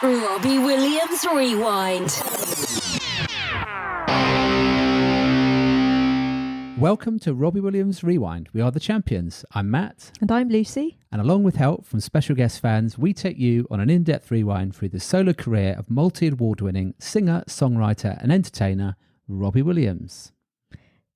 Robbie Williams Rewind. Welcome to Robbie Williams Rewind. We are the champions. I'm Matt. And I'm Lucy. And along with help from special guest fans, we take you on an in-depth rewind through the solo career of multi-award-winning singer, songwriter and entertainer, Robbie Williams.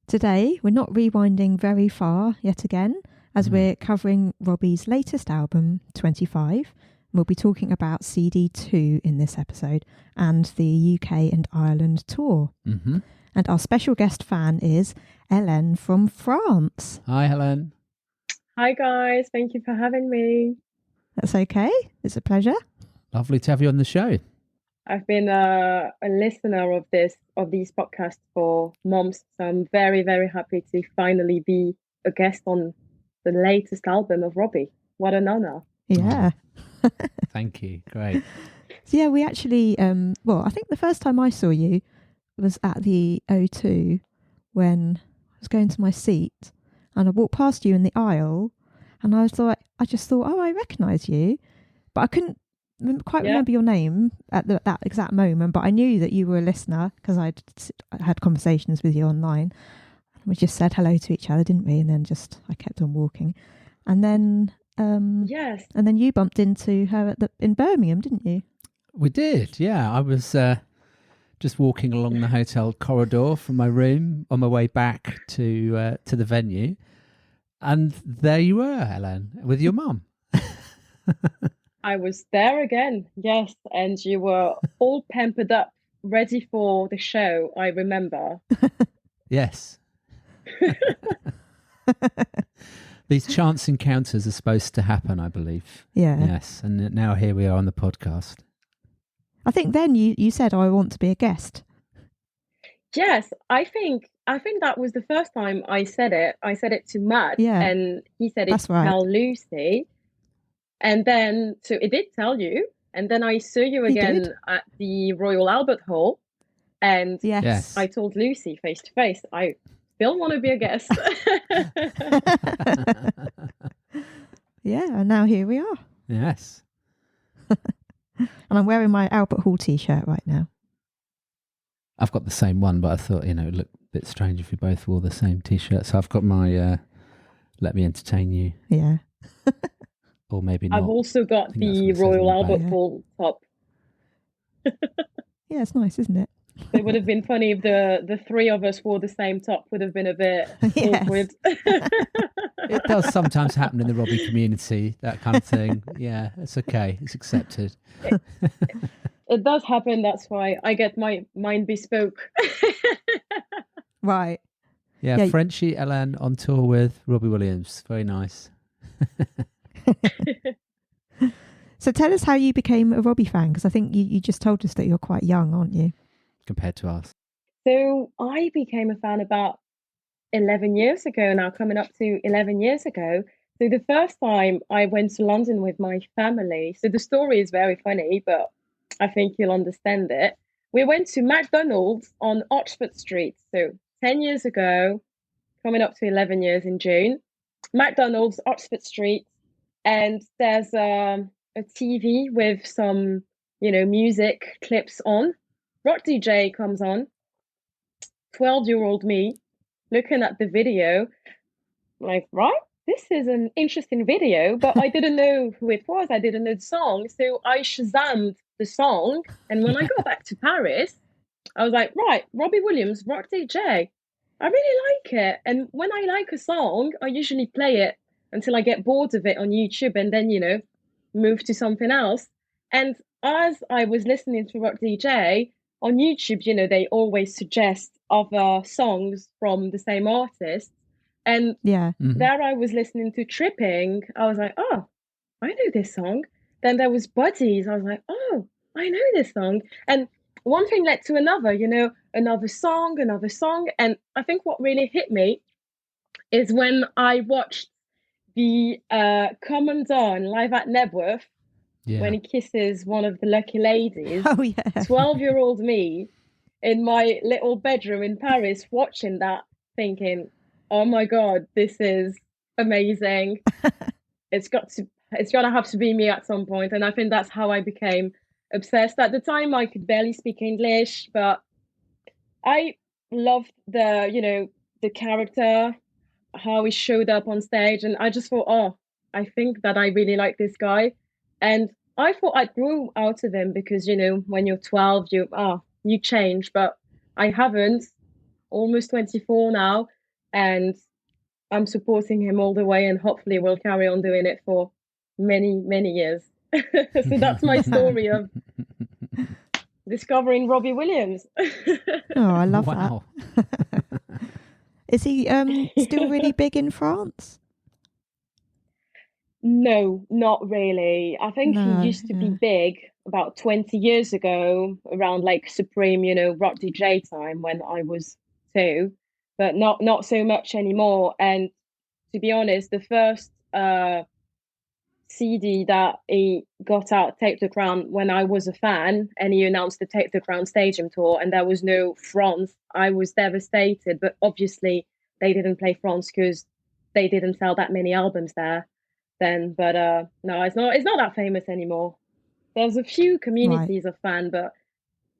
Today, we're not rewinding very far yet again, as we're covering Robbie's latest album, 25. We'll be talking about CD 2 in this episode and the UK and Ireland tour. Mm-hmm. And our special guest fan is Helene from France. Hi, Helene. Hi, guys. Thank you for having me. That's okay. It's a pleasure. Lovely to have you on the show. I've been a listener of these podcasts for months, so I'm very, very happy to finally be a guest on the latest album of Robbie. What an honor. Yeah. Thank you. Great. So yeah, we actually, I think the first time I saw you was at the O2 when I was going to my seat and I walked past you in the aisle and I just thought, oh, I recognise you, but I couldn't remember your name at that exact moment, but I knew that you were a listener because I had conversations with you online. We just said hello to each other, didn't we? And then I kept on walking. And then yes. And then you bumped into her in Birmingham, didn't you? We did, yeah. I was just walking along the hotel corridor from my room on my way back to the venue, and there you were, Helene, with your mum. I was there again, yes, and you were all pampered up, ready for the show, I remember. Yes. These chance encounters are supposed to happen, I believe. Yeah. Yes, and now here we are on the podcast. I think then you said, I want to be a guest. Yes, I think that was the first time I said it. I said it to Matt, and he said it to tell Lucy. And then, so it did tell you, and then I saw you again at the Royal Albert Hall, and yes. I told Lucy face to face, I still want to be a guest. Yeah, and now here we are. Yes. And I'm wearing my Albert Hall t-shirt right now. I've got the same one, but I thought, it would look a bit strange if we both wore the same t-shirt. So I've got my Let Me Entertain You. Yeah. Or maybe not. I've also got the Royal Albert Hall top. Yeah, it's nice, isn't it? It would have been funny if the three of us wore the same top. Would have been a bit awkward. It does sometimes happen in the Robbie community, that kind of thing. Yeah, it's okay. It's accepted. It does happen. That's why I get mine bespoke. Right. Yeah, Frenchie Helene on tour with Robbie Williams. Very nice. So tell us how you became a Robbie fan, because I think you just told us that you're quite young, aren't you? Compared to us. So I became a fan about 11 years ago now, coming up to 11 years ago. So the first time I went to London with my family, so the story is very funny, but I think you'll understand it. We went to McDonald's on Oxford Street. So 10 years ago, coming up to 11 years in June, McDonald's, Oxford Street. And there's a TV with some, music clips on. Rock DJ comes on. 12-year-old me looking at the video, like, right, this is an interesting video, but I didn't know who it was. I didn't know the song. So I Shazammed the song. And when I got back to Paris, I was like, right, Robbie Williams, Rock DJ. I really like it. And when I like a song, I usually play it until I get bored of it on YouTube and then, move to something else. And as I was listening to Rock DJ on YouTube, they always suggest other songs from the same artist. And there I was listening to Tripping. I was like, oh, I know this song. Then there was Buddies. I was like, oh, I know this song. And one thing led to another, another song. And I think what really hit me is when I watched the Commandant live at Nebworth, when he kisses one of the lucky ladies. Oh, yeah. 12-year-old me in my little bedroom in Paris watching that, thinking, oh my God, this is amazing. It's got to have to be me at some point. And I think that's how I became obsessed. At the time, I could barely speak English, but I loved the character, how he showed up on stage, and I just thought, oh, I think that I really like this guy. And I thought I grew out of him because, when you're 12, you change, but I haven't. Almost 24 now, and I'm supporting him all the way, and hopefully we'll carry on doing it for many, many years. So that's my story of discovering Robbie Williams. Oh, I love Wow. that. Is he still really big in France? No, not really. I think No, he used to be yeah. big about 20 years ago, around like Supreme, rock DJ time when I was 2, but not so much anymore. And to be honest, the first CD that he got out, Take the Crown, when I was a fan, and he announced the Take the Crown Stadium tour, and there was no France, I was devastated. But obviously, they didn't play France because they didn't sell that many albums there then. But no, it's not that famous anymore. There's a few communities of fan, but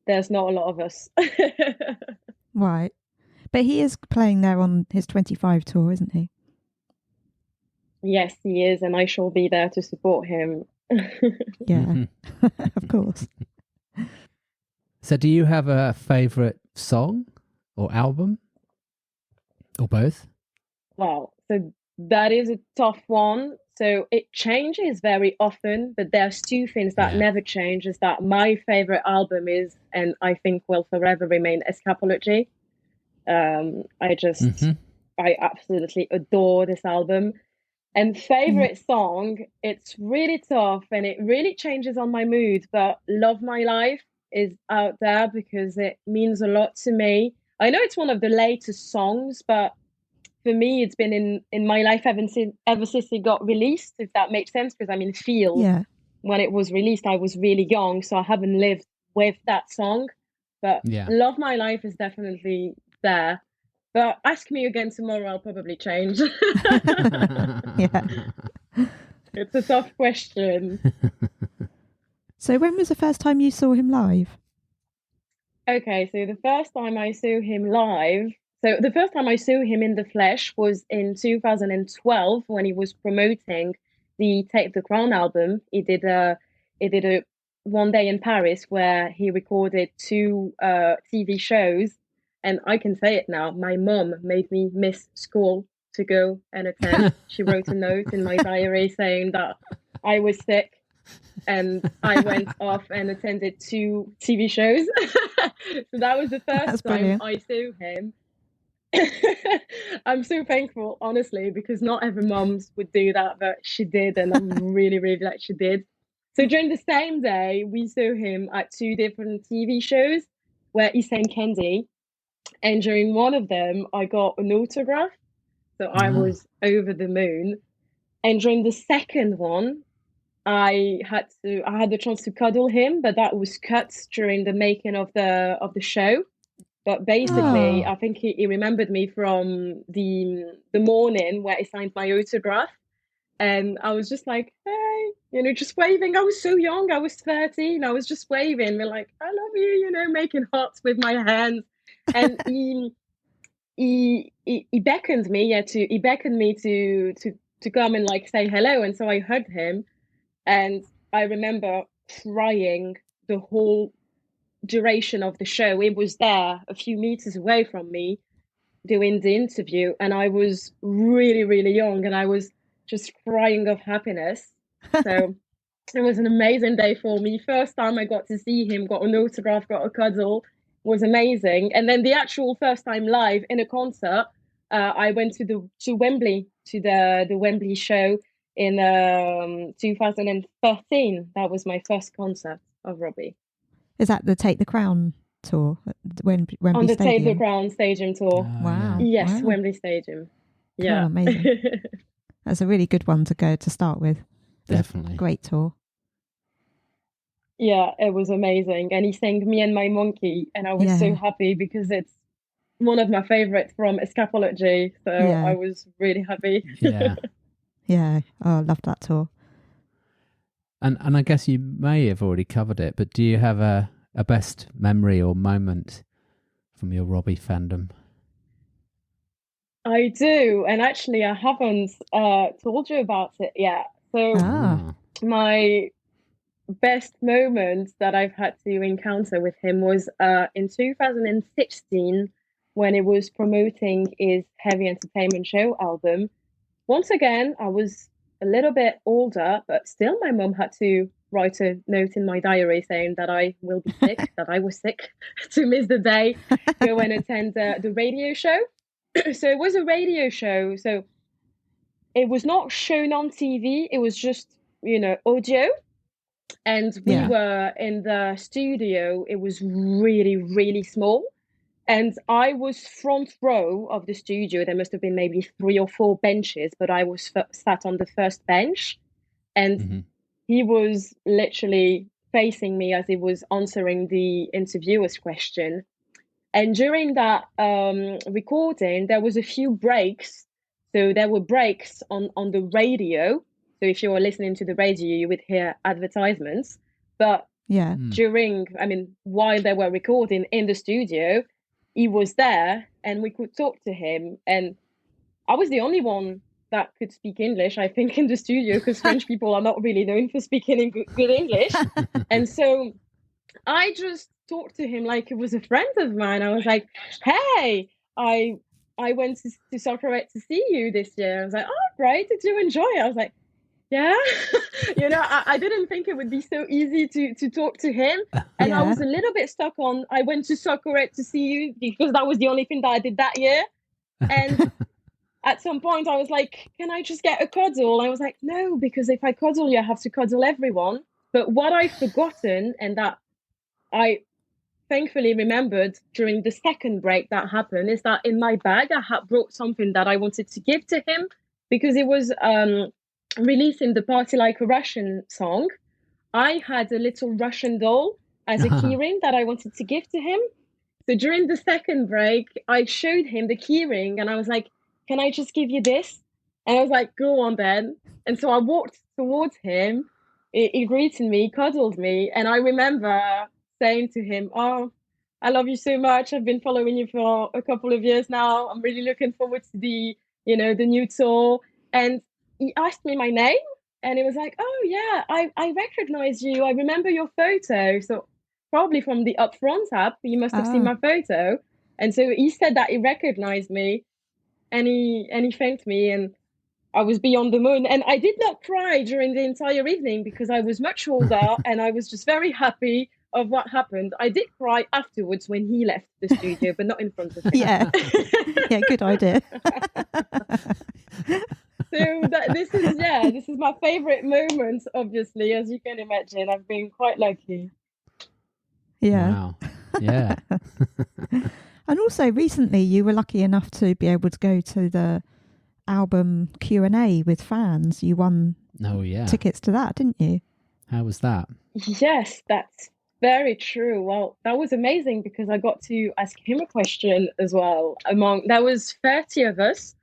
there's not a lot of us. Right. But he is playing there on his 25 tour, isn't he? Yes, he is, and I shall be there to support him. Yeah, of course. So do you have a favourite song or album? Or both? Wow, so that is a tough one. So it changes very often, but there's 2 things that never change. Is that my favorite album is, and I think will forever remain, Escapology. I absolutely adore this album. And favorite song, it's really tough and it really changes on my mood, but Love My Life is out there because it means a lot to me. I know it's one of the latest songs, but for me, it's been in my life ever since it got released, if that makes sense. Because I mean, when it was released, I was really young, so I haven't lived with that song. But Love My Life is definitely there. But ask me again tomorrow, I'll probably change. Yeah. It's a tough question. So when was the first time you saw him live? Okay, so the first time I saw him live, so the first time I saw him in the flesh was in 2012 when he was promoting the Take the Crown album. He did a one day in Paris where he recorded 2 TV shows. And I can say it now, my mom made me miss school to go and attend. She wrote a note in my diary saying that I was sick, and I went off and attended 2 TV shows. So that was the first time I saw him. I'm so thankful, honestly, because not every mom would do that, but she did, and I'm really, really glad she did. So during the same day, we saw him at 2 different TV shows where he sang Candy. And during one of them, I got an autograph. So I was over the moon. And during the second one, I had the chance to cuddle him, but that was cut during the making of the show. But basically, I think he remembered me from the morning where he signed my autograph. And I was just like, hey, just waving. I was so young. I was 13. I was just waving. We're like, I love you, making hearts with my hands. And he beckoned me, to come and like say hello. And so I hugged him, and I remember crying the whole duration of the show. It was there a few meters away from me doing the interview, and I was really, really young, and I was just crying of happiness. So it was an amazing day for me. First time I got to see him, got an autograph, got a cuddle, was amazing. And then the actual first time live in a concert, I went to Wembley, to the Wembley show in 2013. That was my first concert of Robbie. Is that the Take the Crown tour? Wembley on the Stadium? Take the Crown Stadium tour. Wow. Yes, Wow. Wembley Stadium. Yeah. Oh, amazing. That's a really good one to go to start with. Definitely. Great tour. Yeah, it was amazing. And he sang Me and My Monkey, and I was so happy because it's one of my favorites from Escapology. So I was really happy. Yeah. Yeah. Oh, I loved that tour. And I guess you may have already covered it, but do you have a best memory or moment from your Robbie fandom? I do, and actually, I haven't told you about it yet. So, Ah, my best moment that I've had to encounter with him was in 2016 when he was promoting his Heavy Entertainment Show album. Once again, I was a little bit older, but still, my mum had to write a note in my diary saying that I will be sick, that I was sick, to miss the day, go and attend the radio show. So it was a radio show. So it was not shown on TV. It was just, audio. And we yeah. were in the studio. It was really, really small. And I was front row of the studio. There must have been maybe 3 or 4 benches, but I was sat on the first bench. And he was literally facing me as he was answering the interviewer's question. And during that recording, there was a few breaks. So there were breaks on the radio. So if you were listening to the radio, you would hear advertisements. But Yeah. while they were recording in the studio, he was there and we could talk to him. And I was the only one that could speak English, I think, in the studio, because French people are not really known for speaking good English. And so I just talked to him like it was a friend of mine. I was like, "Hey, I went to Soccerette to see you this year." I was like, "Oh, great! Did you enjoy it?" I was like, "Yeah." I didn't think it would be so easy to talk to him, and I Yeah. was a little bit stuck on. I went to Soccerette to see you because that was the only thing that I did that year, and at some point I was like, "Can I just get a cuddle?" I was like, "No, because if I cuddle you, I have to cuddle everyone." But what I've forgotten, and that I thankfully remembered during the second break that happened, is that in my bag I had brought something that I wanted to give to him because it was releasing the Party Like a Russian song. I had a little Russian doll as a keyring that I wanted to give to him. So during the second break, I showed him the keyring and I was like, "Can I just give you this?" And I was like, "Go on then." And so I walked towards him. He greeted me, cuddled me, and I remember saying to him, "Oh, I love you so much. I've been following you for a couple of years now. I'm really looking forward to the new tour." And he asked me my name, and he was like, "Oh yeah, I recognize you. I remember your photo." So probably from the Upfront app, you must have seen Oh. my photo. And so he said that he recognized me, and he thanked me, and I was beyond the moon. And I did not cry during the entire evening because I was much older and I was just very happy of what happened. I did cry afterwards when he left the studio, but not in front of him. Yeah. Yeah, good idea. So this is my favorite moment, obviously, as you can imagine. I've been quite lucky. Yeah. Wow. Yeah. And also recently you were lucky enough to be able to go to the album Q&A with fans. You won Oh, yeah. tickets to that, didn't you? How was that? Yes, that's very true. Well, that was amazing because I got to ask him a question as well. There was 30 of us,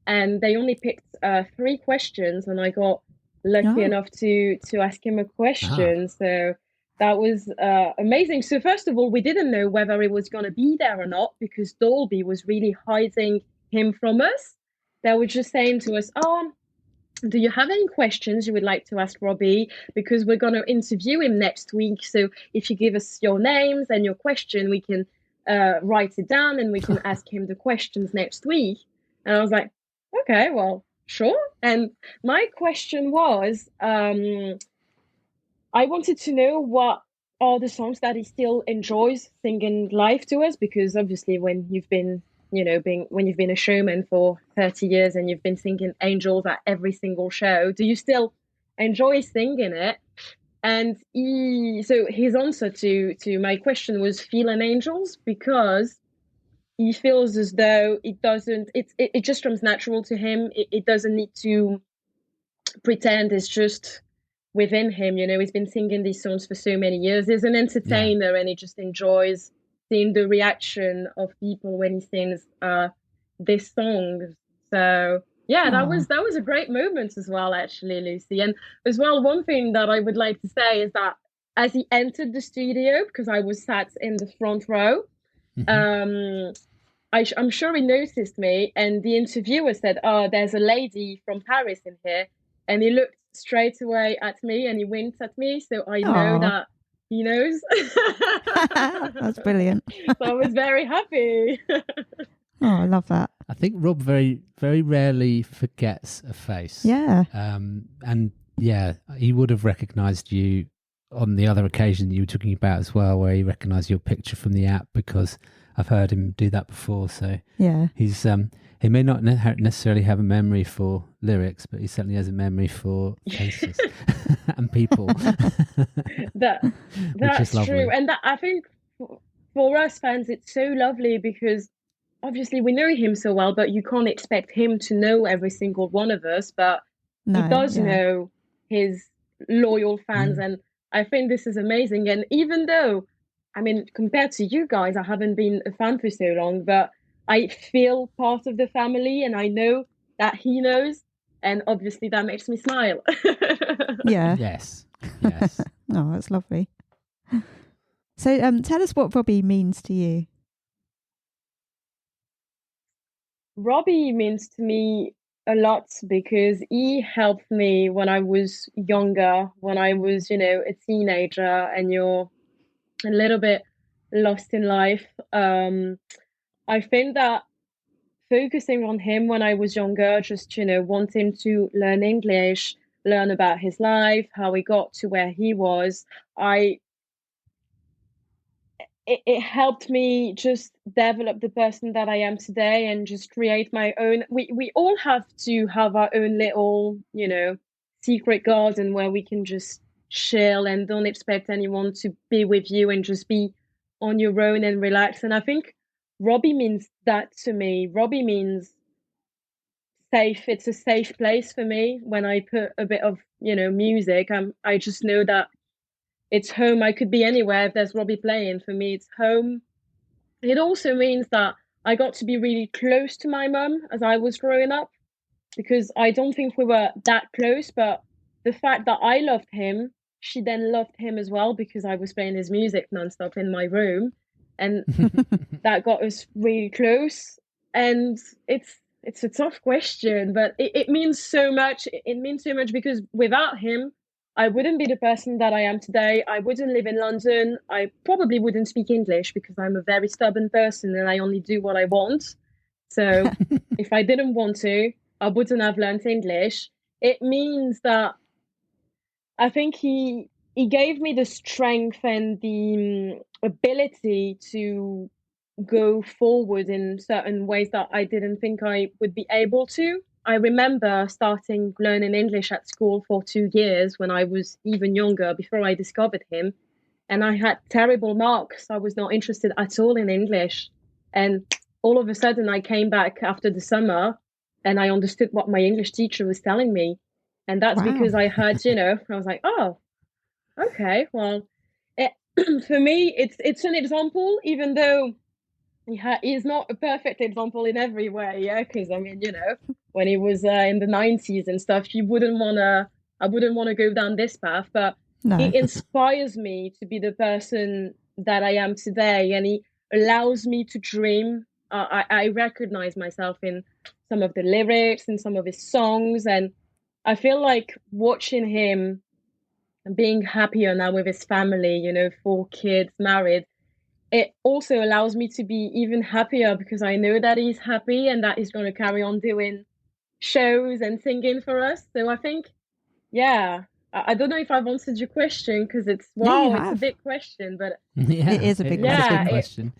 and they only picked 3 questions, and I got lucky enough to ask him a question. So that was amazing. So first of all, we didn't know whether he was going to be there or not because Dolby was really hiding him from us. They were just saying to us, "Oh, do you have any questions you would like to ask Robbie? Because we're going to interview him next week. So if you give us your names and your question, we can write it down and we can ask him the questions next week." And I was like, "Okay, well, sure." And my question was, I wanted to know what are the songs that he still enjoys singing live to us, because obviously when you've been a showman for 30 years and you've been singing Angels at every single show, do you still enjoy singing it? And so his answer to my question was Feeling Angels, because he feels as though it just comes natural to him. It doesn't need to pretend. It's just within him. He's been singing these songs for so many years. He's an entertainer, and he just enjoys seeing the reaction of people when he sings this song. So Yeah, Oh, that was a great moment as well, actually, Lucy. And as well, one thing that I would like to say is that as he entered the studio, because I was sat in the front row, Hmm. um, I'm sure he noticed me, and the interviewer said, "Oh, there's a lady from Paris in here," and he looked straight away at me and he winked at me, so I know oh, that he knows. that's brilliant. So I was very happy. Oh, I love that. I think Rob very, very rarely forgets a face. Yeah. And yeah, he would have recognised you on the other occasion that you were talking about as well, where he recognised your picture from the app, because I've heard him do that before. So Yeah. he's he may not necessarily have a memory for lyrics, but he certainly has a memory for faces and people, That which is that's lovely. true, and that I think for us fans, it's so lovely because obviously we know him so well, but you can't expect him to know every single one of us. But he No, does yeah. know his loyal fans, Mm. and I think this is amazing. And even though, I mean, compared to you guys, I haven't been a fan for so long, but I feel part of the family, and I know that he knows, and obviously that makes me smile. Yeah. Yes, yes. Oh, that's lovely. So, tell us what Robbie means to you. Robbie means to me a lot because he helped me when I was younger, when I was, a teenager and you're a little bit lost in life. I think that focusing on him when I was younger, just, wanting to learn English, learn about his life, how he got to where he was, I it helped me just develop the person that I am today and just create my own. We all have to have our own little, secret garden where we can just chill and don't expect anyone to be with you and just be on your own and relax. And I think Robbie means that to me. Robbie means safe. It's a safe place for me when I put a bit of, music. I just know that it's home. I could be anywhere if there's Robbie playing. For me, it's home. It also means that I got to be really close to my mum as I was growing up, because I don't think we were that close, but the fact that I loved him, she then loved him as well because I was playing his music nonstop in my room, and that got us really close. And it's a tough question, but it means so much. It means so much because without him, I wouldn't be the person that I am today. I wouldn't live in London. I probably wouldn't speak English because I'm a very stubborn person and I only do what I want. So if I didn't want to, I wouldn't have learned English. It means that I think he gave me the strength and the ability to go forward in certain ways that I didn't think I would be able to. I remember starting learning English at school for 2 years when I was even younger, before I discovered him. And I had terrible marks. I was not interested at all in English. And all of a sudden, I came back after the summer and I understood what my English teacher was telling me. And that's Wow. because I had, I was like, oh, okay, well, it, for me, it's an example, even though he's not a perfect example in every way, yeah. Because I mean, when he was in the 90s and stuff, I wouldn't want to go down this path, but No. it inspires me to be the person that I am today, and he allows me to dream. I recognize myself in some of the lyrics and some of his songs, and I feel like watching him and being happier now with his family, 4 kids, married, it also allows me to be even happier because I know that he's happy and that he's going to carry on doing shows and singing for us. So I think, yeah, I don't know if I've answered your question because Yeah, you it's a have. big question, but Yeah, It is a big it is a question. big question.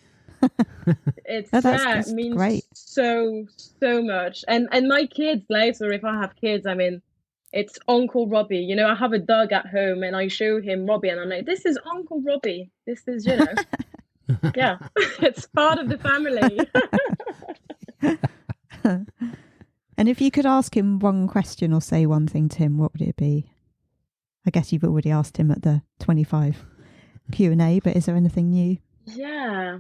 No, It that's means great. so much. And my kids later, if I have kids, I mean, it's Uncle Robbie. I have a dog at home and I show him Robbie and I'm like, this is Uncle Robbie. This is, yeah, it's part of the family. And if you could ask him one question or say one thing to him, what would it be? I guess you've already asked him at the 25 Q&A, but is there anything new? Yeah,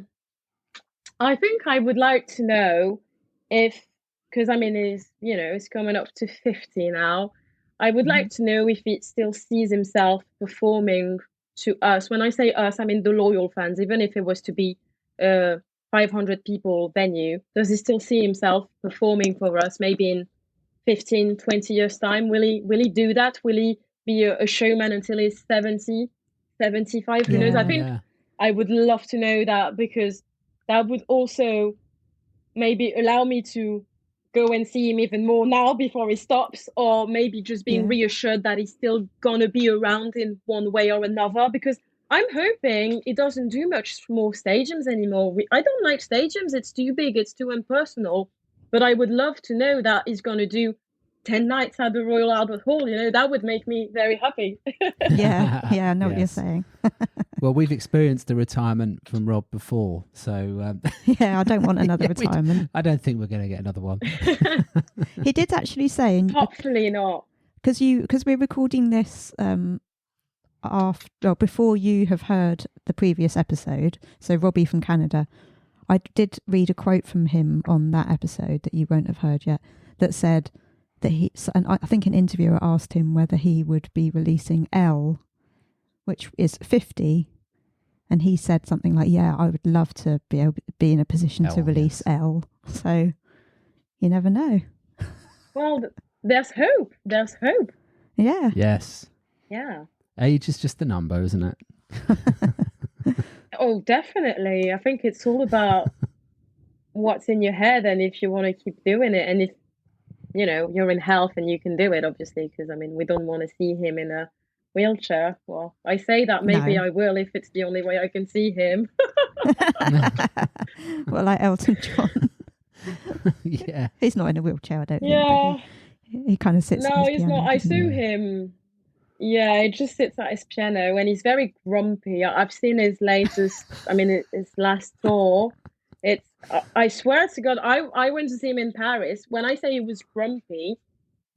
I think I would like to know if, because I mean, he's coming up to 50 now. I would like to know if he still sees himself performing to us. When I say us, I mean the loyal fans, even if it was to be 500 people venue. Does he still see himself performing for us maybe in 15, 20 years time? Will he do that? Will he be a showman until he's 70, 75? Who knows? I think I would love to know that, because that would also maybe allow me to go and see him even more now before he stops, or maybe just being reassured that he's still gonna be around in one way or another, because I'm hoping he doesn't do much small stadiums anymore. I don't like stadiums. It's too big. It's too impersonal. But I would love to know that he's going to do 10 nights at the Royal Albert Hall. That would make me very happy. I know what you're saying. Well, we've experienced the retirement from Rob before, so... I don't want another retirement. I don't think we're going to get another one. He did actually say... Hopefully not. Because we're recording this... before you have heard the previous episode, so Robbie from Canada, I did read a quote from him on that episode that you won't have heard yet, that said that and I think an interviewer asked him whether he would be releasing L, which is 50, and he said something like, I would love to be in a position to release L. So you never know. Well, there's hope. Yeah. Yes. Yeah. Age is just a number, isn't it? Oh, definitely. I think it's all about what's in your head, and if you want to keep doing it, and if you're in health and you can do it, obviously, because I mean, we don't want to see him in a wheelchair. Well, I say that maybe I will if it's the only way I can see him. Well, like Elton John. Yeah, he's not in a wheelchair, I don't think. Yeah, he kind of sits. No, he's not. I saw him. Yeah, he just sits at his piano and he's very grumpy. I've seen his his last tour. I swear to God, I went to see him in Paris. When I say he was grumpy,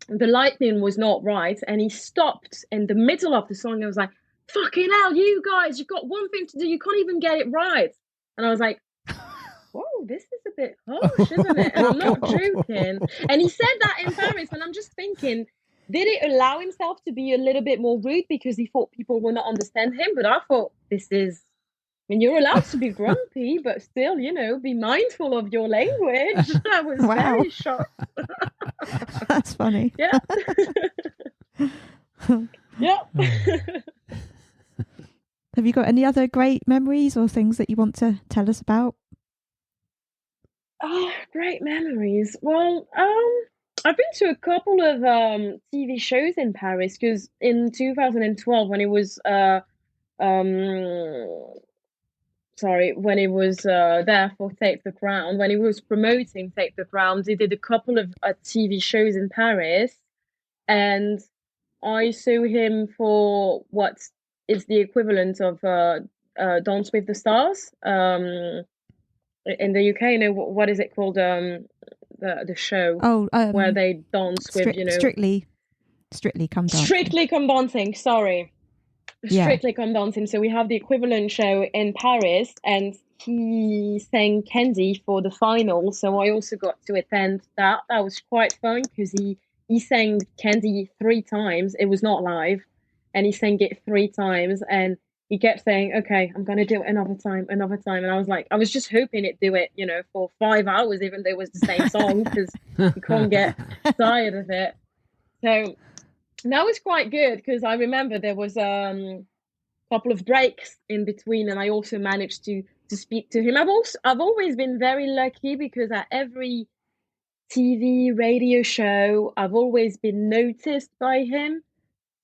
the lighting was not right, and he stopped in the middle of the song. I was like, fucking hell, you guys, you've got one thing to do. You can't even get it right. And I was like, whoa, this is a bit harsh, isn't it? And I'm not joking. And he said that in Paris, and I'm just thinking, did he allow himself to be a little bit more rude because he thought people will not understand him? But I thought, you're allowed to be grumpy, but still, be mindful of your language. I was very shocked. That's funny. Yeah. Yeah. Have you got any other great memories or things that you want to tell us about? Oh, great memories. Well, I've been to a couple of TV shows in Paris, because in 2012, when it was there for Take the Crown, when he was promoting Take the Crown, he did a couple of TV shows in Paris, and I saw him for what is the equivalent of Dance with the Stars in the UK. What is it called? The show where they dance with Strictly Come Dancing. Strictly Come Dancing, sorry. Strictly Come Dancing. So we have the equivalent show in Paris, and he sang Candy for the final. So I also got to attend that. That was quite fun, because he sang Candy 3 times. It was not live, and he sang it 3 times, and he kept saying, okay, I'm going to do it another time. And I was just hoping it'd do it, for 5 hours, even though it was the same song, because you can't get tired of it. So that was quite good, because I remember there was a couple of breaks in between, and I also managed to speak to him. I've always been very lucky, because at every TV, radio show, I've always been noticed by him.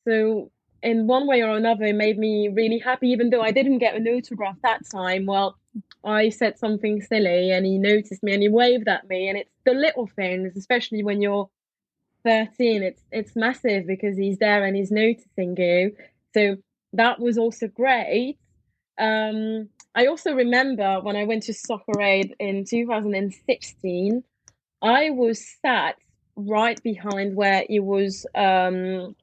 So in one way or another, it made me really happy, even though I didn't get an autograph that time. Well, I said something silly, and he noticed me, and he waved at me. And it's the little things, especially when you're 13, it's massive, because he's there and he's noticing you. So that was also great. I also remember when I went to Soccer Aid in 2016, I was sat right behind where he was getting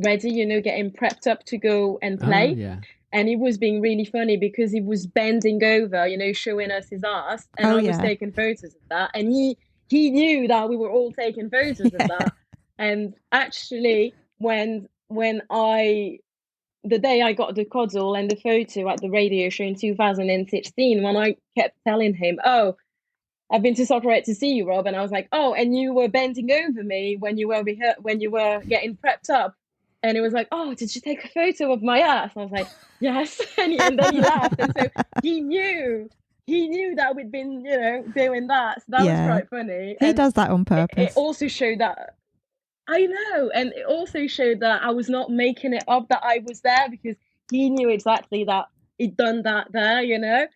ready, getting prepped up to go and play. Oh, yeah. And he was being really funny, because he was bending over, showing us his ass, and I was taking photos of that. And he he knew that we were all taking photos of that. And actually, when the day I got the cuddle and the photo at the radio show in 2016, when I kept telling him, "Oh, I've been to Soccerette to see you, Rob," and I was like, "Oh, and you were bending over me when you were getting prepped up," and it was like, "Oh, did you take a photo of my ass?" I was like, "Yes," and then he laughed, and so he knew that we'd been, doing that. So that was quite funny. He does that on purpose. It also showed that. I know, and it also showed that I was not making it up, that I was there, because he knew exactly that he'd done that there, Yeah.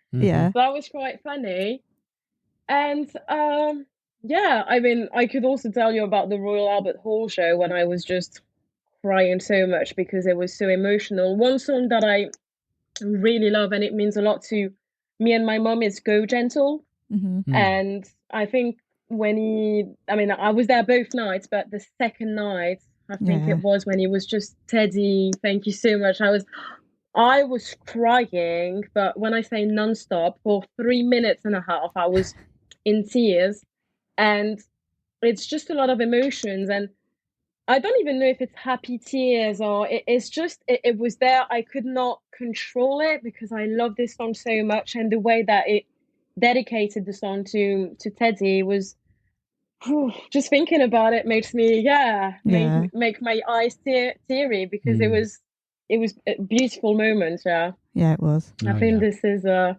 So that was quite funny. And I mean, I could also tell you about the Royal Albert Hall show when I was just crying so much because it was so emotional. One song that I really love, and it means a lot to me and my mum, is Go Gentle. Mm-hmm. And I think I was there both nights, but the second night, I think it was when he was just, "Teddy, thank you so much." I was crying, but when I say nonstop, for 3 minutes and a half, I was in tears. And it's just a lot of emotions. And I don't even know if it's happy tears or it's just, it was there. I could not control it because I love this song so much. And the way that it dedicated the song to Teddy was, just thinking about it makes me make my eyes teary, because it was a beautiful moment. It was. I think this is the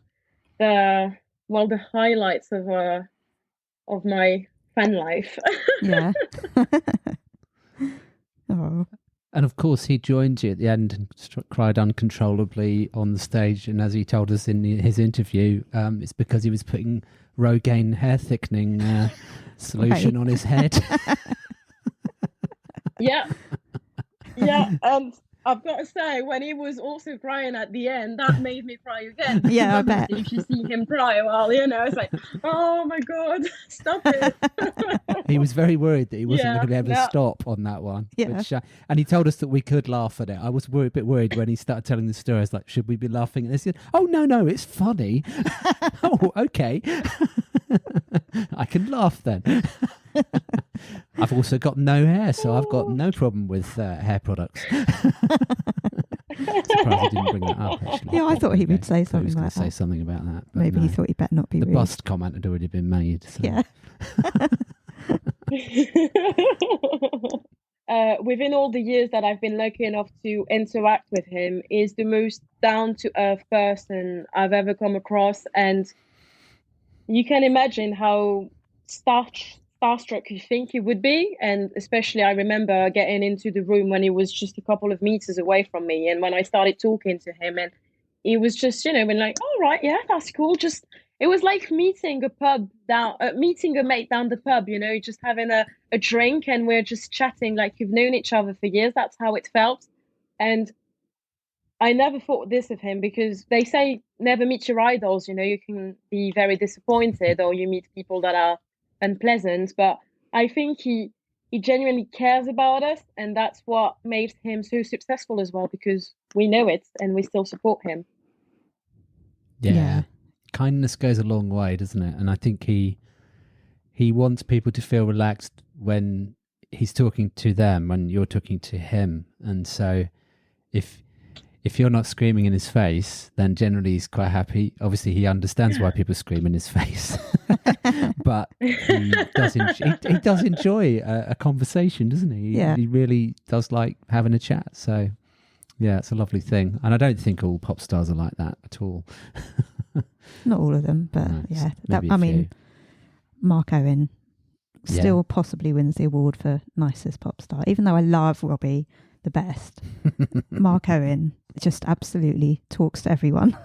highlights of my fan life. Oh. And of course, he joined you at the end and cried uncontrollably on the stage. And as he told us in his interview, it's because he was putting Rogaine hair thickening solution on his head. Yeah. And I've got to say, when he was also crying at the end, that made me cry again. Yeah, I bet. If you see him cry, well, it's like, oh my God, stop it. He was very worried that he wasn't going to be able to stop on that one. Yeah. Which, and he told us that we could laugh at it. I was a bit worried when he started telling the story. I was like, should we be laughing at this? He said, "Oh, no, it's funny." Oh, okay. I can laugh then. I've also got no hair, so I've got no problem with hair products. Surprised he didn't bring that up, actually. Yeah, I thought he would say something like that. Say something about that. Maybe he thought he better not be the rude. bust comment had already been made. So. Yeah. Within all the years that I've been lucky enough to interact with him, is the most down-to-earth person I've ever come across. And you can imagine how starstruck you think he would be. And especially, I remember getting into the room when he was just a couple of meters away from me. And when I started talking to him, and he was just, been like, "All right, yeah, that's cool." Just, it was like meeting a mate down the pub, just having a drink, and we're just chatting like you've known each other for years. That's how it felt. And I never thought this of him, because they say never meet your idols. You can be very disappointed, or you meet people that are unpleasant. But I think he genuinely cares about us, and that's what made him so successful as well, because we know it and we still support him. Yeah. Kindness goes a long way, doesn't it? And I think he wants people to feel relaxed when he's talking to them, when you're talking to him. And so if you're not screaming in his face, then generally he's quite happy. Obviously, he understands why people scream in his face, but he does enjoy a conversation, doesn't he? Yeah. He really does like having a chat. So, yeah, it's a lovely thing. And I don't think all pop stars are like that at all. Not all of them, but no, I mean, Mark Owen still possibly wins the award for nicest pop star, even though I love Robbie the best. Mark Owen just absolutely talks to everyone.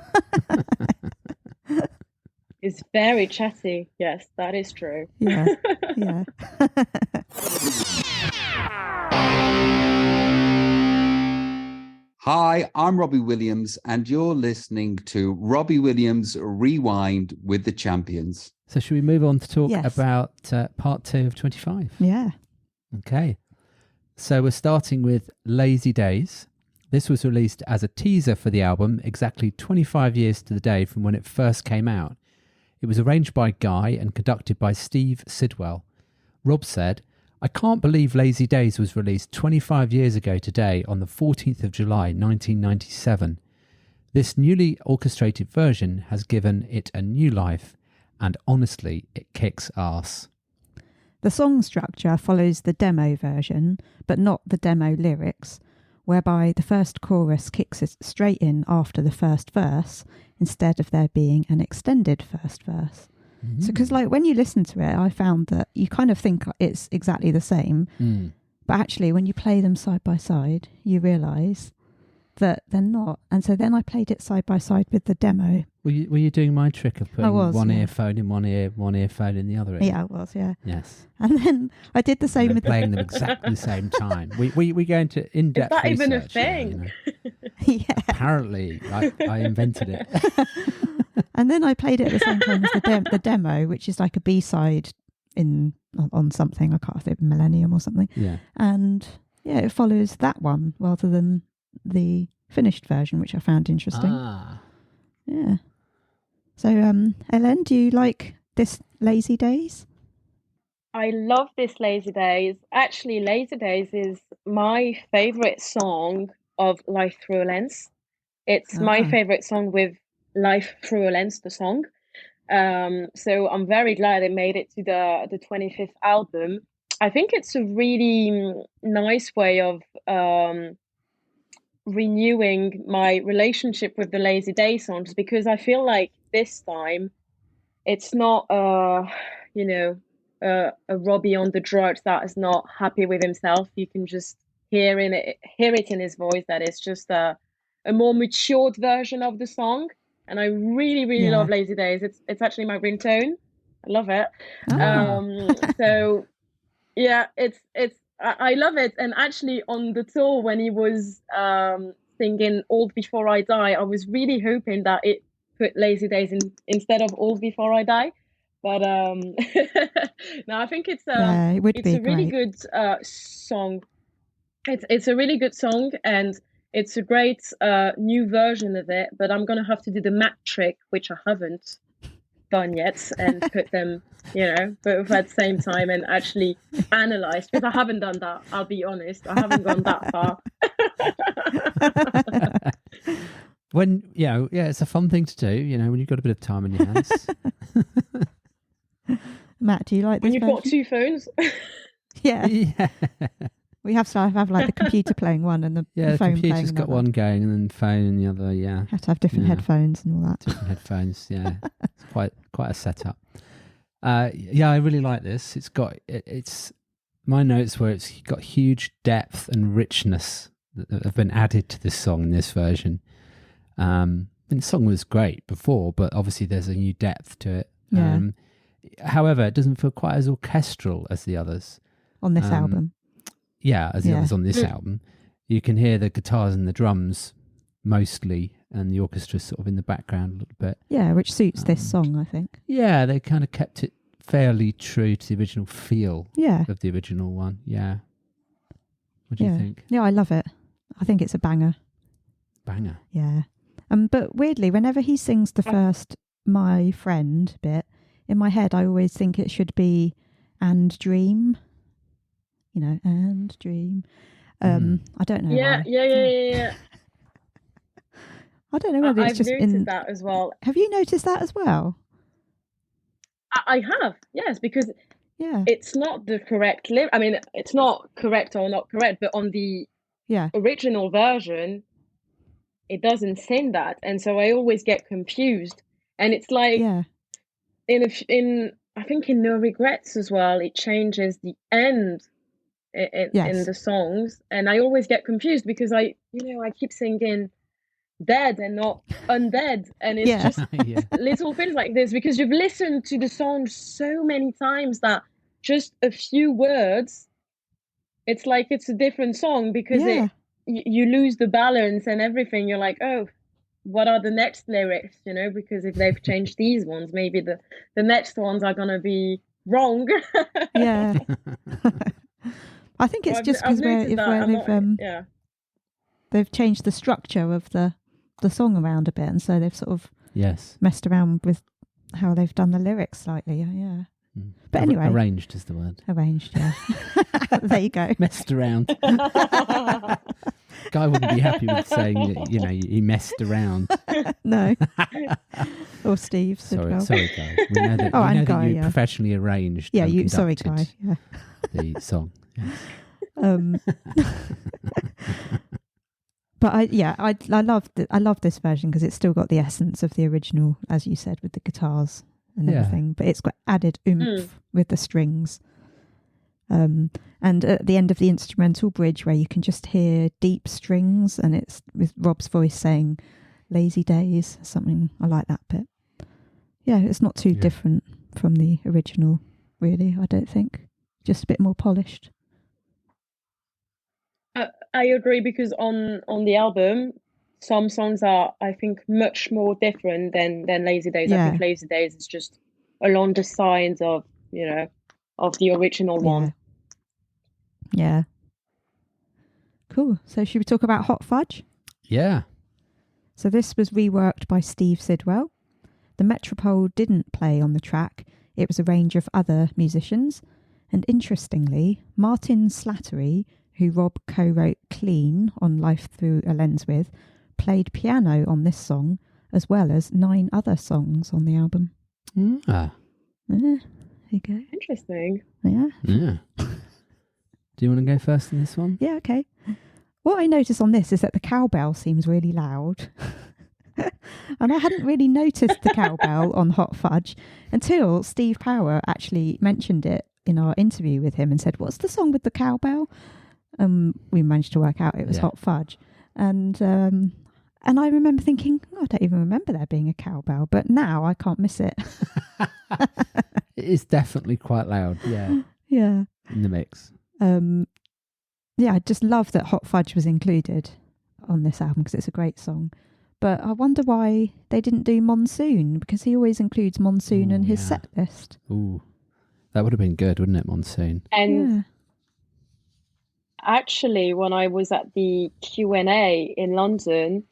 It's very chatty. Yes, that is true. Yeah. Hi, I'm Robbie Williams, and you're listening to Robbie Williams Rewind with the Champions. So should we move on to talk about part 2 of 25? Yeah. Okay. So we're starting with Lazy Days. This was released as a teaser for the album exactly 25 years to the day from when it first came out. It was arranged by Guy and conducted by Steve Sidwell. Rob said, "I can't believe Lazy Days was released 25 years ago today on the 14th of July 1997. This newly orchestrated version has given it a new life, and honestly, it kicks ass." The song structure follows the demo version, but not the demo lyrics, whereby the first chorus kicks it straight in after the first verse, instead of there being an extended first verse. So, because like when you listen to it, I found that you kind of think it's exactly the same, but actually when you play them side by side, you realise that they're not. And so then I played it side by side with the demo. Were you doing my trick of putting one yeah. earphone in one ear, one earphone in the other ear? Yeah, I was, yeah. Yes. And then I did the same And with playing them exactly the same time. We go into in-depth Is that even a research thing? now, yeah. Apparently, I invented it. And then I played it at the same time as the demo, which is like a B-side on something. I can't think, Millennium or something. Yeah. And yeah, it follows that one rather than the finished version, which I found interesting. Yeah. So, Helen, do you like this Lazy Days? I love this Lazy Days. Actually, Lazy Days is my favorite song of Life Through a Lens. It's my favorite song with Life Through a Lens, the song. So I'm very glad it made it to the 25th album. I think it's a really nice way of renewing my relationship with the Lazy Day songs, because I feel like this time it's not a Robbie on the drugs that is not happy with himself. You can just hear it in his voice that it's just a more matured version of the song. And I really love Lazy Days. It's actually my ringtone. I love it. So yeah, I love it. And actually on the tour when he was singing Old Before I Die, I was really hoping that it put Lazy Days instead of Old Before I Die. But no, I think it's a really good song. It's a really good song, and it's a great new version of it. But I'm gonna have to do the Mac trick, which I haven't done yet, and put them, both at the same time and actually analyze, because I haven't done that. I'll be honest, I haven't gone that far. It's a fun thing to do, when you've got a bit of time on your hands. Matt, do you like this when you've got two phones? Yeah. We have to have like the computer playing one and the phone playing another. Computer's got one going and then phone and the other. Yeah, have to have different headphones and all that. Different headphones. Yeah, it's quite a setup. I really like this. It's my notes where it's got huge depth and richness that have been added to this song in this version. And the song was great before, but obviously there's a new depth to it. Yeah. However, it doesn't feel quite as orchestral as the others on this album. Yeah, as the others on this album. You can hear the guitars and the drums mostly, and the orchestra sort of in the background a little bit. Yeah, which suits this song, I think. Yeah, they kind of kept it fairly true to the original feel of the original one. Yeah. What do you think? Yeah, I love it. I think it's a banger. Banger. Yeah. But weirdly, whenever he sings the first "My Friend" bit, in my head, I always think it should be "and dream." And dream. I don't know. Yeah. I don't know whether it's just noticed that as well. Have you noticed that as well? I have, yes, because it's not the correct lyric. I mean, it's not correct or not correct, but on the original version, it doesn't sing that, and so I always get confused. And it's like in I think in No Regrets as well, it changes the end in the songs, and I always get confused because I keep singing dead and not undead, and it's just little things like this, because you've listened to the song so many times that just a few words, it's like it's a different song, because you lose the balance and everything. You're like, oh, what are the next lyrics, because if they've changed these ones, maybe the next ones are gonna be wrong. I think it's just because they've changed the structure of the song around a bit, and so they've sort of messed around with how they've done the lyrics slightly. Yeah. Mm. But anyway, arranged is the word. Arranged, yeah. There you go. Messed around. Guy wouldn't be happy with saying that, he messed around. No. Or Steve. Sorry, well. sorry, Guy. We know that, and Guy, you professionally arranged. Yeah, and sorry, Guy. conducted Yeah. the song. Yes. But I love this version because it's still got the essence of the original, as you said, with the guitars and everything. But it's got added oomph with the strings. And at the end of the instrumental bridge, where you can just hear deep strings, and it's with Rob's voice saying "lazy days," something. I like that bit. Yeah, it's not too different from the original, really. I don't think. Just a bit more polished. I agree, because on the album, some songs are, I think, much more different than Lazy Days. I think Lazy Days is just along the signs of of the original one. Yeah. Cool. So should we talk about Hot Fudge? Yeah. So this was reworked by Steve Sidwell. The Metropole didn't play on the track. It was a range of other musicians. And interestingly, Martin Slattery, who Rob co-wrote Clean on Life Through a Lens with, played piano on this song, as well as 9 other songs on the album. Ah. There you go. Interesting. Yeah. Yeah. Do you want to go first in this one? Yeah, okay. What I notice on this is that the cowbell seems really loud. And I hadn't really noticed the cowbell on Hot Fudge until Steve Power actually mentioned it in our interview with him and said, "What's the song with the cowbell?" We managed to work out it was Hot Fudge. And I remember thinking, I don't even remember there being a cowbell, but now I can't miss it. It is definitely quite loud, yeah. Yeah. In the mix. I just love that Hot Fudge was included on this album because it's a great song. But I wonder why they didn't do Monsoon, because he always includes Monsoon in his set list. Ooh, that would have been good, wouldn't it, Monsoon? And actually, when I was at the Q&A in London,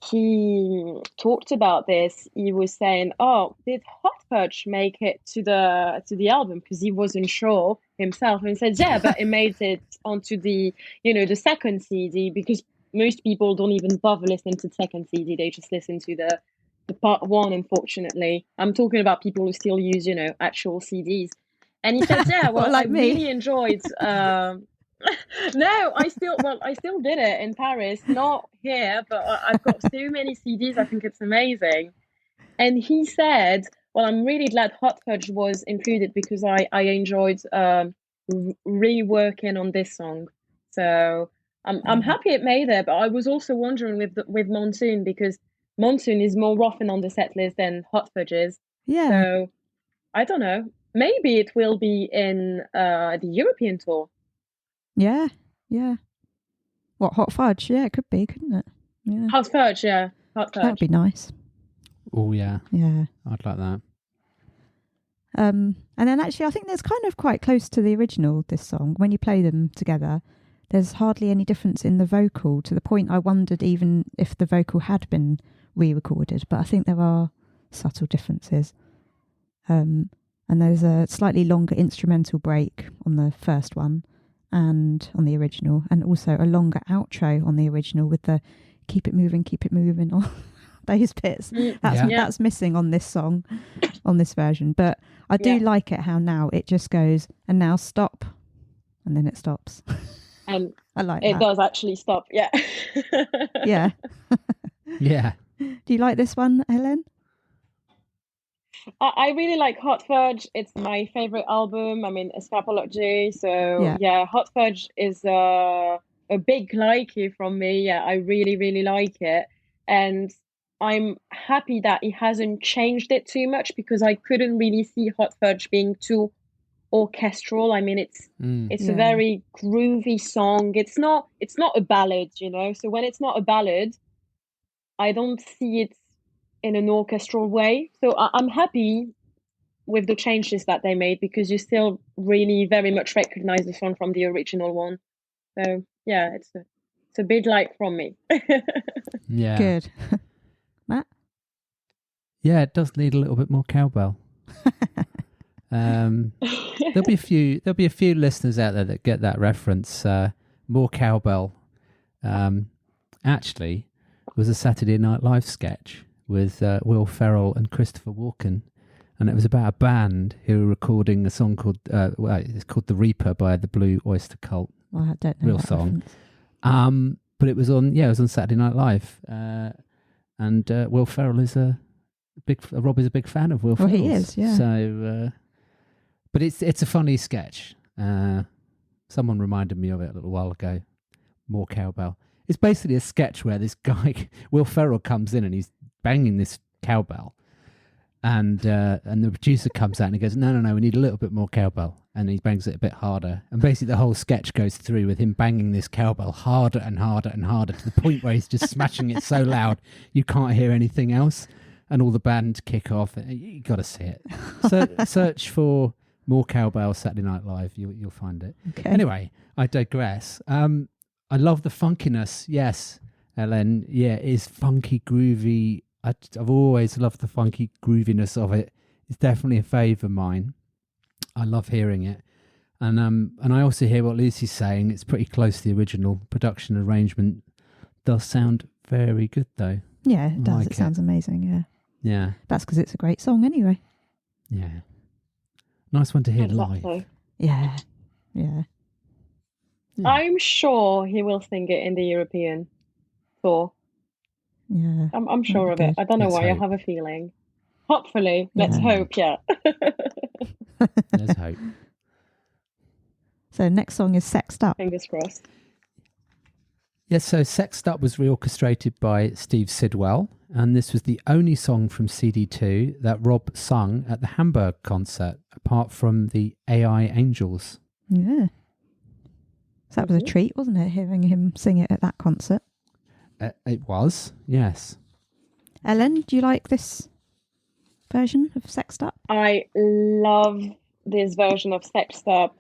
he talked about this. He was saying, "Oh, did Hot Fudge make it to the album?" Because he wasn't sure himself, and he said, "Yeah, but it made it onto the the second CD, because most people don't even bother listening to the second CD; they just listen to the part one. Unfortunately, I'm talking about people who still use actual CDs." And he said, "Yeah, well, like I me. really enjoyed." No, I still did it in Paris, not here, but I've got so many CDs. I think it's amazing. And he said, "Well, I'm really glad Hot Fudge was included because I enjoyed reworking on this song. So I'm happy it made it. But I was also wondering with Monsoon, because Monsoon is more often on the set list than Hot Fudge is. Yeah. So I don't know. Maybe it will be in the European tour." Yeah. What, Hot Fudge? Yeah, it could be, couldn't it? Yeah. Hot Fudge, yeah. Hot Fudge. That'd be nice. Oh, yeah. Yeah. I'd like that. And then actually, I think there's kind of quite close to the original, this song. When you play them together, there's hardly any difference in the vocal, to the point I wondered even if the vocal had been re-recorded. But I think there are subtle differences. And there's a slightly longer instrumental break on the first one and on the original, and also a longer outro on the original with the keep it moving on those bits. That's missing on this song, on this version. But I do like it how now it just goes, and now stop, and then it stops. And I like it that. does actually stop, yeah. Yeah. Yeah. Do you like this one, Helen? I really like Hot Fudge. It's my favorite album. I mean, Escapology. So yeah, Hot Fudge is a big likey from me. Yeah, I really, really like it. And I'm happy that he hasn't changed it too much, because I couldn't really see Hot Fudge being too orchestral. I mean, it's a very groovy song. It's not a ballad, So when it's not a ballad, I don't see it in an orchestral way. So I'm happy with the changes that they made, because you still really very much recognize the song from the original one. So yeah, it's a big like from me. Yeah. Good. Matt? Yeah, it does need a little bit more cowbell. There'll be a few listeners out there that get that reference. More cowbell. Actually, was a Saturday Night Live sketch with Will Ferrell and Christopher Walken, and it was about a band who were recording a song called it's called "The Reaper" by the Blue Oyster Cult. Well, I don't know Real that song. reference. But it was on Saturday Night Live, and Will Ferrell is Rob is a big fan of Will Ferrell. Well, he is, yeah. So, but it's a funny sketch. Someone reminded me of it a little while ago. More cowbell. It's basically a sketch where this guy Will Ferrell comes in and he's banging this cowbell, and the producer comes out and he goes, no, we need a little bit more cowbell, and he bangs it a bit harder, and basically the whole sketch goes through with him banging this cowbell harder and harder and harder to the point where he's just smashing it so loud you can't hear anything else, and all the band kick off. You got to see it. So search for More Cowbell Saturday Night Live. You'll find it. Okay. Anyway, I digress. I love the funkiness. Yes, Ellen. Yeah, it is funky, groovy. I've always loved the funky grooviness of it. It's definitely a fave of mine. I love hearing it. And I also hear what Lucy's saying. It's pretty close to the original. Production arrangement does sound very good, though. Yeah, it does. Like It sounds amazing, yeah. Yeah. That's because it's a great song anyway. Yeah. Nice one to hear live. Exactly. Yeah, yeah. I'm sure he will sing it in the European tour. Yeah. I'm sure of That'd it. be I don't know Let's why. hope. I have a feeling. Hopefully. Let's Yeah. hope, yeah. There's hope. So next song is Sexed Up. Fingers crossed. Yes, so Sexed Up was reorchestrated by Steve Sidwell, and this was the only song from CD2 that Rob sung at the Hamburg concert, apart from the AI Angels. Yeah. So that was a treat, wasn't it, hearing him sing it at that concert? It was, yes. Ellen, do you like this version of Sexed Up? I love this version of Sexed Up.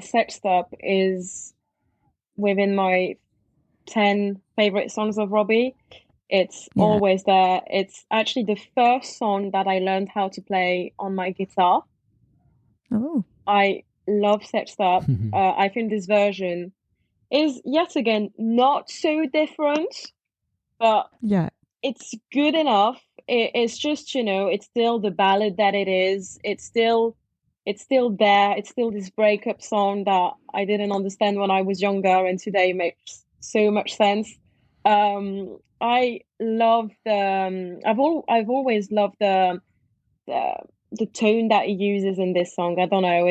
Sexed Up is within my 10 favorite songs of Robbie. It's Yeah. always there. It's actually the first song that I learned how to play on my guitar. Oh, I love Sexed Up. I think this version is yet again not so different, but yeah. it's good enough. It's just, it's still the ballad that it is. It's still there. It's still this breakup song that I didn't understand when I was younger, and today makes so much sense. I love the. I've always loved the tone that he uses in this song. I don't know.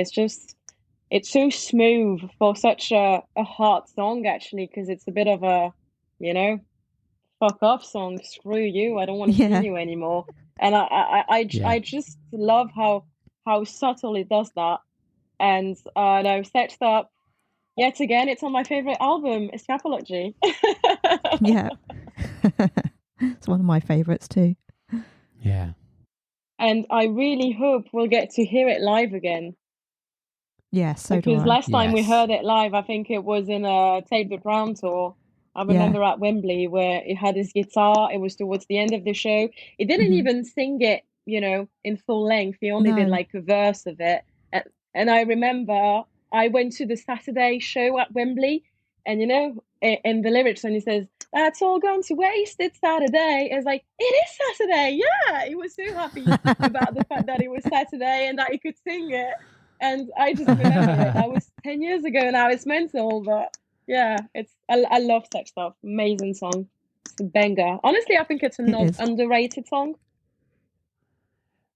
It's so smooth for such a hard song, actually, because it's a bit of a, fuck off song. Screw you. I don't want to see you anymore. And I just love how subtle it does that. And no, Sexed Up, yet again, it's on my favorite album, Escapology. Yeah. It's one of my favourites too. Yeah. And I really hope we'll get to hear it live again. Yeah, so do Because I. last time we Yes. heard it live, I think it was in a Take the Crown tour. I remember at Wembley where he had his guitar. It was towards the end of the show. He didn't even sing it, in full length. He only did No. like a verse of it. And I remember I went to the Saturday show at Wembley, and in the lyrics when he says, "That's all gone to waste, it's Saturday," it's like, it is Saturday. Yeah, he was so happy about the fact that it was Saturday and that he could sing it. And I just remember it. That was 10 years ago now. It's mental, but yeah, I love Sexed Up. Amazing song. It's a banger. Honestly, I think it's It is. underrated song.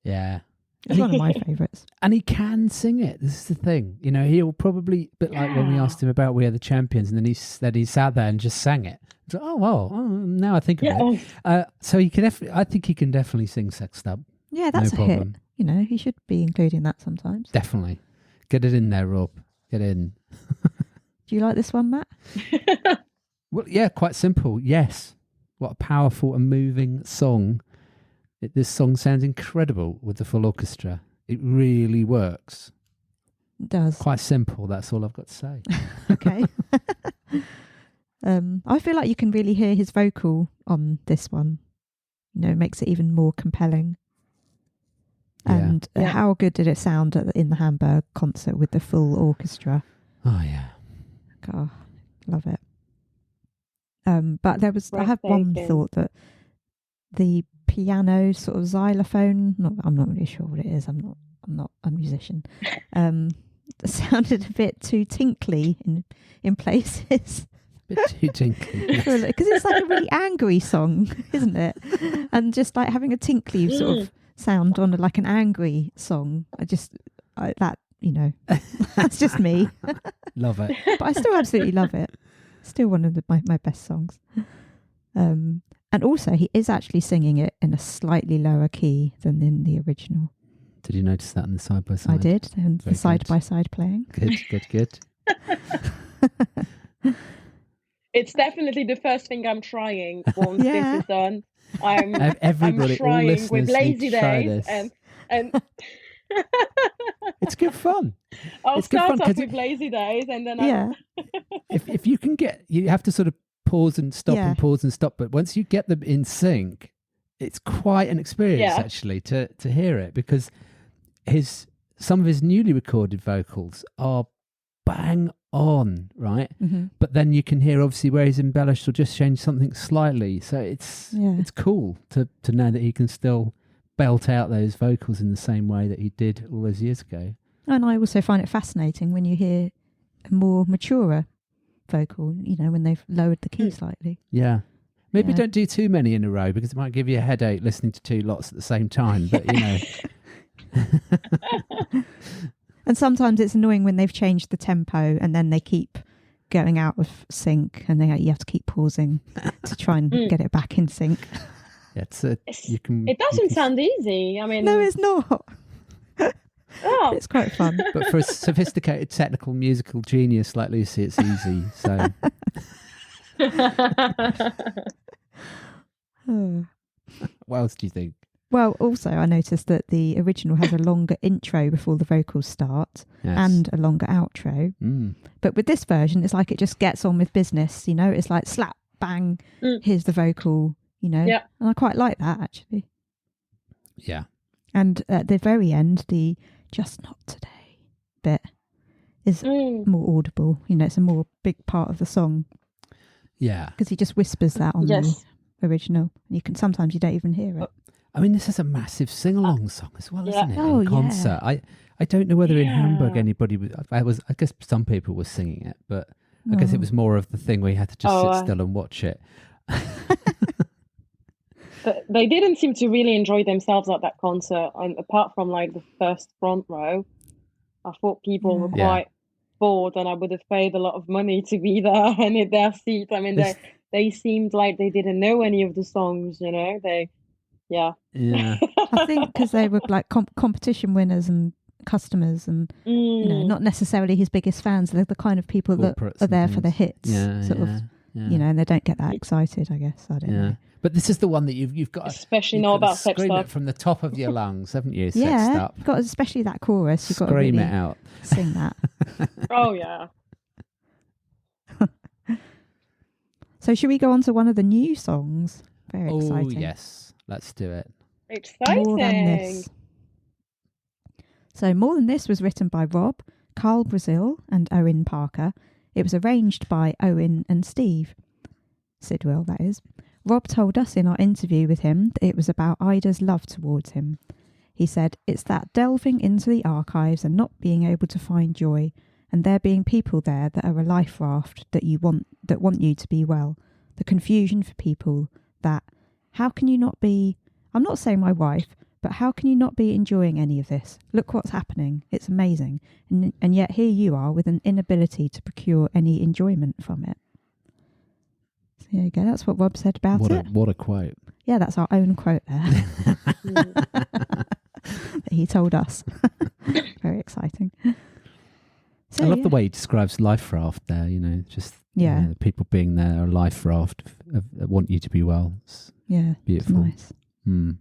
Yeah. It's one of my favourites. And he can sing it. This is the thing. He'll probably, a bit like when we asked him about We Are the Champions, and then he sat there and just sang it. So, now I think of it. So he can I think he can definitely sing Sexed Up. Yeah, that's No a hit. problem. He should be including that sometimes. Definitely. Get it in there, Rob. Get in. Do you like this one, Matt? Well, yeah, quite simple. Yes. What a powerful and moving song. This song sounds incredible with the full orchestra. It really works. It does. Quite simple. That's all I've got to say. Okay. I feel like you can really hear his vocal on this one. It makes it even more compelling. And how good did it sound in the Hamburg concert with the full orchestra? Oh yeah. God, love it. But I have one thought that the piano sort of xylophone, I'm not really sure what it is. I'm not a musician. Sounded a bit too tinkly in places. A bit too tinkly. Because it's like a really angry song, isn't it? And just like having a tinkly sort of sound on like an angry song. That's just me. Love it. But I still absolutely love it. Still one of my best songs. And also he is actually singing it in a slightly lower key than in the original. Did you notice that in the side by side? I did, and the side by side playing. Good. It's definitely the first thing I'm trying once this is done. Everybody, I'm trying with Lazy Days and it's good fun. I'll start off with Lazy Days and then if you can you have to sort of pause and stop and pause and stop, but once you get them in sync, it's quite an experience actually to hear it, because some of his newly recorded vocals are bang on, right? Mm-hmm. But then you can hear obviously where he's embellished or just changed something slightly. So it's cool to know that he can still belt out those vocals in the same way that he did all those years ago. And I also find it fascinating when you hear a more maturer vocal, when they've lowered the key slightly. Yeah. Maybe don't do too many in a row, because it might give you a headache listening to two lots at the same time. But, And sometimes it's annoying when they've changed the tempo and then they keep going out of sync, and you have to keep pausing to try and get it back in sync. Yeah, it doesn't sound easy. I mean, no, it's not. It's quite fun. But for a sophisticated technical musical genius like Lucy, it's easy. So. What else do you think? Well, also I noticed that the original has a longer intro before the vocals start and a longer outro. But with this version, it's like it just gets on with business, it's like slap, bang, here's the vocal, and I quite like that actually. Yeah. And at the very end, the "just not today" bit is more audible, it's a more big part of the song. Yeah. Because he just whispers that on the original. Sometimes you don't even hear it. I mean, this is a massive sing-along song as well, isn't it? Oh, in concert. Yeah. I don't know whether in Hamburg anybody I guess some people were singing it, but I guess it was more of the thing where you had to just sit still and watch it. But they didn't seem to really enjoy themselves at that concert, and apart from like the first front row. I thought people were quite bored, and I would have paid a lot of money to be there and in their seat. I mean, they seemed like they didn't know any of the songs, Yeah. I think because they were like competition winners and customers, and not necessarily his biggest fans. They're the kind of people that are there for the hits, and they don't get that excited, I guess. I don't know. But this is the one that you've got, especially know about sex scream stuff it from the top of your lungs, haven't you? Yeah, Sex up. You've got, especially that chorus. You've got to scream really it out. Sing that. Oh yeah. So should we go on to one of the new songs? Very exciting. Oh yes, let's do it. Exciting. More Than This. So More Than This was written by Rob, Carl Brazil and Owen Parker. It was arranged by Owen and Steve Sidwell, that is. Rob told us in our interview with him that it was about Ida's love towards him. He said, "It's that delving into the archives and not being able to find joy, and there being people there that are a life raft that want you to be well. The confusion for people that, how can you not be, I'm not saying my wife, but how can you not be enjoying any of this? Look what's happening. It's amazing. And yet here you are with an inability to procure any enjoyment from it." So there you go. That's what Rob said about it. What a quote. Yeah, that's our own quote there. That he told us. Very exciting. So, I love the way he describes life raft there, just the people being there, a life raft that want you to be well. It's beautiful. It's nice.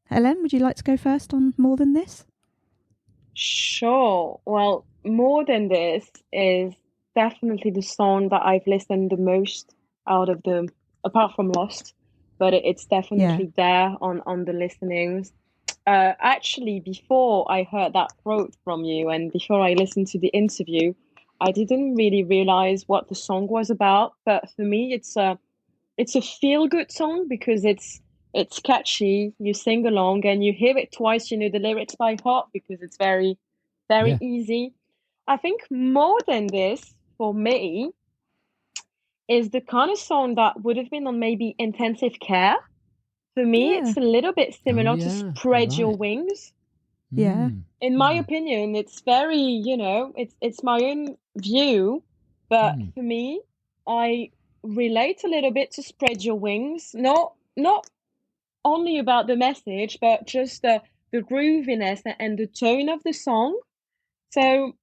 Helen, would you like to go first on More Than This? Sure. Well, More Than This is definitely the song that I've listened the most out of them, apart from Lost, but it's definitely there on the listenings. actually, before I heard that quote from you and before I listened to the interview, I didn't really realize what the song was about. But for me, it's a feel-good song because it's catchy. You sing along and you hear it twice. You know the lyrics by heart because it's very, very Yeah. easy. I think more than this, for me, is the kind of song that would have been on maybe intensive care. For me, Yeah. it's a little bit similar Oh, to yeah, Spread you're Your right. Wings. Yeah. In my opinion, it's very, it's my own view, but for me, I relate a little bit to Spread Your Wings. Not only about the message, but just the grooviness and the tone of the song. So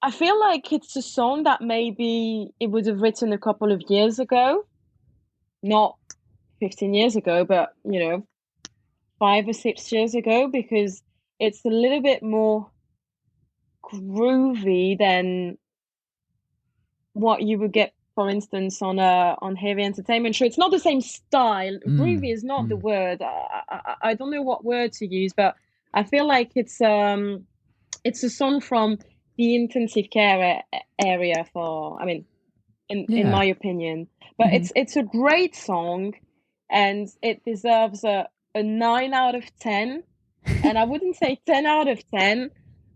I feel like it's a song that maybe it would have written a couple of years ago, not 15 years ago, but 5 or 6 years ago, because it's a little bit more groovy than what you would get, for instance, on heavy entertainment show. It's not the same style. Groovy is not the word. I don't know what word to use, but I feel like it's a song from the intensive care area in my opinion. But it's a great song, and it deserves a 9 out of 10. And I wouldn't say 10 out of 10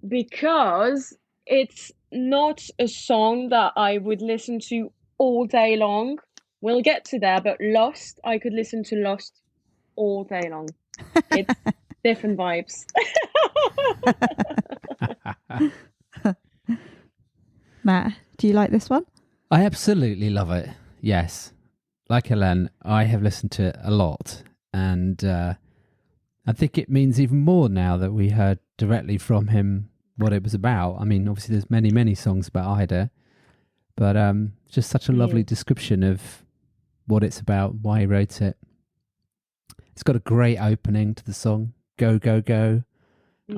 because it's not a song that I would listen to all day long. We'll get to that, but Lost, I could listen to Lost all day long. It's different vibes. Matt, do you like this one? I absolutely love it. Yes. Like Helene, I have listened to it a lot. And I think it means even more now that we heard directly from him what it was about. I mean, obviously there's many, many songs about Ida, but just such a lovely description of what it's about, why he wrote it. It's got a great opening to the song. Go, go, go.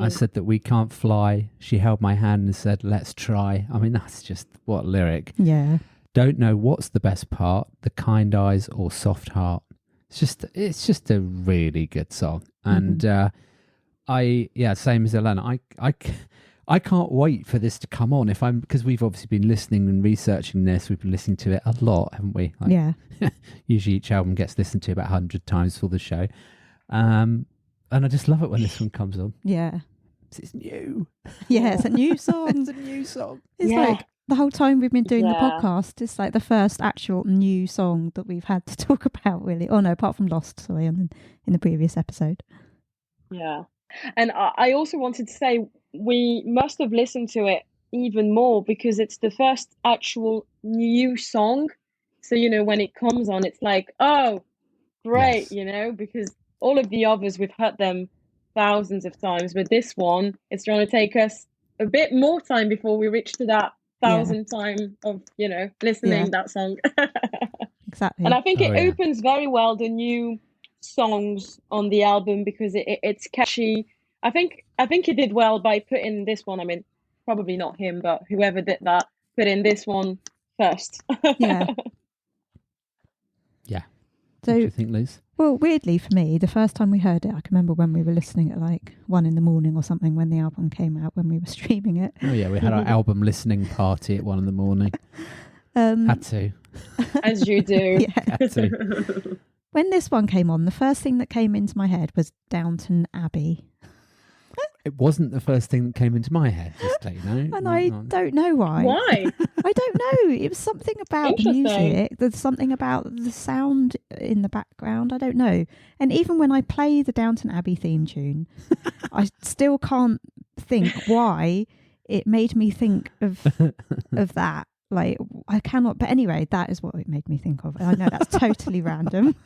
I said that we can't fly. She held my hand and said, let's try. I mean, that's just what a lyric. Yeah. Don't know what's the best part, the kind eyes or soft heart. It's just a really good song. And same as Helene. I can't wait for this to come on because we've obviously been listening and researching this. We've been listening to it a lot, haven't we? Yeah. Usually each album gets listened to about 100 times for the show. And I just love it when this one comes on. Yeah. It's new. Yeah, it's a new song. It's a new song. It's like the whole time we've been doing the podcast, it's like the first actual new song that we've had to talk about, really. Oh, no, apart from Lost, sorry, in the previous episode. Yeah. And I also wanted to say we must have listened to it even more because it's the first actual new song. So, when it comes on, it's like, oh, great, because all of the others, we've heard them thousands of times. But this one, it's going to take us a bit more time before we reach to that 1,000th time of, listening that song. Exactly. And I think it opens very well the new songs on the album because it's catchy. I think he did well by putting this one. I mean, probably not him, but whoever did that, put in this one first. Yeah. Yeah. So, what do you think, Liz? Well, weirdly for me, the first time we heard it, I can remember when we were listening at like 1 a.m. or something when the album came out, when we were streaming it. Oh yeah, we had our album listening party at 1 a.m. Had to. As you do. Yeah. Had to. When this one came on, the first thing that came into my head was Downton Abbey. It wasn't the first thing that came into my head, just to let you know. And I don't know why. Why? I don't know. It was something about the music. There's something about the sound in the background. I don't know. And even when I play the Downton Abbey theme tune, I still can't think why it made me think of that. Like, I cannot. But anyway, that is what it made me think of. And I know that's totally random.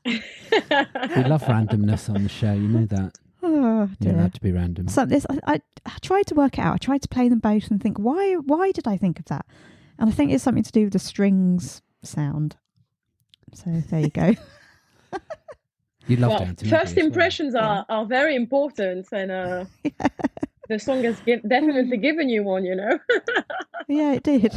We love randomness on the show. You know that. Oh, dear. You're allowed to be random. So I tried to work it out. I tried to play them both and think, why did I think of that? And I think it's something to do with the strings sound. So there you go. You love Downton Abbey. First impressions are very important, and the song has definitely given you one, Yeah, it did.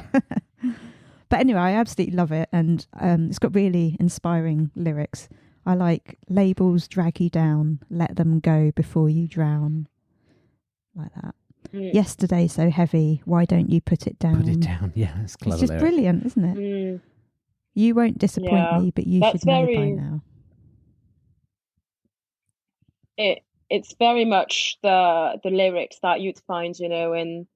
But anyway, I absolutely love it, and it's got really inspiring lyrics. I like labels drag you down, let them go before you drown. Like that. Yesterday so heavy, why don't you put it down? Put it down, yeah, it's clever. It's just lyric. brilliant, isn't it? You won't disappoint me, but you should know by now. It's very much the lyrics that you'd find, you know, in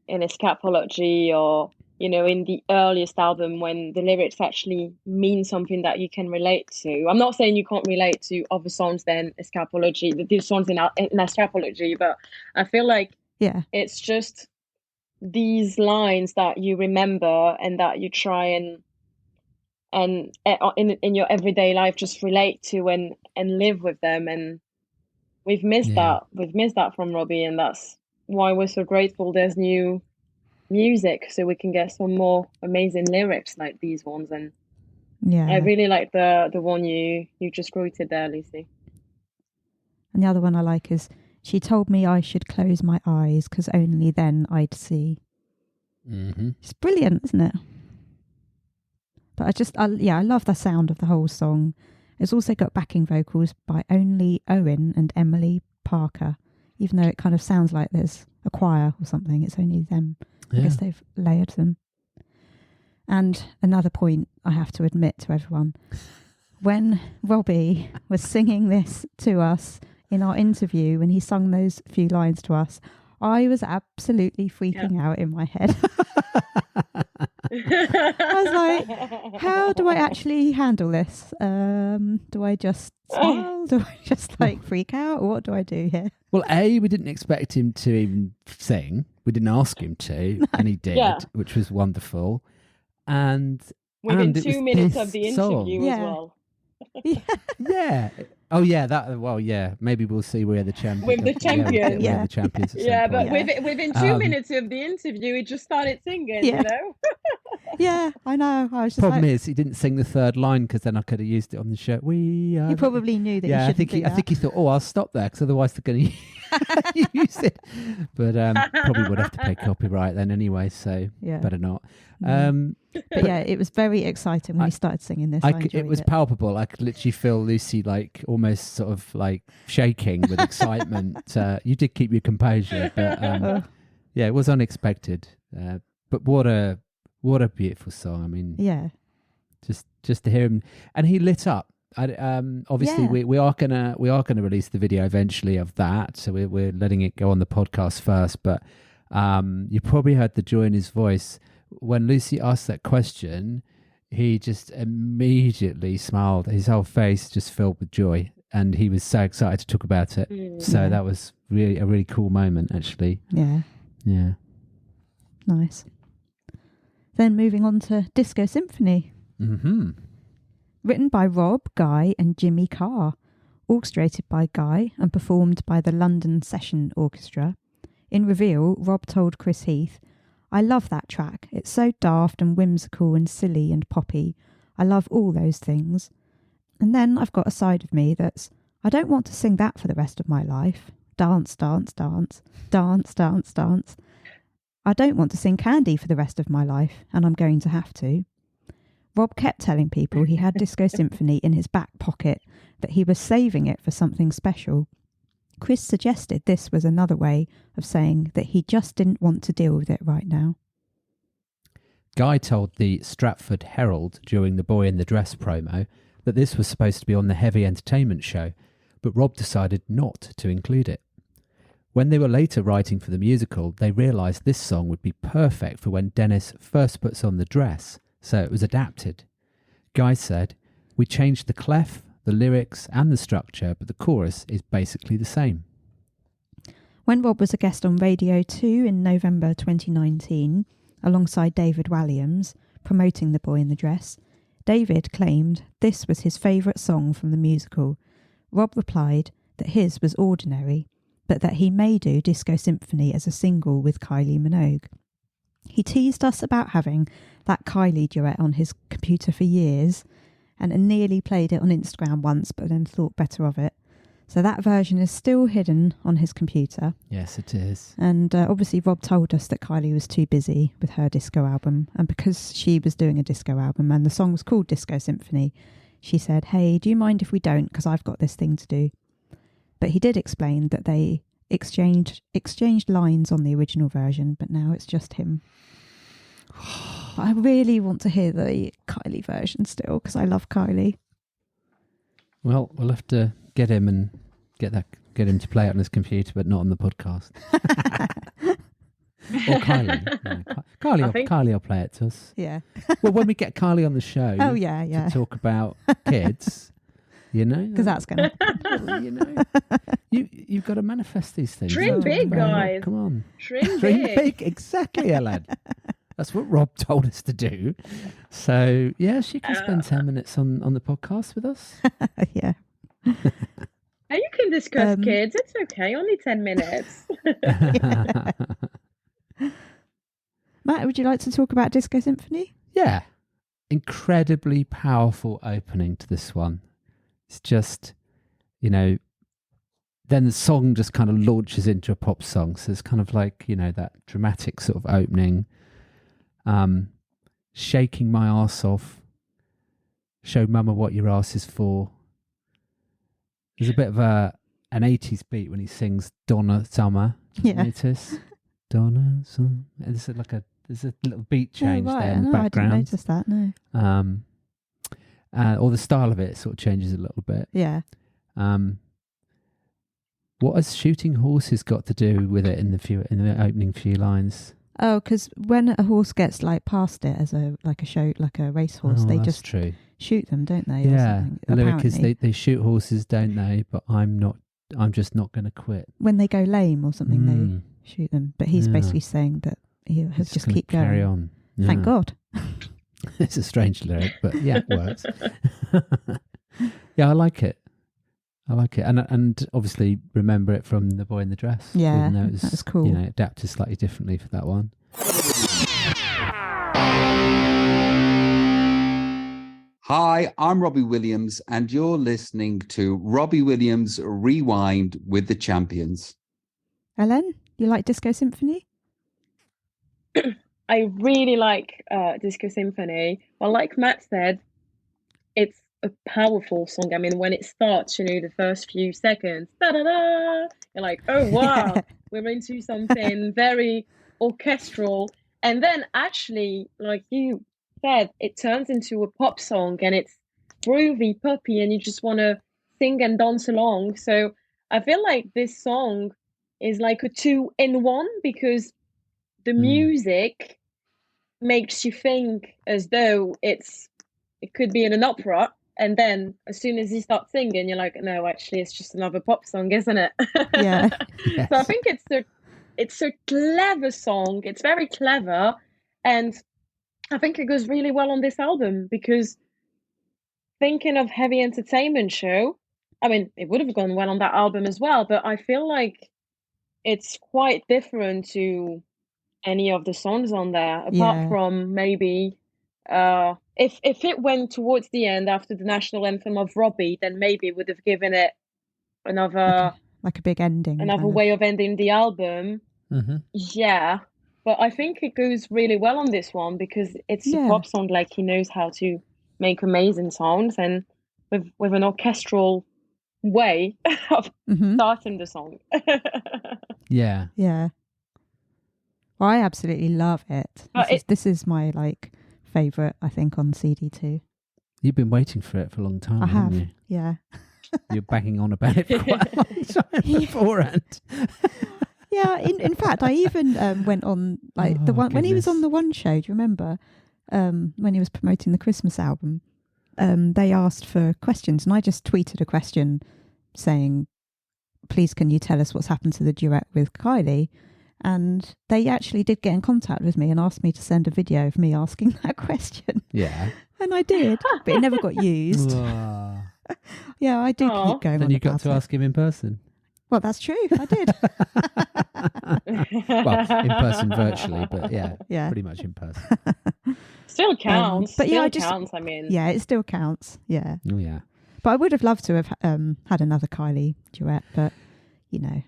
Escapology or, you know, in the earliest album, when the lyrics actually mean something that you can relate to. I'm not saying you can't relate to other songs than Escapology, these songs in Escapology, but I feel like it's just these lines that you remember and that you try and in your everyday life just relate to and live with them. And we've missed that from Robbie, and that's why we're so grateful there's new music, so we can get some more amazing lyrics like these ones. And I really like the one you just quoted there, Lucy. And the other one I like is, she told me I should close my eyes because only then I'd see. It's brilliant, isn't it? But I love the sound of the whole song. It's also got backing vocals by only Owen and Emily Parker, even though it kind of sounds like there's a choir or something. It's only them. I guess they've layered them. And another point I have to admit to everyone, when Robbie was singing this to us in our interview, when he sung those few lines to us, I was absolutely freaking out in my head. I was like, how do I actually handle this? Do I just smile? Do I just like freak out? Or what do I do here? Well, we didn't expect him to even sing. We didn't ask him to, and he did, which was wonderful. And within 2 minutes of the interview as well. Yeah. Oh yeah, maybe we'll see where the champions. With the champions, we're the champions. But within 2 minutes of the interview, he just started singing. You know. Yeah, I know. I was just Problem is, he didn't sing the third line because then I could have used it on the show. He probably knew that. I think he thought, I'll stop there because otherwise they're going to use it. But probably would have to pay copyright then anyway. So better not. But yeah, it was very exciting when he started singing this. It was palpable. I could literally feel Lucy like almost sort of like shaking with excitement. You did keep your composure, but it was unexpected. But what a beautiful song. I mean, just to hear him, and he lit up. Obviously, we are gonna release the video eventually of that, so we're letting it go on the podcast first. But you probably heard the joy in his voice when Lucy asked that question. He just immediately smiled. His whole face just filled with joy, and he was so excited to talk about it. So that was really a really cool moment, actually. Yeah. Nice. Then moving on to Disco Symphony. Written by Rob, Guy and Jimmy Carr. Orchestrated by Guy and performed by the London Session Orchestra. In reveal, Rob told Chris Heath, "I love that track. It's so daft and whimsical and silly and poppy. I love all those things. And then I've got a side of me that's, I don't want to sing that for the rest of my life. Dance, dance, dance. Dance, dance, dance. I don't want to sing Candy for the rest of my life, and I'm going to have to." Rob kept telling people he had Disco Symphony in his back pocket, that he was saving it for something special. Chris suggested this was another way of saying that he just didn't want to deal with it right now. Guy told the Stratford Herald during the Boy in the Dress promo that this was supposed to be on the Heavy Entertainment show, but Rob decided not to include it. When they were later writing for the musical, they realised this song would be perfect for when Dennis first puts on the dress, so it was adapted. Guy said, "We changed the clef, the lyrics and the structure, but the chorus is basically the same." When Rob was a guest on Radio 2 in November 2019, alongside David Walliams, promoting The Boy in the Dress, David claimed this was his favourite song from the musical. Rob replied that his was ordinary, but that he may do Disco Symphony as a single with Kylie Minogue. He teased us about having that Kylie duet on his computer for years, and nearly played it on Instagram once, but then thought better of it. So that version is still hidden on his computer. Yes, it is. And obviously Rob told us that Kylie was too busy with her disco album, and because she was doing a disco album and the song was called Disco Symphony, she said, "Hey, do you mind if we don't? Because I've got this thing to do." But he did explain that they exchanged lines on the original version, but now it's just him. I really want to hear the Kylie version still, because I love Kylie. Well, we'll have to get him and get him to play it on his computer, but not on the podcast. Or Kylie. Yeah. Kylie will play it to us. Yeah. Well, when we get Kylie on the show, Oh yeah, yeah. to talk about kids, you know, Because that's going to happen. you know, you've got to manifest these things. Dream big, guys. Come on, Dream dream big. big. Exactly, Ellen. That's what Rob told us to do. So yeah, she can spend 10 minutes on the podcast with us. Yeah. And you can discuss kids. It's okay. Only 10 minutes. Matt, would you like to talk about Disco Symphony? Yeah, incredibly powerful opening to this one. It's just, you know, then the song just kind of launches into a pop song. So it's kind of like, you know, that dramatic sort of opening. Shaking my arse off. Show mama what your arse is for. There's a bit of an 80s beat when he sings Donna Summer. Yeah. Notice? Donna Summer. There's a little beat change there in the I didn't background. notice that, no. Or the style of it sort of changes a little bit. Yeah. What has shooting horses got to do with it in the opening few lines? Oh, because when a horse gets like past it as a racehorse, they that's just true. shoot them, don't they? Yeah, the lyric is apparently. they shoot horses, don't they? But I'm just not going to quit. When they go lame or something, Mm. they shoot them. But he's Yeah. basically saying that he'll It's just gonna keep going. carry on. Thank Yeah. God. It's a strange lyric, but yeah, it works. Yeah, I like it. And obviously remember it from The Boy in the Dress. Yeah, even though it that was cool. You know, adapted slightly differently for that one. Hi, I'm Robbie Williams, and you're listening to Robbie Williams Rewind with the Champions. Ellen, you like Disco Symphony? I really like Disco Symphony. Well, like Matt said, it's a powerful song. I mean, when it starts, you know, the first few seconds, da-da-da, you're like, oh, wow, we're into something very orchestral. And then actually, like you said, it turns into a pop song and it's groovy, poppy, and you just want to sing and dance along. So I feel like this song is like a 2-in-1 because the music makes you think as though it could be in an opera, and then as soon as you start singing, you're like, no, actually, it's just another pop song, isn't it? Yeah. Yes. So I think it's a clever song. It's very clever, and I think it goes really well on this album because thinking of Heavy Entertainment Show, I mean, it would have gone well on that album as well, but I feel like it's quite different to any of the songs on there, apart from maybe if it went towards the end after the national anthem of Robbie, then maybe would have given it another like a big ending. another way of ending the album. Mm-hmm. Yeah, but I think it goes really well on this one because it's a pop song. Like he knows how to make amazing songs, and with an orchestral way of starting the song. Yeah. Yeah. Well, I absolutely love it. This is my favourite, I think, on CD too. You've been waiting for it for a long time, I haven't have. you? Yeah. You're banging on about it for quite a long time beforehand. Yeah, in fact, I even went on the one when he was on the One Show. Do you remember when he was promoting the Christmas album? They asked for questions, and I just tweeted a question saying, "Please, can you tell us what's happened to the duet with Kylie?" And they actually did get in contact with me and asked me to send a video of me asking that question. Yeah, and I did, but it never got used. Wow. Yeah, I did keep going. Then on you got about to it. ask him in person. Well, that's true. I did. Well, in person virtually, but yeah, pretty much in person. Still counts. But yeah, still counts. I mean, yeah, it still counts. Yeah. Oh yeah. But I would have loved to have had another Kylie duet. But you know,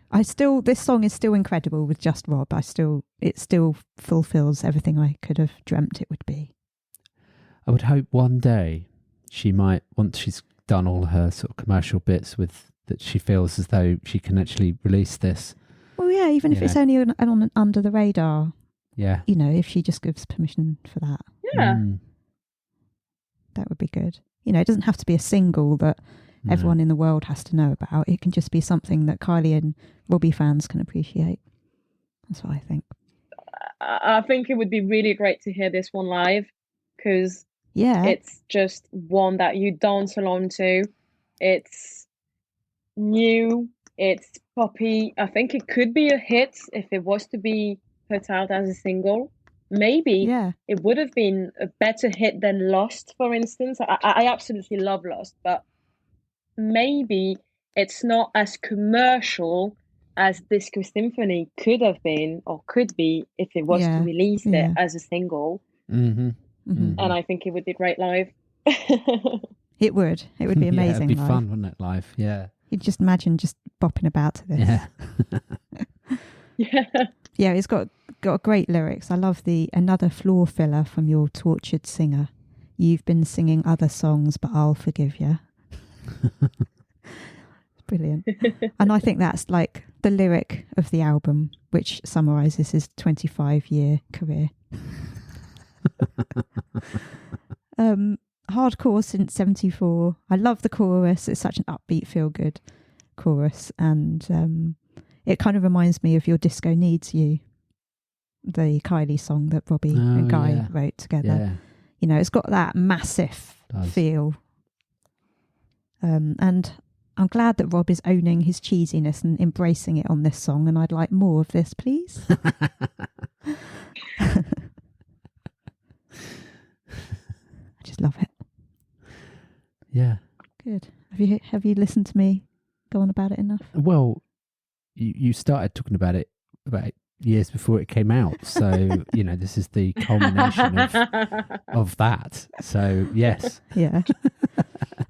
this song is still incredible with just Rob. It still fulfills everything I could have dreamt it would be. I would hope one day she might, once she's done all her sort of commercial bits with that, she feels as though she can actually release this. Well, yeah, even if it's only on under the radar. Yeah. You know, if she just gives permission for that. Yeah. That would be good. You know, it doesn't have to be a single that everyone in the world has to know about. It can just be something that Kylie and Robbie fans can appreciate. That's what I think. I think it would be really great to hear this one live, because it's just one that you dance along to. It's new, it's poppy. I think it could be a hit if it was to be put out as a single. Maybe it would have been a better hit than Lost, for instance. I absolutely love Lost, but maybe it's not as commercial as Disco Symphony could have been or could be if it was to release it as a single. And I think it would be great live. It would be amazing. It'd be live. fun, wouldn't it, live? Yeah. You'd just imagine just bopping about to this. Yeah. Yeah, it's got great lyrics. I love the another floor filler from your tortured singer. You've been singing other songs, but I'll forgive you. Brilliant. And I think that's like the lyric of the album, which summarises his 25-year career. Hardcore since 74. I love the chorus. It's such an upbeat, feel-good chorus. And it kind of reminds me of Your Disco Needs You, the Kylie song that Robbie and Guy wrote together. Yeah. You know, it's got that massive feel. And I'm glad that Rob is owning his cheesiness and embracing it on this song, and I'd like more of this, please. I just love it. Yeah. Good. Have you listened to me go on about it enough? Well, you started talking about it about years before it came out, so you know this is the culmination of that. So yes. Yeah.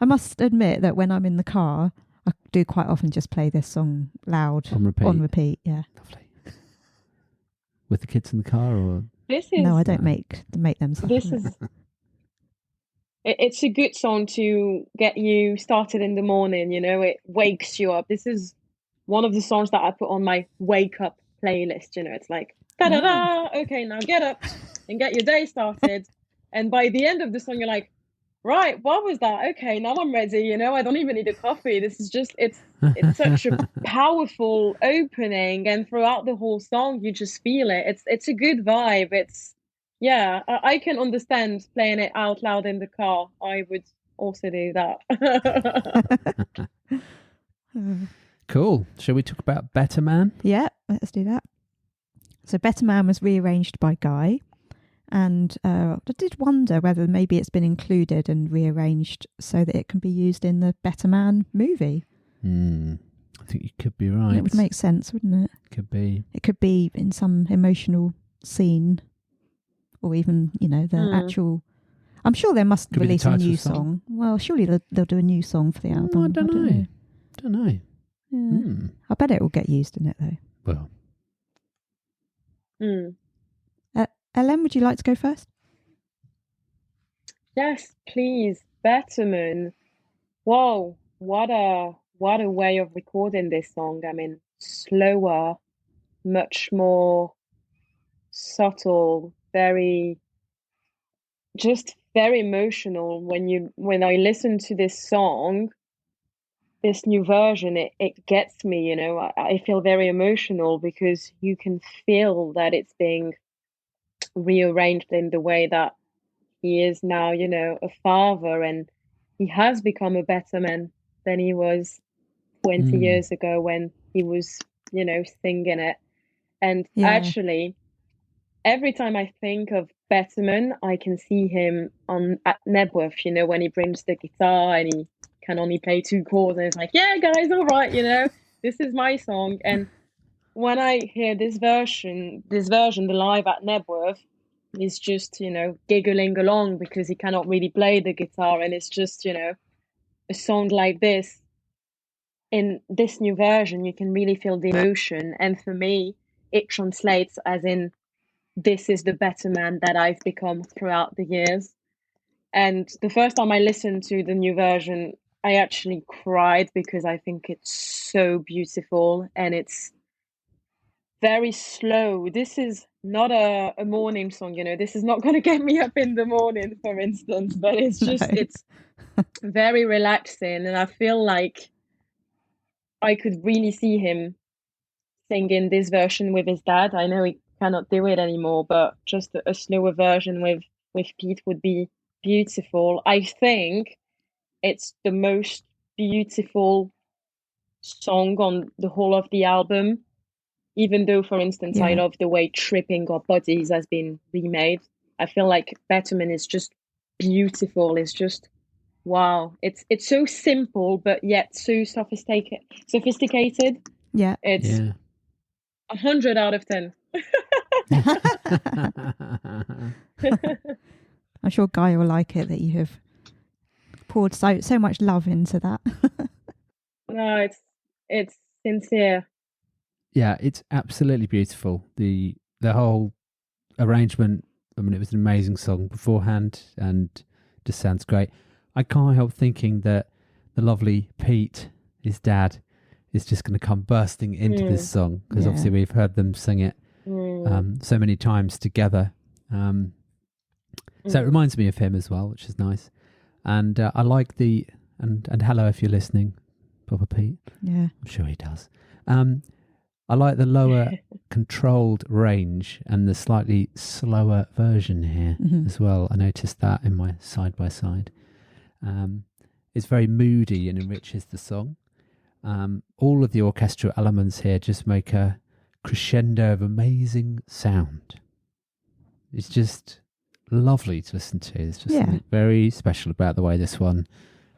I must admit that when I'm in the car, I do quite often just play this song loud on repeat. Yeah. Lovely. With the kids in the car, or no, I don't make them suffer. This is. It's a good song to get you started in the morning. You know, it wakes you up. This is one of the songs that I put on my wake up playlist. You know, it's like da da da. Okay, now get up and get your day started. And by the end of the song, you're like, right, what was that? Okay, now I'm ready. You know, I don't even need a coffee. This is just it's such a powerful opening, and throughout the whole song, you just feel it. It's a good vibe. I can understand playing it out loud in the car. I would also do that. Cool. Shall we talk about Better Man? Yeah, let's do that. So Better Man was rearranged by Guy, and I did wonder whether maybe it's been included and rearranged so that it can be used in the Better Man movie. I think you could be right. And it would make sense, wouldn't it? Could be. It could be in some emotional scene, or even, you know, the actual... I'm sure they must Could release a new song. song. Well, surely they'll do a new song for the album. I don't know. Don't know. Yeah. I bet it will get used in it, though. Well. Ellen, would you like to go first? Yes, please. Betterman. Whoa, what a way of recording this song. I mean, slower, much more subtle, very emotional. When I listen to this song, this new version, it gets me, you know. I feel very emotional because you can feel that it's being rearranged in the way that he is now, you know, a father, and he has become a better man than he was 20 years ago when he was, you know, singing it. And actually, every time I think of Betterman, I can see him at Nebworth, you know, when he brings the guitar and he can only play 2 chords, and it's like, yeah, guys, all right, you know, this is my song. And when I hear this version, the live at Nebworth, he's just, you know, giggling along because he cannot really play the guitar, and it's just, you know, a song like this. In this new version, you can really feel the emotion, and for me, it translates as in, this is the better man that I've become throughout the years. And the first time I listened to the new version, I actually cried because I think it's so beautiful and it's very slow. This is not a morning song, you know. This is not going to get me up in the morning, for instance, but it's just, it's very relaxing. And I feel like I could really see him singing this version with his dad. I know he cannot do it anymore, but just a slower version with Pete would be beautiful. I think it's the most beautiful song on the whole of the album. Even though, for instance, I love the way Tripping Our Bodies has been remade. I feel like Betterman is just beautiful. It's just, wow. It's so simple, but yet so sophisticated. Yeah. It's 100 out of 10. I'm sure Guy will like it that you have poured so much love into that. No, it's sincere. Yeah, it's absolutely beautiful. The whole arrangement, I mean, it was an amazing song beforehand and just sounds great. I can't help thinking that the lovely Pete, his dad, is just going to come bursting into this song because obviously we've heard them sing it so many times together. So it reminds me of him as well, which is nice. And I like and hello if you're listening, Papa Pete. Yeah, I'm sure he does. I like the lower controlled range and the slightly slower version here as well. I noticed that in my side-by-side. It's very moody and enriches the song. All of the orchestral elements here just make a crescendo of amazing sound. It's just lovely to listen to. It's just something very special about the way this one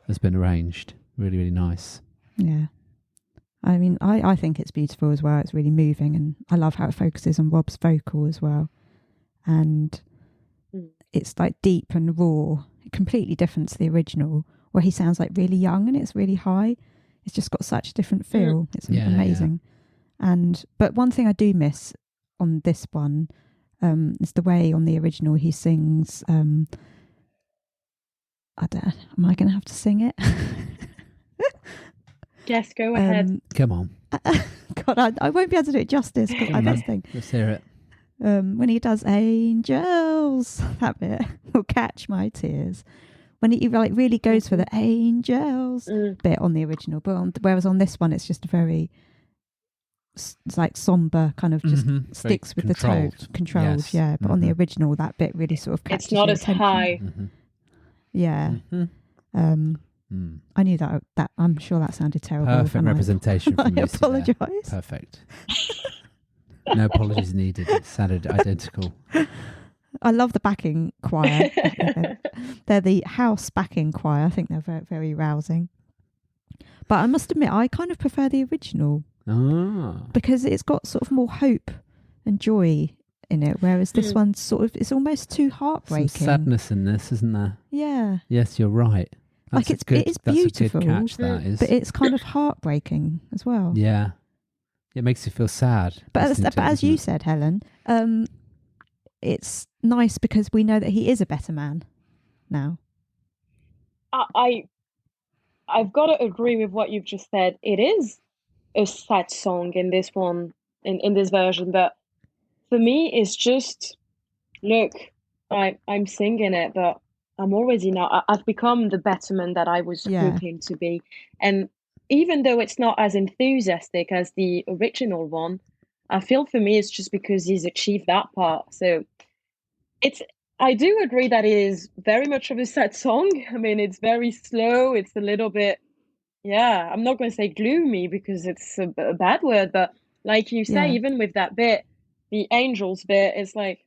has been arranged. Really, really nice. Yeah. I mean, I think it's beautiful as well. It's really moving, and I love how it focuses on Rob's vocal as well. And it's like deep and raw, completely different to the original, where he sounds like really young and it's really high. It's just got such a different feel. It's amazing. Yeah. But one thing I do miss on this one is the way on the original he sings. Am I going to have to sing it? Yes, go ahead. Come on. God, I won't be able to do it justice because I just think. Let's hear it. When he does angels, that bit will catch my tears. When he like really goes for the angels bit on the original, but whereas on this one it's just a very like somber kind of just sticks with the tone, controlled. Yes. Yeah, but on the original that bit really sort of catches it's not as attention. high. Yeah. I knew that I'm sure that sounded terrible. Perfect representation from I Lucy apologise. There. Perfect. No apologies needed. It sounded identical. I love the backing choir. They're the house backing choir. I think they're very, very rousing. But I must admit, I kind of prefer the original because it's got sort of more hope and joy in it, whereas this one sort of it's almost too heartbreaking. Some sadness in this, isn't there? Yeah. Yes, you're right. That's like it is beautiful, a good catch, that is. But it's kind of heartbreaking as well. Yeah, it makes you feel sad. But as you said, Helen, it's nice because we know that he is a better man now. I've got to agree with what you've just said. It is a sad song in this one, in this version, but for me, it's just, look, I'm singing it, but I'm already now. I've become the betterman that I was hoping to be, and even though it's not as enthusiastic as the original one, I feel for me it's just because he's achieved that part. So I do agree that it is very much of a sad song. I mean, it's very slow. It's a little bit, I'm not going to say gloomy because it's a bad word, but like you say, even with that bit, the angels bit, it's like,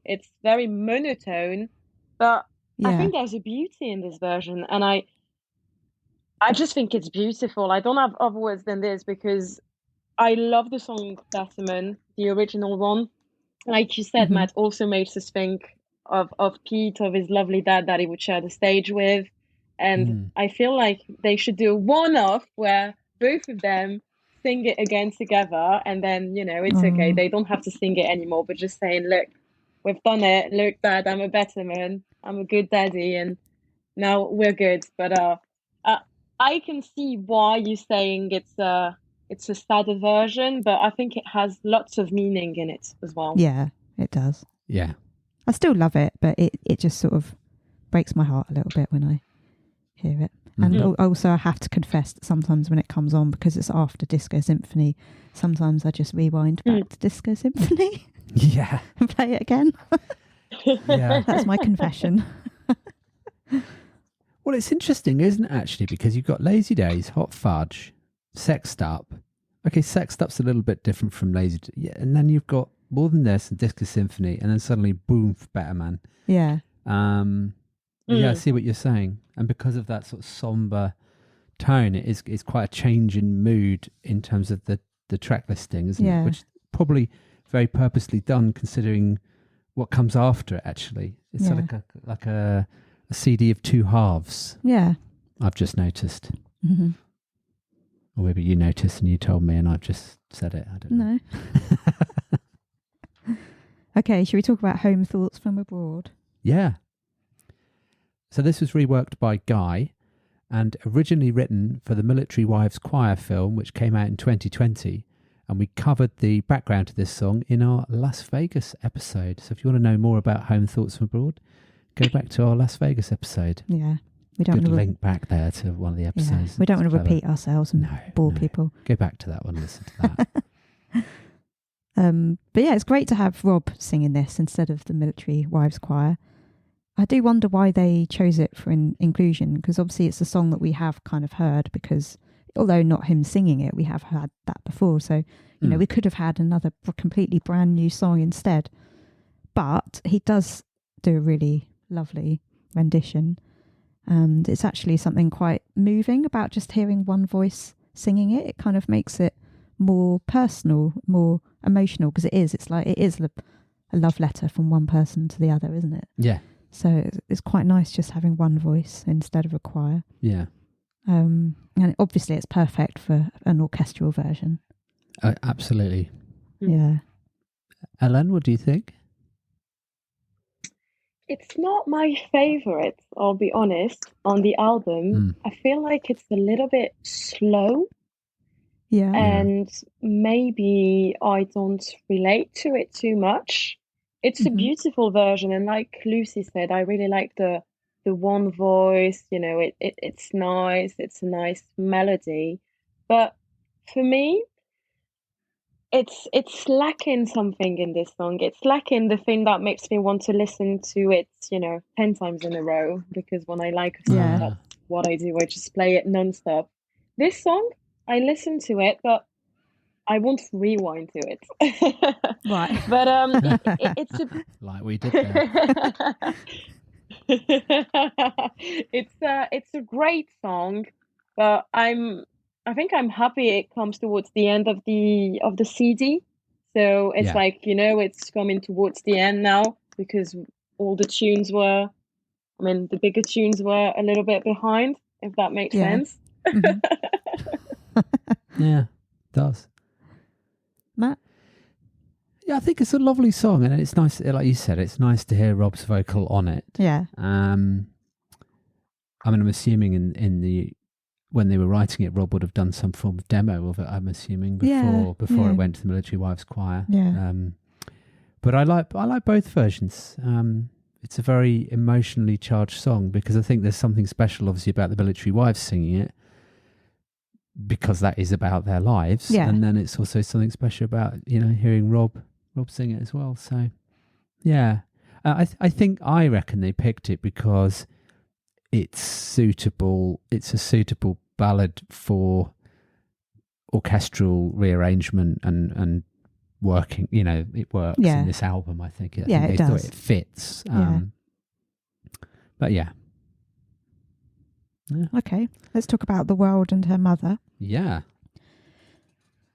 it's very monotone. But I think there's a beauty in this version, and I just think it's beautiful. I don't have other words than this because I love the song Betterman, the original one. Like you said, Matt, also makes us think of Pete, of his lovely dad that he would share the stage with. And I feel like they should do a one-off where both of them sing it again together, and then, it's okay. They don't have to sing it anymore, but just saying, look, we've done it. Look, Dad, I'm a better man. I'm a good daddy, and now we're good. But I can see why you're saying it's a sadder version, but I think it has lots of meaning in it as well. Yeah, it does. Yeah. I still love it, but it just sort of breaks my heart a little bit when I hear it. And also I have to confess that sometimes when it comes on, because it's after Disco Symphony, sometimes I just rewind back to Disco Symphony Yeah. and play it again. Yeah. That's my confession. Well, it's interesting, isn't it, actually? Because you've got Lazy Days, Hot Fudge, Sexed Up. Okay, Sexed Up's a little bit different from Lazy Days. Yeah, and then you've got More Than This and Disco Symphony, and then suddenly, boom, Better Man. Yeah. Yeah, I see what you're saying. And because of that sort of somber tone, it's quite a change in mood in terms of the track listing, isn't it? Which is probably very purposely done, considering what comes after it, actually. It's sort of like a CD of two halves. Yeah. I've just noticed. Mm-hmm. Or maybe you noticed and you told me and I've just said it. I don't know. No. Okay, should we talk about Home Thoughts from Abroad? Yeah. So this was reworked by Guy and originally written for the Military Wives Choir film, which came out in 2020. And we covered the background to this song in our Las Vegas episode. So if you want to know more about Home Thoughts from Abroad, go back to our Las Vegas episode. Yeah. We don't Good link back there to one of the episodes. Yeah. We don't want to repeat ourselves and bore people. Go back to that one, listen to that. But yeah, it's great to have Rob singing this instead of the Military Wives Choir. I do wonder why they chose it for inclusion, because obviously it's a song that we have kind of heard, because although not him singing it, we have had that before. So, you know, we could have had another completely brand new song instead. But he does do a really lovely rendition. And it's actually something quite moving about just hearing one voice singing it. It kind of makes it more personal, more emotional, because it is a love letter from one person to the other, isn't it? Yeah. So it's quite nice just having one voice instead of a choir. Yeah. And obviously it's perfect for an orchestral version. Absolutely. Yeah. Ellen, what do you think? It's not my favorite, I'll be honest, on the album. I feel like it's a little bit slow. Yeah. And maybe I don't relate to it too much. It's a beautiful version, and like Lucy said, I really like the one voice, you know, it's nice, it's a nice melody. But for me, it's lacking something in this song. It's lacking the thing that makes me want to listen to it, you know, 10 times in a row, because when I like a song, that's what I do. I just play it nonstop. This song, I listen to it, but I won't rewind to it. Right. But it's a like we did there. It's a great song, but I think I'm happy it comes towards the end of the CD. So it's like, you know, it's coming towards the end now, because all the tunes the bigger tunes were a little bit behind, if that makes sense. Yeah, it does. Matt? Yeah, I think it's a lovely song, and it's nice, like you said, it's nice to hear Rob's vocal on it. Yeah. I'm assuming in when they were writing it, Rob would have done some form of demo of it, I'm assuming, before it went to the Military Wives Choir. Yeah. But I like both versions. It's a very emotionally charged song, because I think there's something special, obviously, about the Military Wives singing it, because that is about their lives. Yeah. And then it's also something special about, you know, hearing Rob sing it as well. So, yeah. I reckon they picked it because it's suitable. It's a suitable ballad for orchestral rearrangement and working. You know, it works in this album. I think. I think it thought does. it fits. But yeah. Okay, let's talk about The World and Her Mother. Yeah.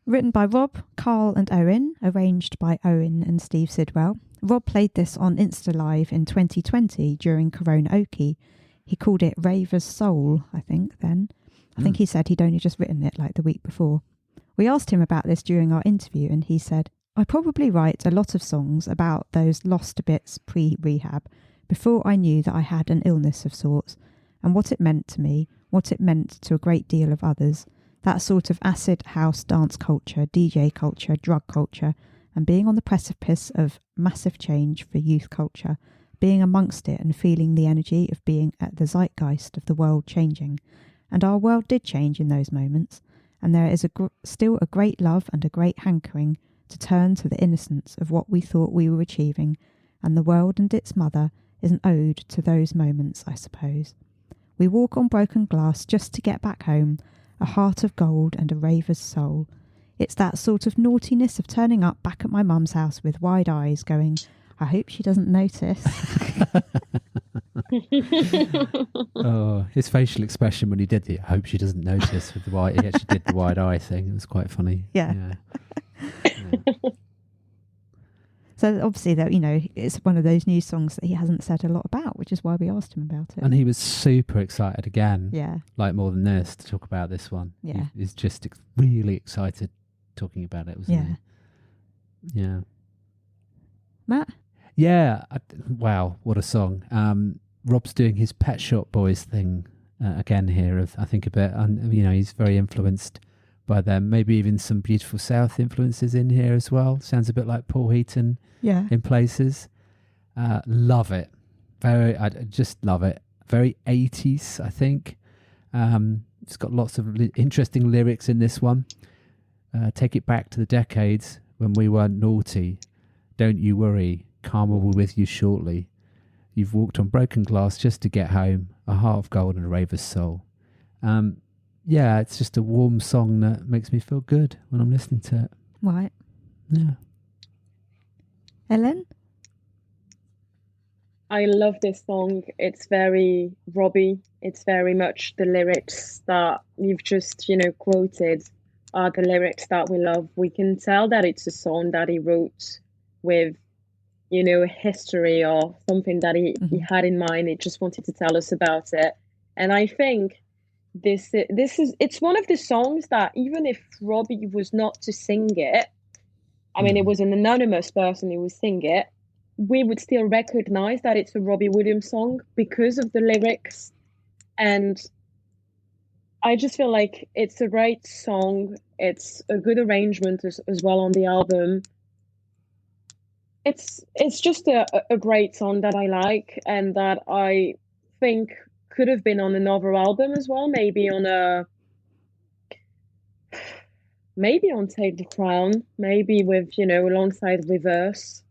Written by Rob, Carl and Owen, arranged by Owen and Steve Sidwell. Rob played this on Insta Live in 2020 during Karaoke. He called it Raver's Soul, I think, then. I think he said he'd only just written it like the week before. We asked him about this during our interview, and he said, I probably write a lot of songs about those lost bits pre-rehab, before I knew that I had an illness of sorts, and what it meant to me, what it meant to a great deal of others, that sort of acid house dance culture, DJ culture, drug culture, and being on the precipice of massive change for youth culture, being amongst it and feeling the energy of being at the zeitgeist of the world changing. And our world did change in those moments, and there is still a great love and a great hankering to turn to the innocence of what we thought we were achieving, and the world and its mother is an ode to those moments, I suppose. We walk on broken glass just to get back home, a heart of gold and a raver's soul. It's that sort of naughtiness of turning up back at my mum's house with wide eyes going, I hope she doesn't notice. Oh, his facial expression when he did it, I hope she doesn't notice with the wide, he actually did the wide eye thing. It was quite funny. Yeah. Yeah. So obviously, that, you know, it's one of those new songs that he hasn't said a lot about, which is why we asked him about it. And he was super excited again. Yeah. Like more than this to talk about this one. Yeah. He's just really excited talking about it, wasn't he? Yeah. Matt? Yeah. Wow, what a song. Rob's doing his Pet Shop Boys thing again here, I think a bit. And, you know, he's very influenced by them. Maybe even some Beautiful South influences in here as well. Sounds a bit like Paul Heaton in places. Love it. I just love it. Very 80s, I think. It's got lots of interesting lyrics in this one. Take it back to the decades when we weren't naughty. Don't you worry, karma will be with you shortly. You've walked on broken glass just to get home, a heart of gold and a raver's soul. Yeah, it's just a warm song that makes me feel good when I'm listening to it. Right. Yeah. Ellen? I love this song. It's very Robbie. It's very much the lyrics that you've just, quoted are the lyrics that we love. We can tell that it's a song that he wrote with, a history or something that he had in mind. He just wanted to tell us about it. And I think it's one of the songs that even if Robbie was not to sing it, I mean, it was an anonymous person who would sing it, we would still recognize that it's a Robbie Williams song because of the lyrics. And I just feel like it's a great song. It's a good arrangement as well on the album. It's just a great song that I like and that I think could have been on another album as well, maybe on Take the Crown, maybe with, alongside Reverse.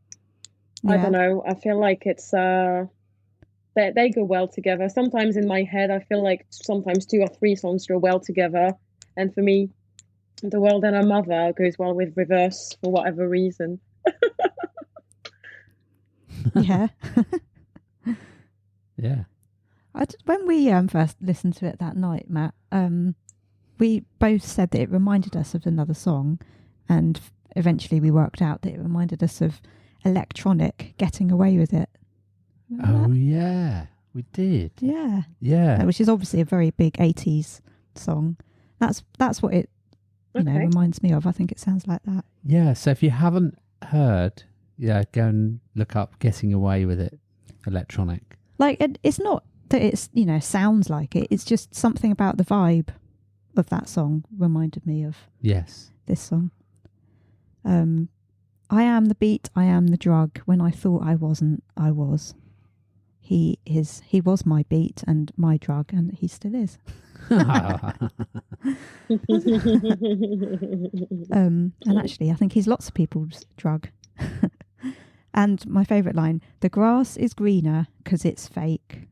Yeah. I don't know. I feel like it's they go well together. Sometimes in my head, I feel like sometimes 2 or 3 songs go well together. And for me, The World and Our Mother goes well with Reverse for whatever reason. Yeah. Yeah. When we first listened to it that night, Matt, we both said that it reminded us of another song, and eventually we worked out that it reminded us of Electronic, Getting Away With It. Remember that? Yeah, we did. Yeah. Yeah. Which is obviously a very big 80s song. That's what it reminds me of. I think it sounds like that. Yeah, so if you haven't heard, go and look up Getting Away With It, Electronic. Like, it's not that it's, sounds like it. It's just something about the vibe of that song reminded me of this song. I am the beat, I am the drug. When I thought I wasn't, I was. He was my beat and my drug, and he still is. And actually, I think he's lots of people's drug. And my favourite line, the grass is greener because it's fake.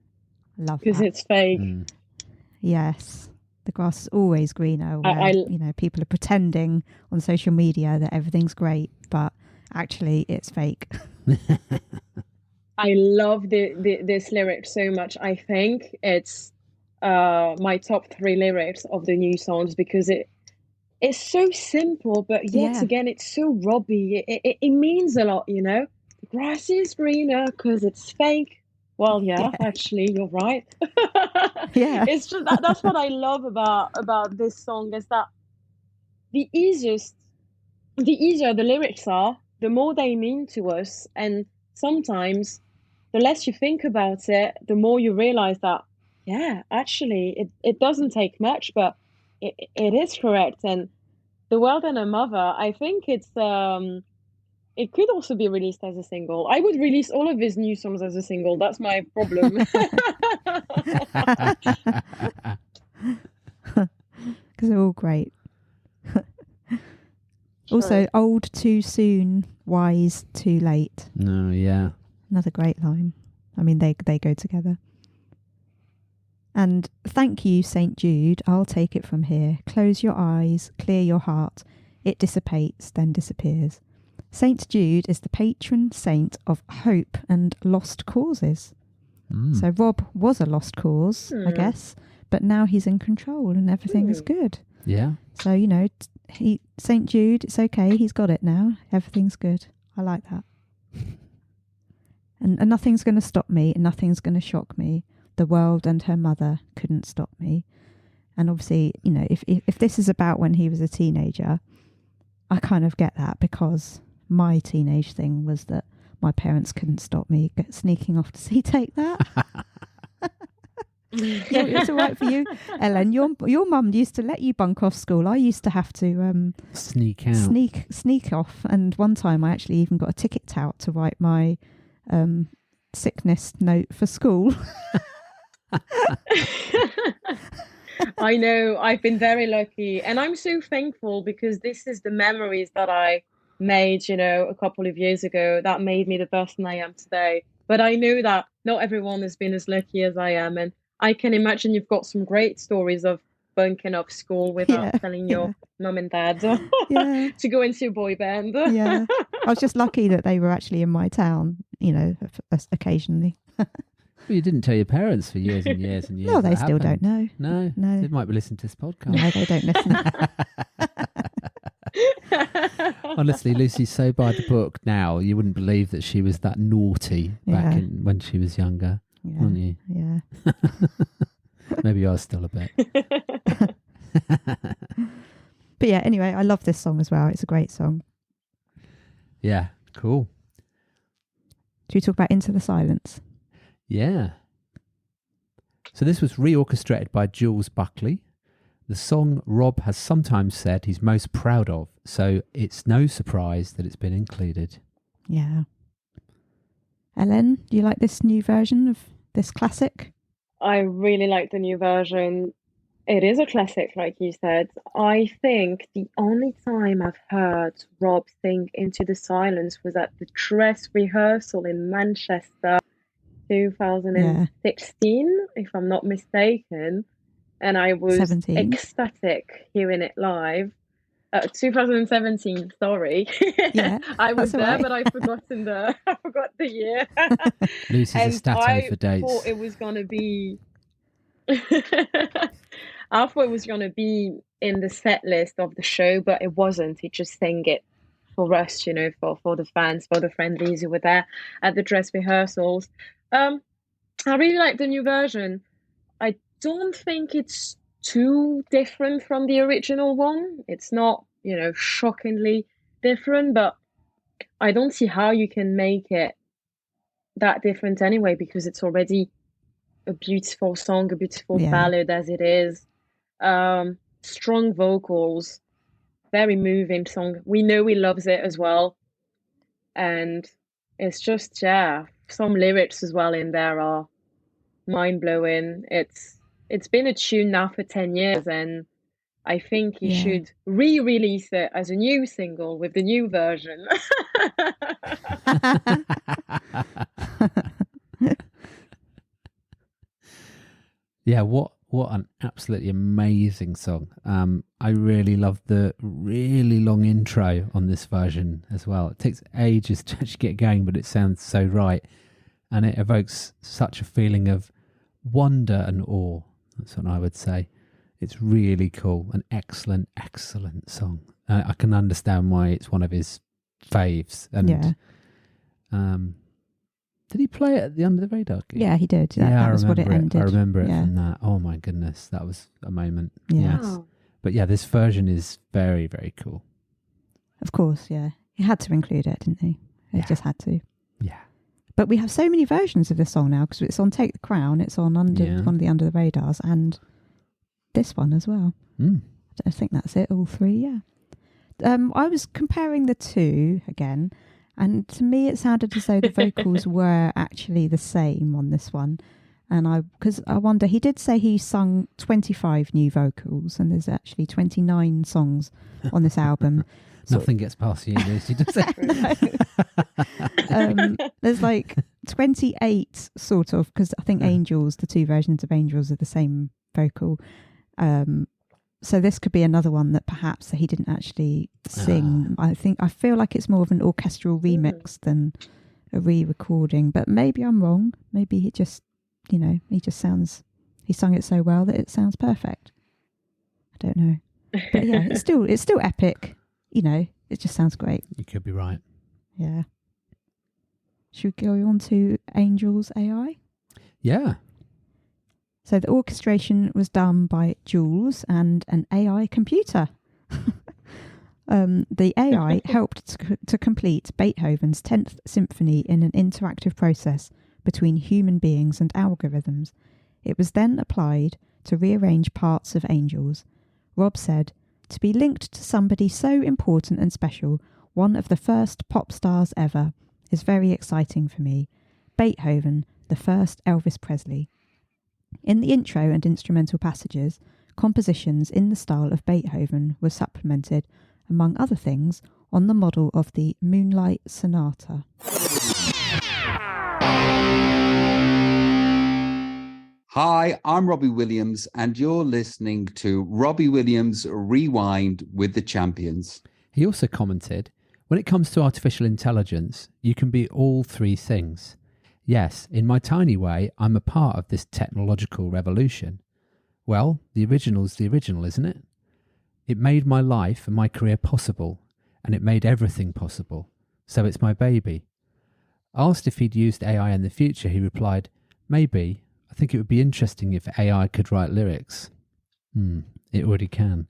Love that. Because it's fake. Yes. The grass is always greener where, people are pretending on social media that everything's great, but actually it's fake. I love this lyric so much. I think it's my top 3 lyrics of the new songs because it's so simple, but yet again, it's so Robbie. It means a lot, The grass is greener because it's fake. Well, actually, you're right. Yeah. It's just that's what I love about this song is that the easier the lyrics are, the more they mean to us. And sometimes the less you think about it, the more you realize that, yeah, actually, it doesn't take much, but it is correct. And The World and a Mother, I think it could also be released as a single. I would release all of his new songs as a single. That's my problem. Because they're all great. Also, old too soon, wise too late. No, yeah. Another great line. I mean, they go together. And thank you, St. Jude. I'll take it from here. Close your eyes, clear your heart. It dissipates, then disappears. St. Jude is the patron saint of hope and lost causes. So Rob was a lost cause, I guess, but now he's in control and everything is good. Yeah. So, you know, St. Jude, it's okay. He's got it now. Everything's good. I like that. And nothing's going to stop me and nothing's going to shock me. The world and her mother couldn't stop me. And obviously, you know, if this is about when he was a teenager, I kind of get that, because my teenage thing was that my parents couldn't stop me sneaking off to see Take That. It's all right for you, Ellen. Your mum used to let you bunk off school. I used to have to sneak out, sneak off. And one time, I actually even got a ticket out to write my sickness note for school. I know. I've been very lucky, and I'm so thankful, because this is the memories that I made, you know, a couple of years ago that made me the person I am today. But I know that not everyone has been as lucky as I am, and I can imagine you've got some great stories of bunking off school without telling your mum and dad to go into a boy band. Yeah, I was just lucky that they were actually in my town, you know, occasionally. Well, you didn't tell your parents for years and years and years. No, they still don't know. No, they might be listening to this podcast. No, they don't listen. Honestly, Lucy's so by the book now, you wouldn't believe that she was that naughty back when she was younger, wouldn't you? Yeah. Maybe I was still a bit. But yeah, anyway, I love this song as well. It's a great song. Yeah, cool. Should we talk about Into the Silence? Yeah. So this was reorchestrated by Jules Buckley. The song Rob has sometimes said he's most proud of, so it's no surprise that it's been included. Yeah. Ellen, do you like this new version of this classic? I really like the new version. It is a classic, like you said. I think the only time I've heard Rob sing Into the Silence was at the dress rehearsal in Manchester, 2016, if I'm not mistaken. And I was 17. ecstatic hearing it live. 2017, sorry. Yeah, I was there, right. but I forgot the year. Lucy's a stato for dates. I thought it was going to be I thought it was going to be in the set list of the show, but it wasn't. He just sang it for us, you know, for the fans, for the friendlies who were there at the dress rehearsals. I really like the new version. I don't think it's too different from the original one. It's not, you know, shockingly different, but I don't see how you can make it that different anyway, because it's already a beautiful song, a beautiful ballad as it is. Strong vocals, very moving song. We know he loves it as well. And it's just, some lyrics as well in there are mind-blowing. It's been a tune now for 10 years, and I think you should re-release it as a new single with the new version. Yeah, what an absolutely amazing song. I really love the really long intro on this version as well. It takes ages to actually get going, but it sounds so right. And it evokes such a feeling of wonder and awe. That's what I would say. It's really cool. An excellent, excellent song. I can understand why it's one of his faves. And did he play it at the Under the Radar gig? Yeah, he did. That was what it ended. I remember it from that. Oh my goodness, that was a moment. Yeah. Yes. But yeah, this version is very, very cool. Of course, yeah. He had to include it, didn't he? He just had to. Yeah. But we have so many versions of this song now because it's on Take the Crown, it's on one of the Under the Radars, and this one as well. I think that's it, all three, yeah. I was comparing the two again, and to me it sounded as though the vocals were actually the same on this one. And because I wonder, he did say he sung 25 new vocals, and there's actually 29 songs on this album. Nothing gets past you, Lucy, does it? There's like 28 sort of, because I think Angels, the two versions of Angels are the same vocal. So this could be another one that perhaps he didn't actually sing. I feel like it's more of an orchestral remix than a re-recording, but maybe I'm wrong. Maybe he just, he sung it so well that it sounds perfect. I don't know. But yeah, it's still epic. It just sounds great. You could be right. Yeah. Should we go on to Angels AI? Yeah. So the orchestration was done by Jules and an AI computer. The AI helped to complete Beethoven's 10th Symphony in an interactive process between human beings and algorithms. It was then applied to rearrange parts of Angels. Rob said, "To be linked to somebody so important and special, one of the first pop stars ever, is very exciting for me. Beethoven, the first Elvis Presley." In the intro and instrumental passages, compositions in the style of Beethoven were supplemented, among other things, on the model of the Moonlight Sonata. Hi, I'm Robbie Williams, and you're listening to Robbie Williams Rewind with the Champions. He also commented, when it comes to artificial intelligence, you can be all three things. Yes, in my tiny way, I'm a part of this technological revolution. Well, the original's the original, isn't it? It made my life and my career possible, and it made everything possible. So it's my baby. Asked if he'd used AI in the future, he replied, "Maybe. I think it would be interesting if AI could write lyrics." It already can.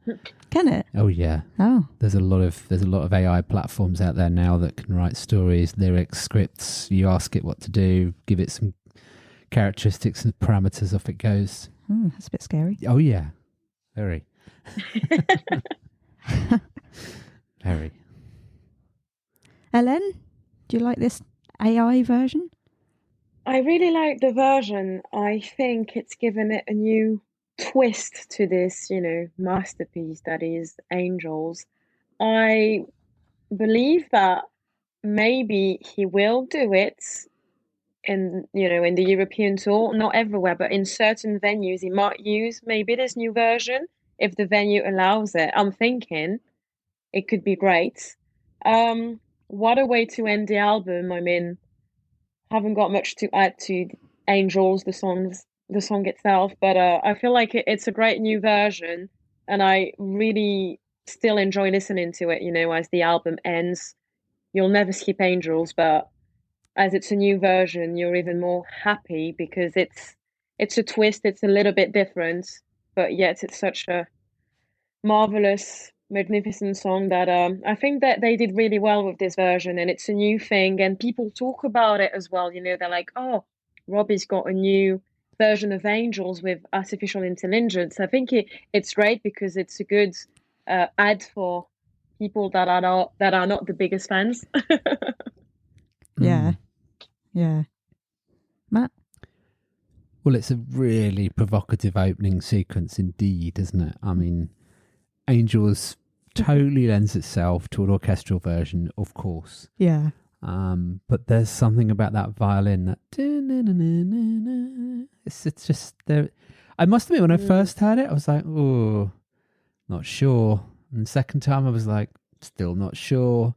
Can it? Oh yeah. Oh. There's a lot of AI platforms out there now that can write stories, lyrics, scripts. You ask it what to do, give it some characteristics and parameters, off it goes. That's a bit scary. Oh yeah. Very. Very. Ellen, do you like this AI version? I really like the version. I think it's given it a new twist to this, masterpiece that is Angels. I believe that maybe he will do it in the European tour, not everywhere, but in certain venues he might use maybe this new version if the venue allows it. I'm thinking it could be great. What a way to end the album. I mean, haven't got much to add to Angels, the song itself, but I feel like it's a great new version, and I really still enjoy listening to it, as the album ends. You'll never skip Angels, but as it's a new version, you're even more happy because it's a twist, it's a little bit different, but yet it's such a marvelous, magnificent song that I think that they did really well with this version, and it's a new thing, and people talk about it as well. They're like, "Oh, Robbie's got a new version of Angels with artificial intelligence." I think it's great because it's a good ad for people that are not the biggest fans. Yeah. Matt? Well, it's a really provocative opening sequence indeed, isn't it? I mean, Angels totally lends itself to an orchestral version, of course. Yeah. But there's something about that violin that it's just there. I must admit, when I first heard it, I was like, "Oh, not sure." And the second time, I was like, "Still not sure."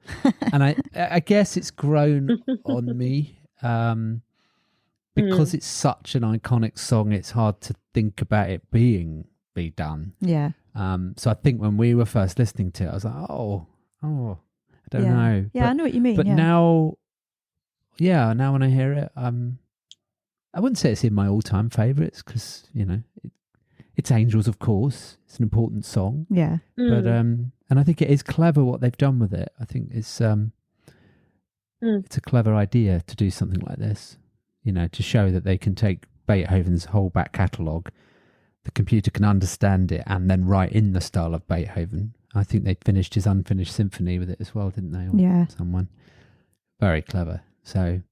And I guess it's grown on me because it's such an iconic song. It's hard to think about it being done. Yeah. So I think when we were first listening to it, I was like, oh, I don't know. Yeah, I know what you mean. But now when I hear it, I wouldn't say it's in my all-time favourites because, it's Angels, of course. It's an important song. Yeah. But and I think it is clever what they've done with it. I think it's It's a clever idea to do something like this, to show that they can take Beethoven's whole back catalogue, the computer can understand it and then write in the style of Beethoven. I think they finished his unfinished symphony with it as well, didn't they? Or Yeah. someone. Very clever. So,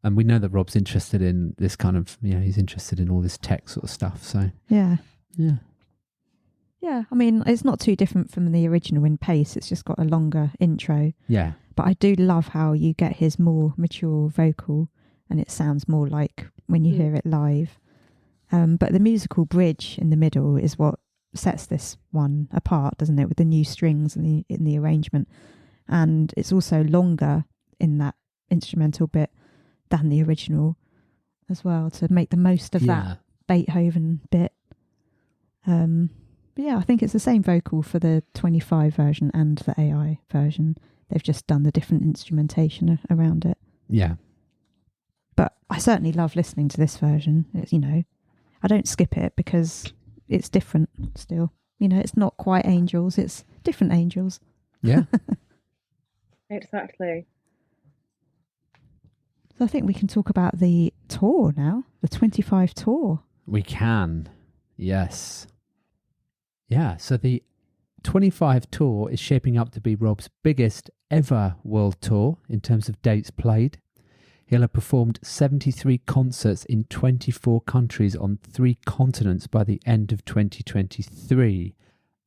and we know that Rob's interested in this kind of, he's interested in all this tech sort of stuff. So, Yeah. yeah. Yeah, I mean, it's not too different from the original in pace. It's just got a longer intro. Yeah. But I do love how you get his more mature vocal and it sounds more like when you hear it live. But the musical bridge in the middle is what sets this one apart, doesn't it? With the new strings and in the arrangement. And it's also longer in that instrumental bit than the original as well, to make the most of that Beethoven bit. But yeah, I think it's the same vocal for the 25 version and the AI version. They've just done the different instrumentation around it. Yeah. But I certainly love listening to this version. It's, I don't skip it because it's different still. It's not quite Angels, it's different Angels. Yeah. Exactly. So I think we can talk about the tour now, the 25 tour. We can. Yes. Yeah, so the 25 tour is shaping up to be Rob's biggest ever world tour in terms of dates played. He'll have performed 73 concerts in 24 countries on 3 continents by the end of 2023.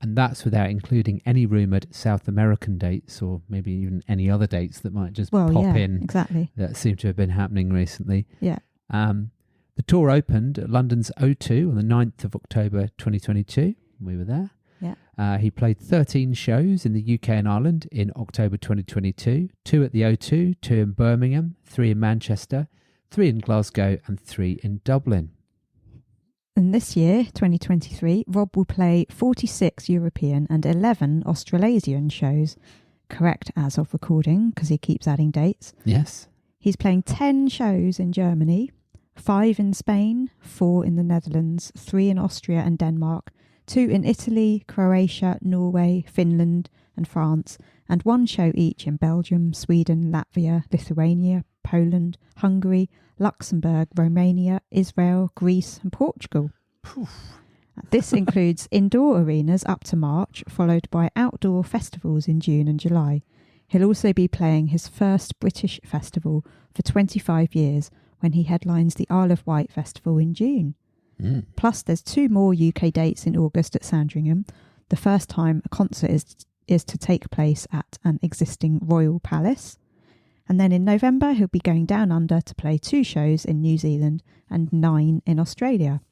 And that's without including any rumoured South American dates or maybe even any other dates that might just pop in. Exactly. That seem to have been happening recently. Yeah. The tour opened at London's O2 on the 9th of October 2022. We were there. Yeah. He played 13 shows in the UK and Ireland in October 2022, 2 at the O2, 2 in Birmingham, 3 in Manchester, 3 in Glasgow and 3 in Dublin. And this year, 2023, Rob will play 46 European and 11 Australasian shows, correct as of recording because he keeps adding dates. Yes. He's playing 10 shows in Germany, 5 in Spain, 4 in the Netherlands, 3 in Austria and Denmark, 2 in Italy, Croatia, Norway, Finland and France, and 1 show each in Belgium, Sweden, Latvia, Lithuania, Poland, Hungary, Luxembourg, Romania, Israel, Greece and Portugal. This includes indoor arenas up to March, followed by outdoor festivals in June and July. He'll also be playing his first British festival for 25 years when he headlines the Isle of Wight Festival in June. Plus, there's 2 more UK dates in August at Sandringham. The first time a concert is to take place at an existing royal palace. And then in November, he'll be going down under to play 2 shows in New Zealand and 9 in Australia.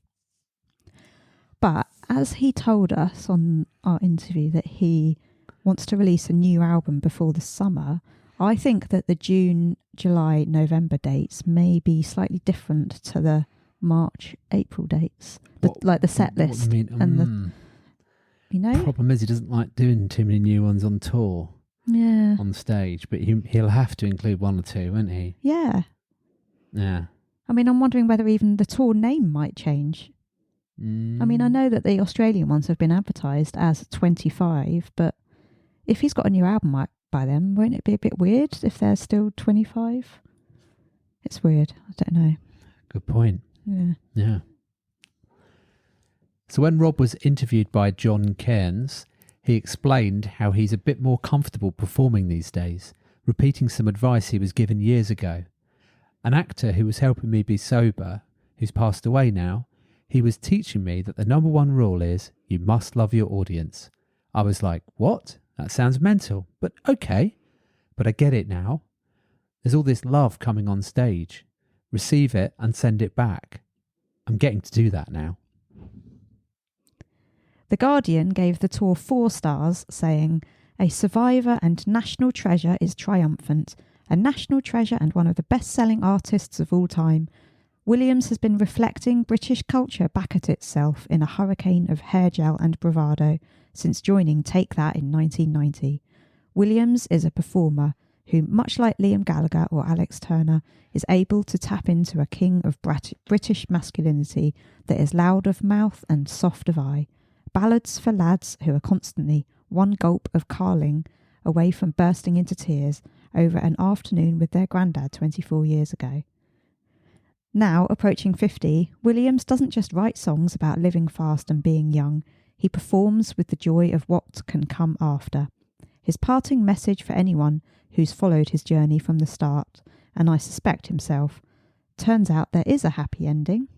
But as he told us on our interview that he wants to release a new album before the summer, I think that the June, July, November dates may be slightly different to the March, April dates, like the set list. What do you mean? And Problem is he doesn't like doing too many new ones on tour. Yeah. On stage, but he'll have to include 1 or 2, won't he? Yeah. Yeah. I mean, I'm wondering whether even the tour name might change. I mean, I know that the Australian ones have been advertised as 25, but if he's got a new album by then, won't it be a bit weird if there's still 25? It's weird. I don't know. Good point. Yeah. So when Rob was interviewed by John Cairns, he explained how he's a bit more comfortable performing these days, repeating some advice he was given years ago. An actor who was helping me be sober, who's passed away now, he was teaching me that the number 1 rule is you must love your audience. I was like, what? That sounds mental, but okay. But I get it now. There's all this love coming on stage. Receive it and send it back. I'm getting to do that now. The Guardian gave the tour 4 stars, saying, "A survivor and national treasure is triumphant, a national treasure and one of the best-selling artists of all time. Williams has been reflecting British culture back at itself in a hurricane of hair gel and bravado since joining Take That in 1990. Williams is a performer who, much like Liam Gallagher or Alex Turner, is able to tap into a king of British masculinity that is loud of mouth and soft of eye. Ballads for lads who are constantly one gulp of Carling, away from bursting into tears over an afternoon with their granddad 24 years ago. Now, approaching 50, Williams doesn't just write songs about living fast and being young, he performs with the joy of what can come after. His parting message for anyone who's followed his journey from the start, and I suspect himself, turns out there is a happy ending.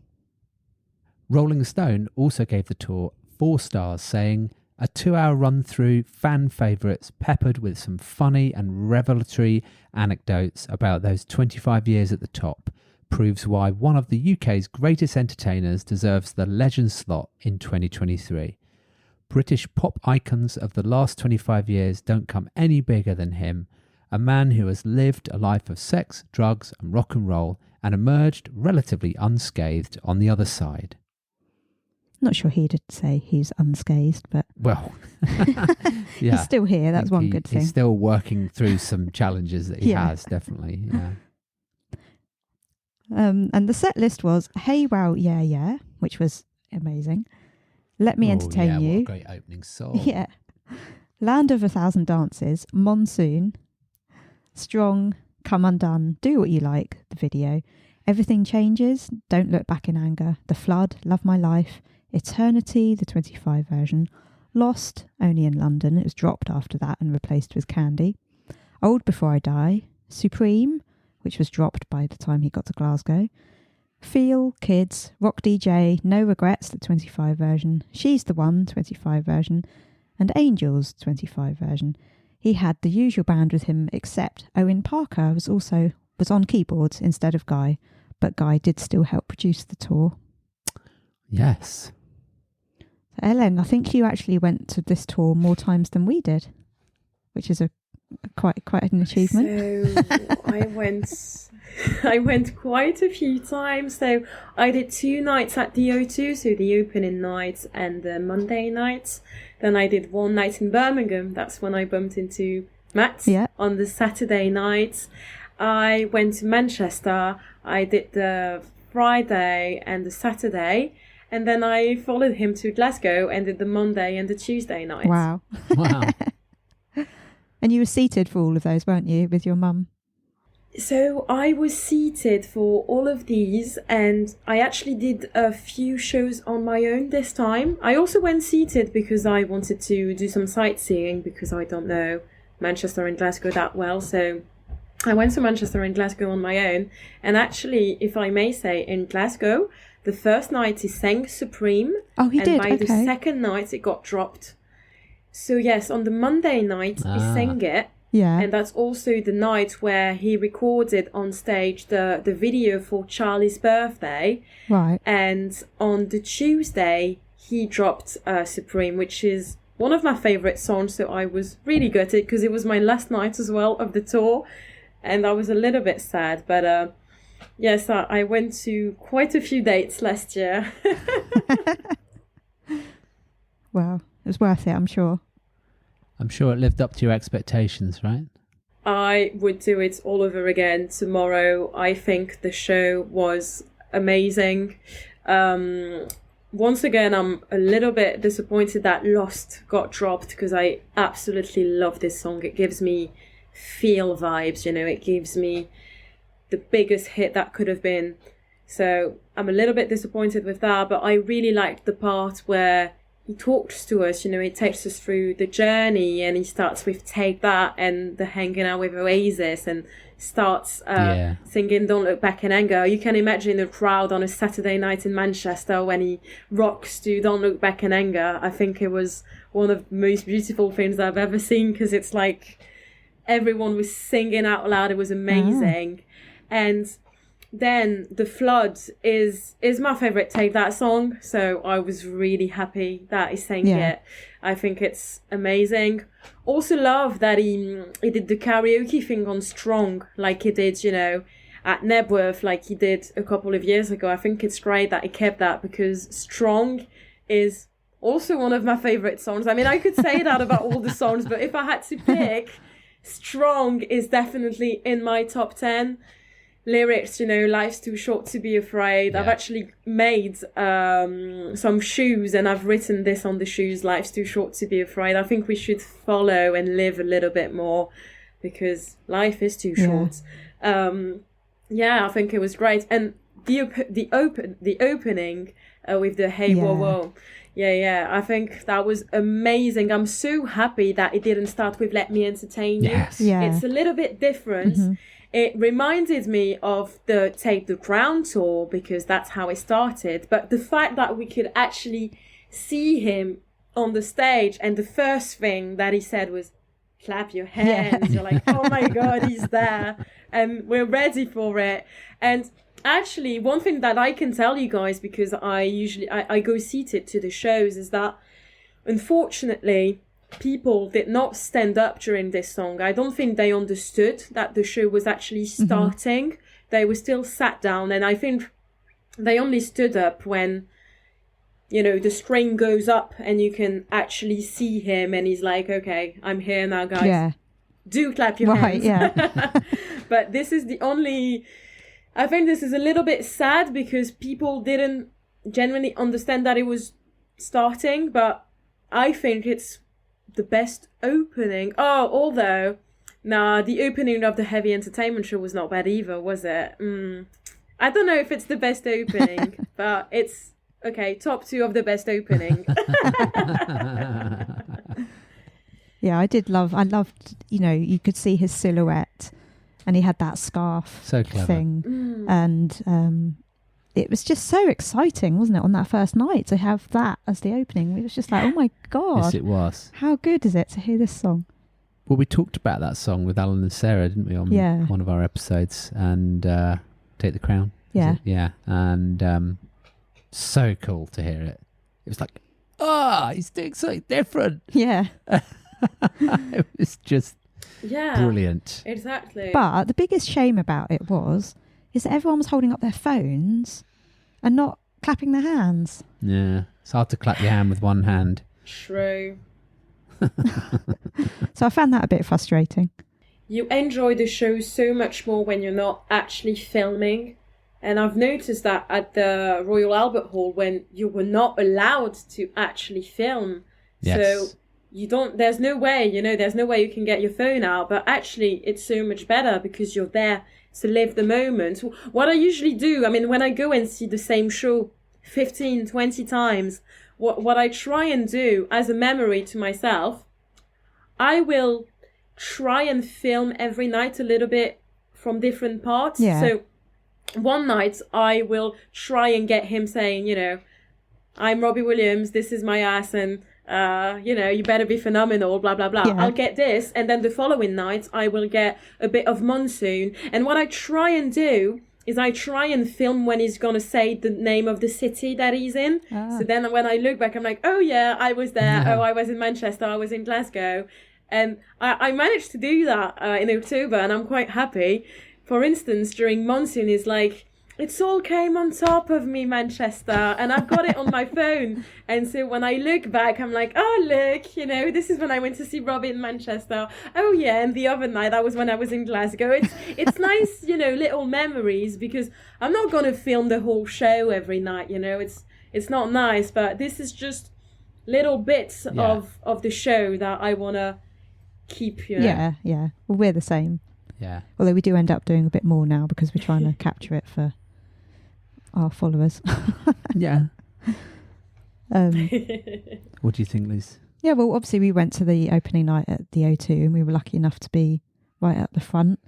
Rolling Stone also gave the tour 4 stars, saying, "A 2-hour run through fan favourites peppered with some funny and revelatory anecdotes about those 25 years at the top proves why one of the UK's greatest entertainers deserves the legend slot in 2023. British pop icons of the last 25 years don't come any bigger than him, a man who has lived a life of sex, drugs and rock and roll and emerged relatively unscathed on the other side." Not sure he'd say he's unscathed, but Well, yeah. he's still here. That's one He- good thing. He's still working through some challenges that he Yeah. has, definitely. Yeah. And the set list was Hey Wow Yeah Yeah, which was amazing. Let Me Oh, Entertain yeah, What a You. great opening song. Yeah. Land of a Thousand Dances, Monsoon, Strong, Come Undone, Do What You Like, the video, Everything Changes, Don't Look Back in Anger, The Flood, Love My Life, Eternity, the 25 version, Lost, only in London, it was dropped after that and replaced with Candy, Old Before I Die, Supreme, which was dropped by the time he got to Glasgow, Feel, Kids, Rock DJ, No Regrets, the 25 version, She's the One, 25 version, and Angels, 25 version. He had the usual band with him, except Owen Parker was on keyboards instead of Guy, but Guy did still help produce the tour. Yes. So Ellen, I think you actually went to this tour more times than we did, which is quite an achievement. So I went quite a few times. So I did 2 nights at the O2, so the opening night and the Monday night. Then I did 1 night in Birmingham. That's when I bumped into Matt on the Saturday night. I went to Manchester. I did the Friday and the Saturday. And then I followed him to Glasgow and did the Monday and the Tuesday night. Wow. Wow. And you were seated for all of those, weren't you, with your mum? So I was seated for all of these, and I actually did a few shows on my own this time. I also went seated because I wanted to do some sightseeing, because I don't know Manchester and Glasgow that well. So I went to Manchester and Glasgow on my own. And actually, if I may say, in Glasgow, the first night he sang Supreme. Oh, he did? And by the second night, it got dropped. So yes, on the Monday night, he sang it. Yeah. And that's also the night where he recorded on stage the video for Charlie's birthday. Right. And on the Tuesday, he dropped Supreme, which is one of my favourite songs. So I was really gutted because it was my last night as well of the tour. And I was a little bit sad. But yes, I went to quite a few dates last year. Well, it was worth it, I'm sure. I'm sure it lived up to your expectations, right? I would do it all over again tomorrow. I think the show was amazing. Once again, I'm a little bit disappointed that Lost got dropped because I absolutely love this song. It gives me feel vibes, it gives me the biggest hit that could have been. So I'm a little bit disappointed with that, but I really liked the part where he talks to us, he takes us through the journey, and he starts with Take That and the Hanging Out with Oasis, and starts singing Don't Look Back in Anger. You can imagine the crowd on a Saturday night in Manchester when he rocks to Don't Look Back in Anger. I think it was one of the most beautiful things I've ever seen, because it's like everyone was singing out loud. It was amazing. And then The Flood is my favourite Take That song, so I was really happy that he sang it. I think it's amazing. Also love that he did the karaoke thing on Strong, like he did, at Nebworth, like he did a couple of years ago. I think it's great that he kept that, because Strong is also one of my favourite songs. I mean, I could say that about all the songs, but if I had to pick, Strong is definitely in my top 10. lyrics, life's too short to be afraid. Yeah. I've actually made some shoes, and I've written this on the shoes, life's too short to be afraid. I think we should follow and live a little bit more, because life is too short. I think it was great. And the opening with the hey whoa whoa. Yeah, I think that was amazing. I'm so happy that it didn't start with Let Me Entertain You. Yes. Yeah. It's a little bit different. It reminded me of the Take the Crown tour, because that's how it started. But the fact that we could actually see him on the stage, and the first thing that he said was, clap your hands. You're like, oh my God, he's there. And we're ready for it. And actually, one thing that I can tell you guys, because I go seated to the shows, is that unfortunately people did not stand up during this song. I don't think they understood that the show was actually starting. They were still sat down, and I think they only stood up when the string goes up and you can actually see him, and he's like, okay, I'm here now, guys. Yeah. Do clap your hands. Yeah. But this is the only... I think this is a little bit sad, because people didn't genuinely understand that it was starting, but I think it's the best opening. Oh, although, the opening of the Heavy Entertainment show was not bad either, was it? I don't know if it's the best opening, but it's, okay, top 2 of the best opening. Yeah, I loved, you could see his silhouette, and he had that scarf So clever. thing. And it was just so exciting, wasn't it, on that first night, to have that as the opening. It was just like, oh my God. Yes, it was. How good is it to hear this song? Well, we talked about that song with Alan and Sarah, didn't we, on one of our episodes, and Take the Crown. Yeah. Was it? Yeah. And so cool to hear it. It was like, he's doing something different. Yeah. It was just brilliant. Exactly. But the biggest shame about it is that everyone was holding up their phones and not clapping their hands. Yeah. It's hard to clap your hand with one hand. True. So I found that a bit frustrating. You enjoy the show so much more when you're not actually filming. And I've noticed that at the Royal Albert Hall, when you were not allowed to actually film. Yes. So there's no way you can get your phone out. But actually, it's so much better because you're there to live the moment. What I usually do, when I go and see the same show 15, 20 times, what I try and do as a memory to myself, I will try and film every night a little bit from different parts. Yeah. So one night I will try and get him saying, I'm Robbie Williams, this is my ass, and you better be phenomenal, blah blah blah. Yeah. I'll get this, and then the following night I will get a bit of Monsoon. And what I try and do is I try and film when he's gonna say the name of the city that he's in. So then when I look back, I'm like, oh yeah, I was there. Yeah. Oh, I was in Manchester, I was in Glasgow. And I managed to do that in October, and I'm quite happy. For instance, during Monsoon, it's like, it's all came on top of me, Manchester, and I've got it on my phone. And so when I look back, I'm like, oh, look, this is when I went to see Robbie in Manchester. Oh, yeah, and the other night, that was when I was in Glasgow. It's nice, little memories, because I'm not going to film the whole show every night, It's not nice, but this is just little bits of the show that I want to keep, Yeah. Well, we're the same. Yeah. Although we do end up doing a bit more now because we're trying to capture it for our followers. Yeah. Um, What do you think, Liz? yeah, well, obviously we went to the opening night at the O2 and we were lucky enough to be right at the front.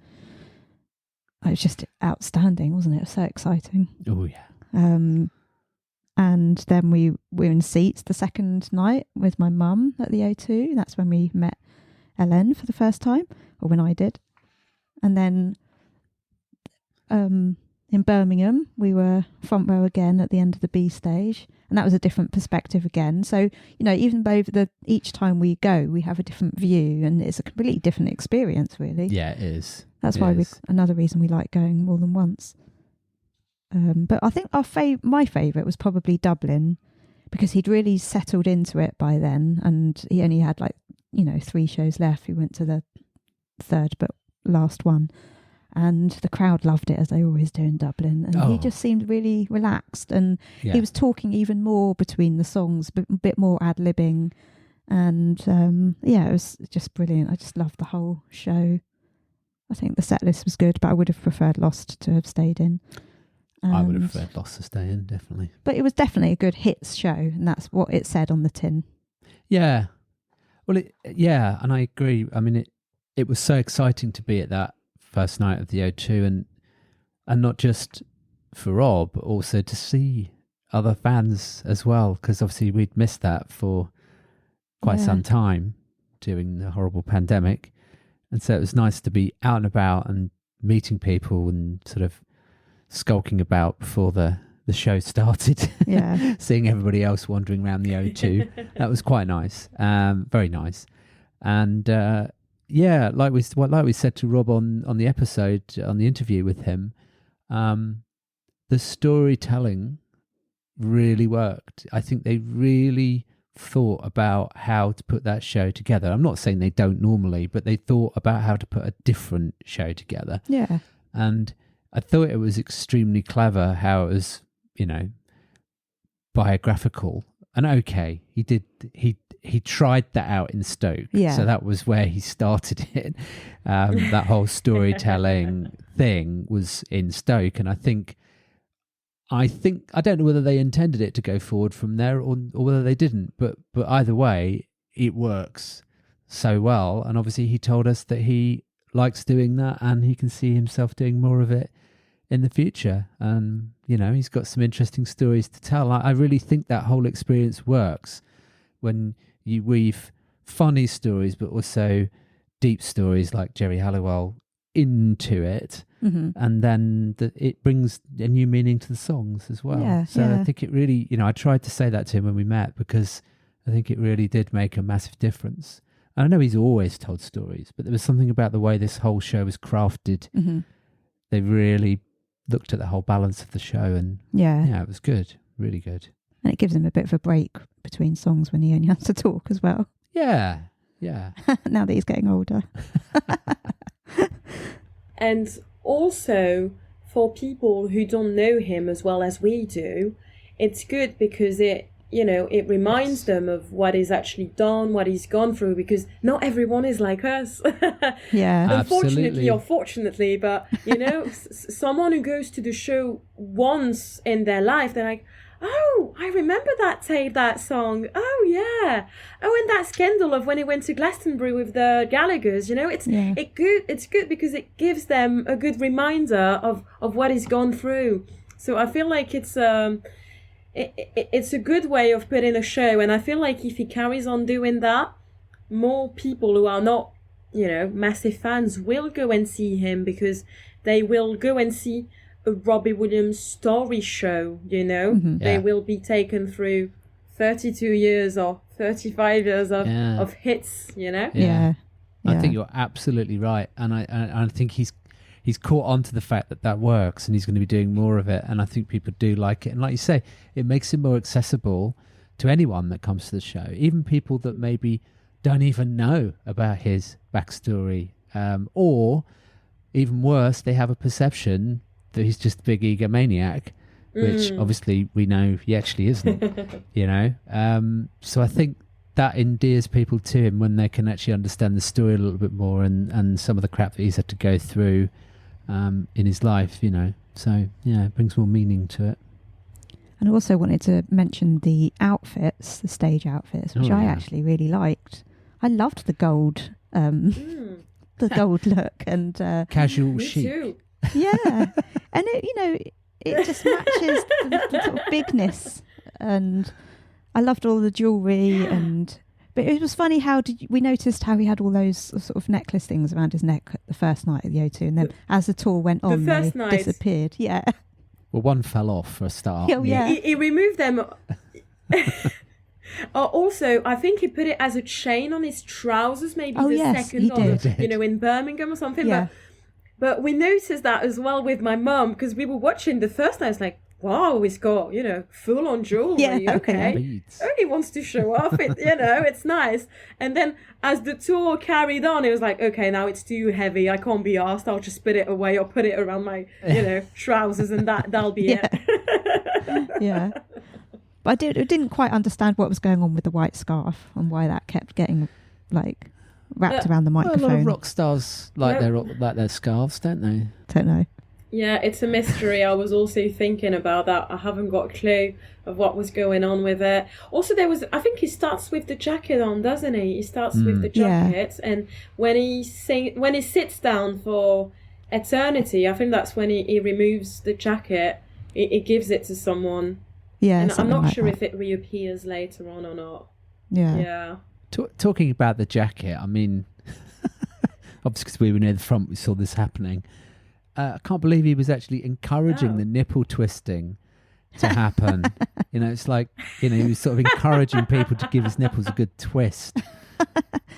It was just outstanding, wasn't it? It was so exciting. Oh, yeah. And then we were in seats the second night with my mum at the O2. That's when we met Ellen for the first time, or when I did. And then in Birmingham, we were front row again at the end of the B stage. And that was a different perspective again. So, even though each time we go, we have a different view, and it's a completely different experience, really. Yeah, it is. That's why another reason we like going more than once. But I think my favourite was probably Dublin, because he'd really settled into it by then, and he only had 3 shows left. We went to the third but last one, and the crowd loved it, as they always do in Dublin. And he just seemed really relaxed, and he was talking even more between the songs, a bit more ad-libbing. And it was just brilliant. I just loved the whole show. I think the set list was good, but I would have preferred Lost to have stayed in. I would have preferred Lost to stay in, definitely. But it was definitely a good hits show, and that's what it said on the tin. Yeah. Well, and I agree. I mean, it was so exciting to be at that first night of the O2, and not just for Rob, but also to see other fans as well, because obviously we'd missed that for quite some time during the horrible pandemic. And so it was nice to be out and about and meeting people and sort of skulking about before the show started. Yeah. Seeing everybody else wandering around the O2. That was quite nice. Very nice. And like we said to Rob on the episode, on the interview with him, the storytelling really worked. I think they really thought about how to put that show together. I'm not saying they don't normally, but they thought about how to put a different show together. Yeah. And I thought it was extremely clever how it was, biographical. And okay, he tried that out in Stoke. Yeah. So that was where he started it. That whole storytelling thing was in Stoke. And I don't know whether they intended it to go forward from there or whether they didn't, but either way, it works so well. And obviously he told us that he likes doing that and he can see himself doing more of it in the future. And, he's got some interesting stories to tell. I really think that whole experience works when you weave funny stories, but also deep stories like Jerry Halliwell into it. Mm-hmm. And then it brings a new meaning to the songs as well. Yeah, so I think it really, I tried to say that to him when we met, because I think it really did make a massive difference. And I know he's always told stories, but there was something about the way this whole show was crafted. Mm-hmm. They really looked at the whole balance of the show, and it was good, really good. And it gives him a bit of a break between songs when he only has to talk as well. Yeah. Now that he's getting older. And also, for people who don't know him as well as we do, it's good because it reminds them of what he's actually done, what he's gone through, because not everyone is like us. Yeah. Unfortunately or fortunately, but, someone who goes to the show once in their life, they're like, oh, I remember that song. Oh, yeah. Oh, and that scandal of when he went to Glastonbury with the Gallaghers, it's good because it gives them a good reminder of what he's gone through. So I feel like it's a good way of putting a show. And I feel like if he carries on doing that, more people who are not, massive fans will go and see him, because they will go and see a Robbie Williams story show, Mm-hmm. They will be taken through 32 years or 35 years of hits, Yeah. I think you're absolutely right. And I think he's caught on to the fact that works, and he's going to be doing more of it. And I think people do like it. And like you say, it makes it more accessible to anyone that comes to the show, even people that maybe don't even know about his backstory, or even worse, they have a perception that he's just a big egomaniac, which obviously we know he actually isn't. So I think that endears people to him when they can actually understand the story a little bit more, and some of the crap that he's had to go through in his life. So it brings more meaning to it. And I also wanted to mention the outfits, the stage outfits, which I actually really liked. I loved the gold, the gold look and casual Me chic. too. Yeah, and it just matches the sort of bigness, and I loved all the jewellery. But it was funny we noticed how he had all those sort of necklace things around his neck the first night at the O2, and then as the tour went on, they disappeared. Yeah. Well, one fell off for a start. Oh, yeah. He removed them. Also, I think he put it as a chain on his trousers, maybe second, he did. In Birmingham or something. Yeah. But we noticed that as well with my mum, because we were watching the first night. It's like, wow, he's got, full on jewelry. Yeah, okay. Beads. Oh, he wants to show off it, it's nice. And then as the tour carried on, it was like, okay, now it's too heavy. I can't be asked. I'll just put it away or put it around my, trousers, and that'll be it. Yeah. But I didn't quite understand what was going on with the white scarf and why that kept getting like wrapped around the microphone. Well, a lot of rock stars like their scarves, don't they? Don't know. Yeah, it's a mystery. I was also thinking about that. I haven't got a clue of what was going on with it. Also, I think he starts with the jacket on, doesn't he? He starts with the jacket, and when he sits down for Eternity, I think that's when he removes the jacket. He gives it to someone. Yeah, and I'm not like sure that. if it reappears later on or not. Yeah. Yeah. Talking about the jacket, I mean, obviously because we were near the front, we saw this happening. I can't believe he was actually encouraging the nipple twisting to happen. It's like, he was sort of encouraging people to give his nipples a good twist.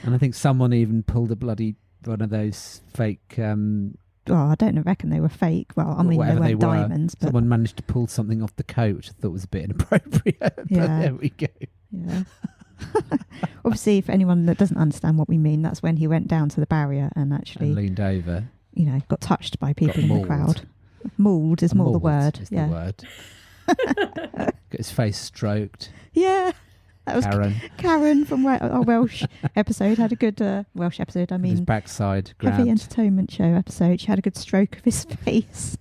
And I think someone even pulled a bloody one of those fake... I don't reckon they were fake. Well, I mean, they weren't diamonds. But someone managed to pull something off the coat, which I thought was a bit inappropriate. But there we go. Yeah. Obviously, for anyone that doesn't understand what we mean, that's when he went down to the barrier and actually leaned over. Got touched by people in the crowd. Mauled is more the word. The word. Got his face stroked. Yeah. That was Karen from our Welsh episode. Had a good Welsh episode. I mean, his backside grabbed. Heavy entertainment show episode. She had a good stroke of his face.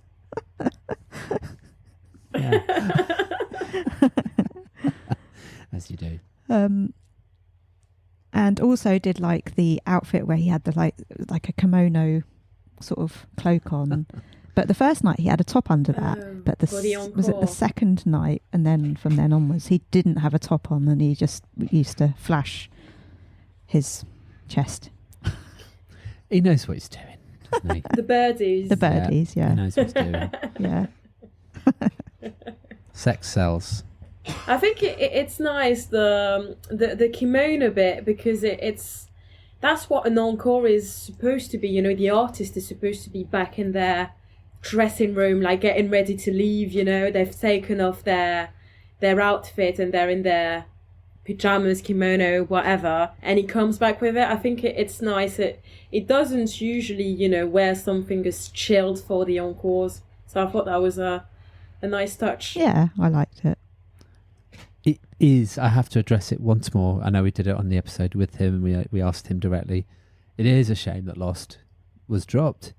As you do. And also did like the outfit where he had the like a kimono sort of cloak on. But the first night he had a top under that. But was it the second night, and then from then onwards he didn't have a top on, and he just used to flash his chest. He knows what he's doing, doesn't he? The birdies. Yeah. He knows what he's doing. Yeah. Sex sells. I think it's nice the kimono bit, because that's what an encore is supposed to be. The artist is supposed to be back in their dressing room, like getting ready to leave. They've taken off their outfit and they're in their pajamas, kimono, whatever, and he comes back with it. I think it's nice. It doesn't usually wear something as chilled for the encores, so I thought that was a nice touch. Yeah, I liked it. It is. I have to address it once more. I know we did it on the episode with him, and we asked him directly. It is a shame that Lost was dropped.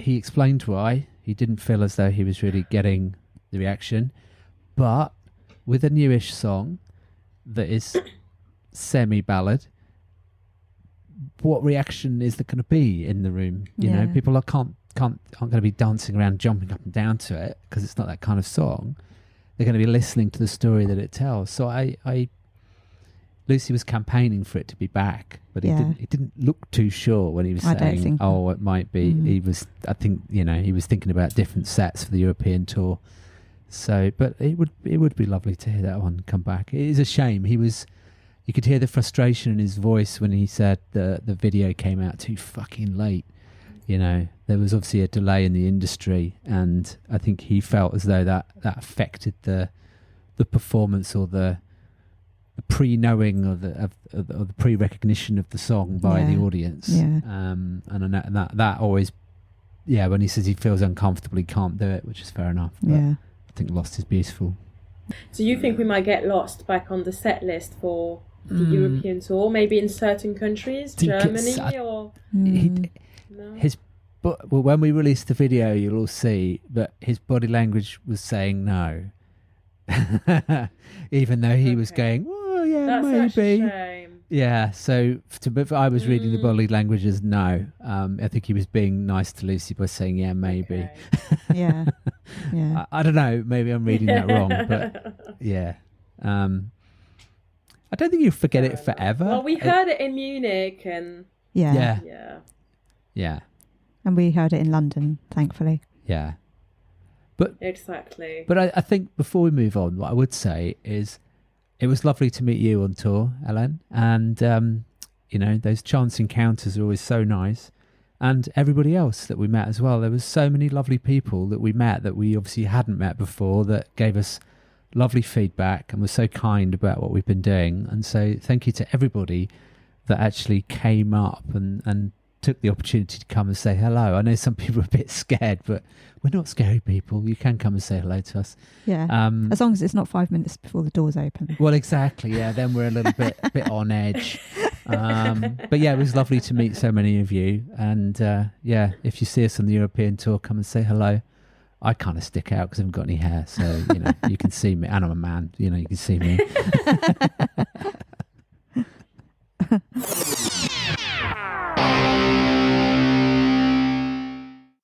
He explained why. He didn't feel as though he was really getting the reaction. But with a newish song that is semi-ballad, what reaction is there going to be in the room? You know, people aren't going to be dancing around, jumping up and down to it, because it's not that kind of song. They're going to be listening to the story that it tells. So Lucy was campaigning for it to be back, but he didn't look too sure when he was saying, "Oh, it might be." He was, I think, he was thinking about different sets for the European tour. So, but it would be lovely to hear that one come back. It is a shame. You could hear the frustration in his voice when he said the video came out too fucking late. There was obviously a delay in the industry, and I think he felt as though that affected the performance or the pre-knowing or the pre-recognition of the song by the audience. And that always, when he says he feels uncomfortable, he can't do it, which is fair enough. But I think Lost is beautiful. Do you think we might get Lost back on the set list for the European tour, maybe in certain countries, Germany or... But when we release the video, you'll all see that his body language was saying no. Even though he was going, "Oh yeah, that's maybe." Such a shame. Yeah, so I was reading the body language as no. I think he was being nice to Lucy by saying, "Yeah, maybe." Okay. Yeah. I don't know. Maybe I'm reading that wrong, but yeah. I don't think you'll forget it forever. Well, we heard it in Munich, and yeah. And we heard it in London, thankfully. Yeah. But exactly. But I think before we move on, what I would say is it was lovely to meet you on tour, Ellen. And, those chance encounters are always so nice. and everybody else that we met as well. There was so many lovely people that we met that we obviously hadn't met before that gave us lovely feedback and were so kind about what we've been doing. And so thank you to everybody that actually came up and took the opportunity to come and say hello. I know some people are a bit scared, but we're not scary people. You can come and say hello to us. Yeah, as long as it's not 5 minutes before the doors open. Well, exactly. Yeah, then we're a little bit on edge. But yeah, it was lovely to meet so many of you. And yeah, if you see us on the European tour, come and say hello. I kind of stick out because I haven't got any hair, so you can see me. And I'm a man, you can see me.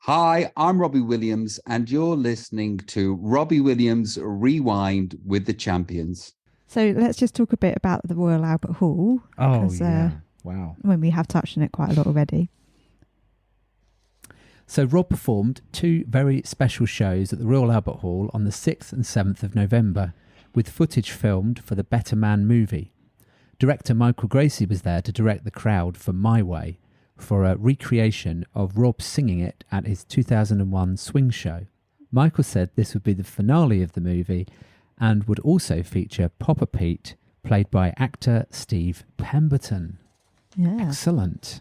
Hi, I'm Robbie Williams, and you're listening to Robbie Williams Rewind with the Champions. So let's just talk a bit about the Royal Albert Hall. Oh, yeah. Wow. When we have touched on it quite a lot already. So Rob performed 2 very special shows at the Royal Albert Hall on the 6th and 7th of November, with footage filmed for the Better Man movie. Director Michael Gracie was there to direct the crowd for My Way, for a recreation of Rob singing it at his 2001 swing show. Michael said this would be the finale of the movie and would also feature Popper Pete, played by actor Steve Pemberton. Yeah. Excellent.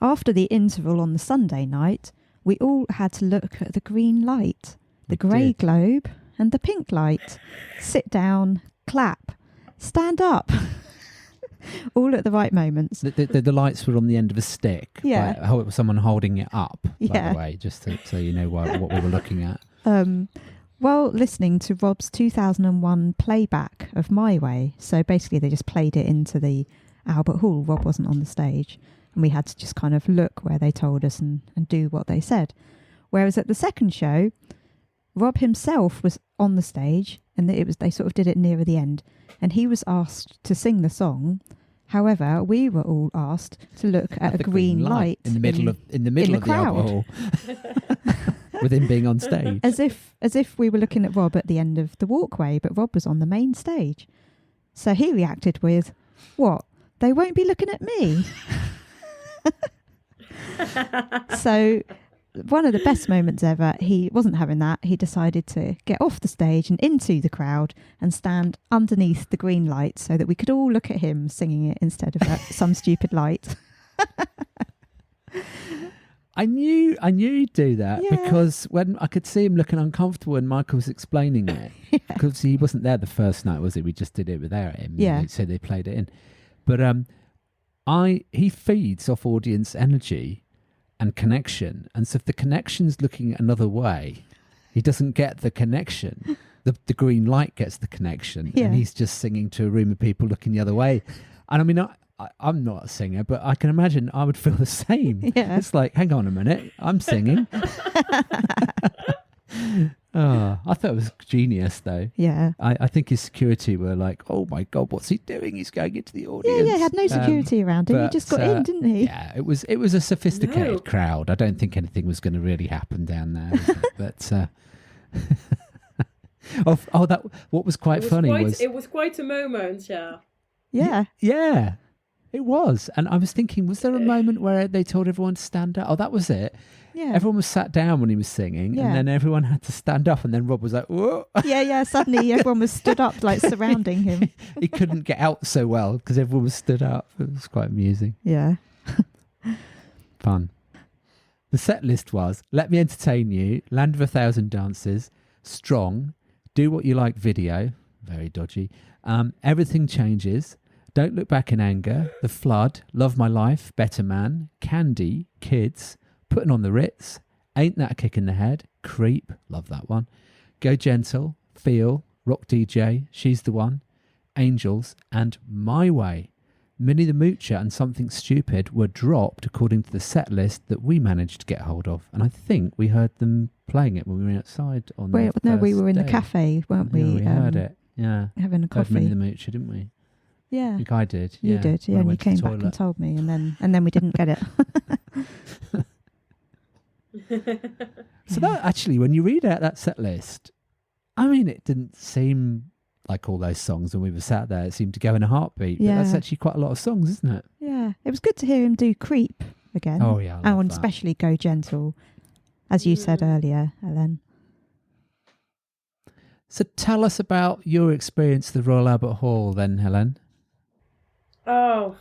After the interval on the Sunday night, we all had to look at the green light, the grey globe and the pink light. Sit down, clap, stand up. All at the right moments. The lights were on the end of a stick. Yeah. By someone holding it up, by Yeah. the way, just so you know what we were looking at. While listening to Rob's 2001 playback of My Way. So basically they just played it into the Albert Hall. Rob wasn't on the stage. And we had to just kind of look where they told us and do what they said. Whereas at the second show, Rob himself was on the stage, and they sort of did it nearer the end, and he was asked to sing the song. However, we were all asked to look at a green light in the middle of the crowd. Albert Hall, with him being on stage, as if we were looking at Rob at the end of the walkway, but Rob was on the main stage. So he reacted with, "What? They won't be looking at me." So one of the best moments ever, he wasn't having that. He decided to get off the stage and into the crowd and stand underneath the green light so that we could all look at him singing it instead of at some stupid light. I knew he'd do that. Yeah. Because when I could see him looking uncomfortable when Michael was explaining it, because he wasn't there the first night, was it? We just did it without him. Yeah. So they played it in. But he feeds off audience energy and connection, and so if the connection's looking another way, he doesn't get the connection. The green light gets the connection, and he's just singing to a room of people looking the other way. And I mean, I'm not a singer, but I can imagine I would feel the same. Yeah. It's like, hang on a minute, I'm singing. I thought it was genius, though. Yeah. I think his security were like, oh my God, what's he doing? He's going into the audience. Yeah, had no security around him. He just got in, didn't he? Yeah, it was a sophisticated crowd. I don't think anything was going to really happen down there. But what was quite funny was it was quite a moment, yeah. Yeah. Yeah, it was. And I was thinking, was there a moment where they told everyone to stand up? Oh, that was it. Yeah. Everyone was sat down when he was singing, and then everyone had to stand up, and then Rob was like, whoa. Yeah. Suddenly everyone was stood up, like surrounding him. He couldn't get out so well because everyone was stood up. It was quite amusing. Yeah. Fun. The set list was Let Me Entertain You, Land of a Thousand Dances, Strong, Do What You Like Video, very dodgy, Everything Changes, Don't Look Back in Anger, The Flood, Love My Life, Better Man, Candy, Kids, Putting on the Ritz, Ain't That a Kick in the Head, Creep, love that one, Go Gentle, Feel, Rock DJ, She's the One, Angels, and My Way. Minnie the Moocher and Something Stupid were dropped according to the set list that we managed to get hold of. And I think we heard them playing it when we were outside on the first we were in day. the cafe, weren't we? Yeah, we heard it. Yeah. Having a Heard coffee. Minnie the Moocher, didn't we? Yeah. I think I did. You yeah, did, when yeah, I and you went to the came back and toilet. told me, and then we didn't get it. So that actually, when you read out that set list, I mean, it didn't seem like all those songs when we were sat there. It seemed to go in a heartbeat. But that's Yeah. actually quite a lot of songs, isn't it? Yeah, it was good to hear him do Creep again. Oh, yeah, I love and that. especially Go Gentle, as you said earlier, Helen. So tell us about your experience at the Royal Albert Hall then, Helen. Oh,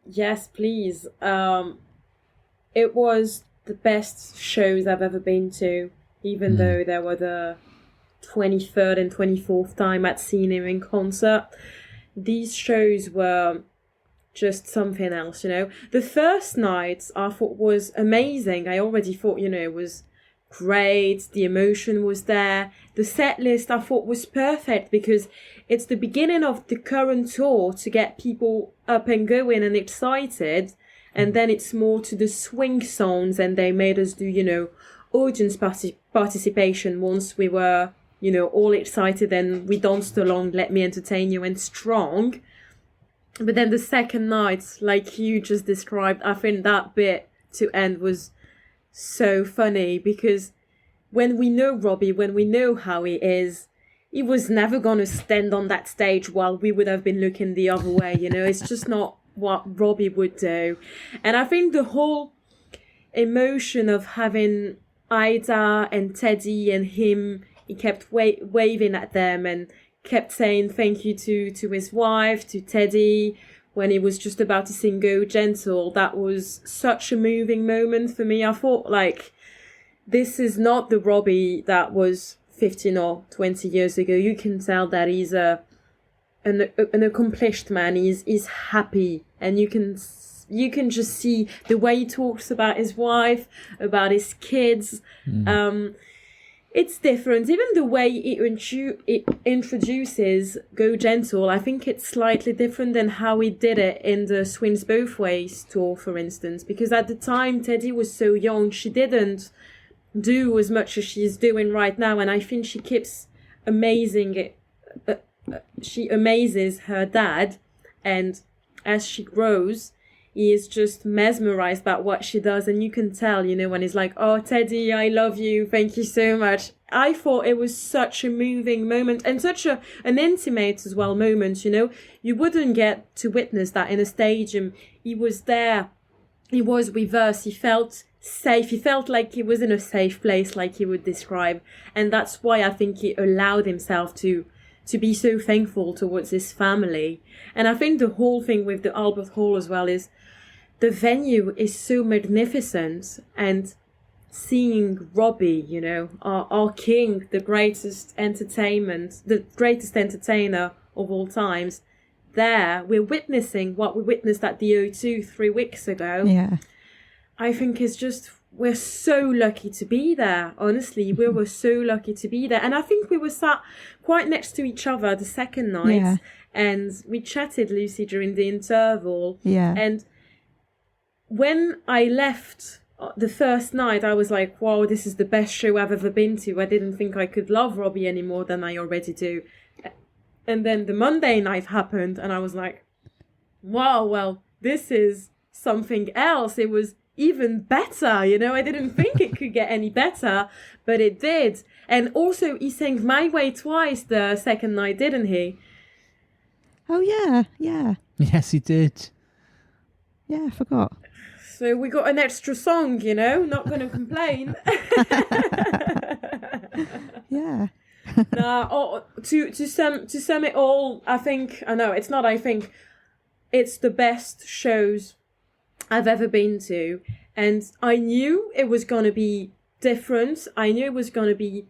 yes, please. It was the best shows I've ever been to, even though there were the 23rd and 24th time I'd seen him in concert. These shows were just something else, you know. The first night I thought was amazing. I already thought, you know, it was great. The emotion was there. The set list I thought was perfect because it's the beginning of the current tour to get people up and going and excited. And then it's more to the swing songs, and they made us do, you know, audience participation once we were, you know, all excited and we danced along, Let Me Entertain You and Strong. But then the second night, like you just described, I think that bit to end was so funny because when we know Robbie, when we know how he is, he was never going to stand on that stage while we would have been looking the other way, you know. It's just not what Robbie would do. And I think the whole emotion of having Ida and Teddy and him, he kept waving at them and kept saying thank you to his wife, to Teddy, when he was just about to sing Go Gentle. That was such a moving moment for me. I thought, like, this is not the Robbie that was 15 or 20 years ago. You can tell that he's an accomplished man. He's happy, and you can just see the way he talks about his wife, about his kids. It's different. Even the way it introduces Go Gentle, I think it's slightly different than how he did it in the Swings Both Ways tour, for instance. Because at the time, Teddy was so young, she didn't do as much as she's doing right now. And I think she keeps amazing it. She amazes her dad, and as she grows, he is just mesmerized about what she does. And you can tell, you know, when he's like, oh, Teddy, I love you. Thank you so much. I thought it was such a moving moment and such an intimate as well moment, you know. You wouldn't get to witness that in a stadium. He was there. He was with us. He felt safe. He felt like he was in a safe place, like he would describe. And that's why I think he allowed himself to be so thankful towards his family. And I think the whole thing with the Albert Hall as well is the venue is so magnificent, and seeing Robbie, you know, our king, the greatest entertainer of all times, there, we're witnessing what we witnessed at the O2 3 weeks ago. Yeah. I think it's just, we're so lucky to be there. Honestly, we were so lucky to be there. And I think we were sat quite next to each other the second night, and we chatted, Lucy, during the interval. Yeah. And when I left the first night, I was like, wow, this is the best show I've ever been to. I didn't think I could love Robbie any more than I already do. And then the Monday night happened, and I was like, wow, well, this is something else. It was even better, you know. I didn't think it could get any better, but it did. And also, he sang My Way twice the second night, didn't he? Oh, yeah. Yes, he did. Yeah, I forgot. So we got an extra song, you know, not going to complain. Yeah. To sum it all, I think it's the best shows I've ever been to. And I knew it was going to be different. I knew it was going to be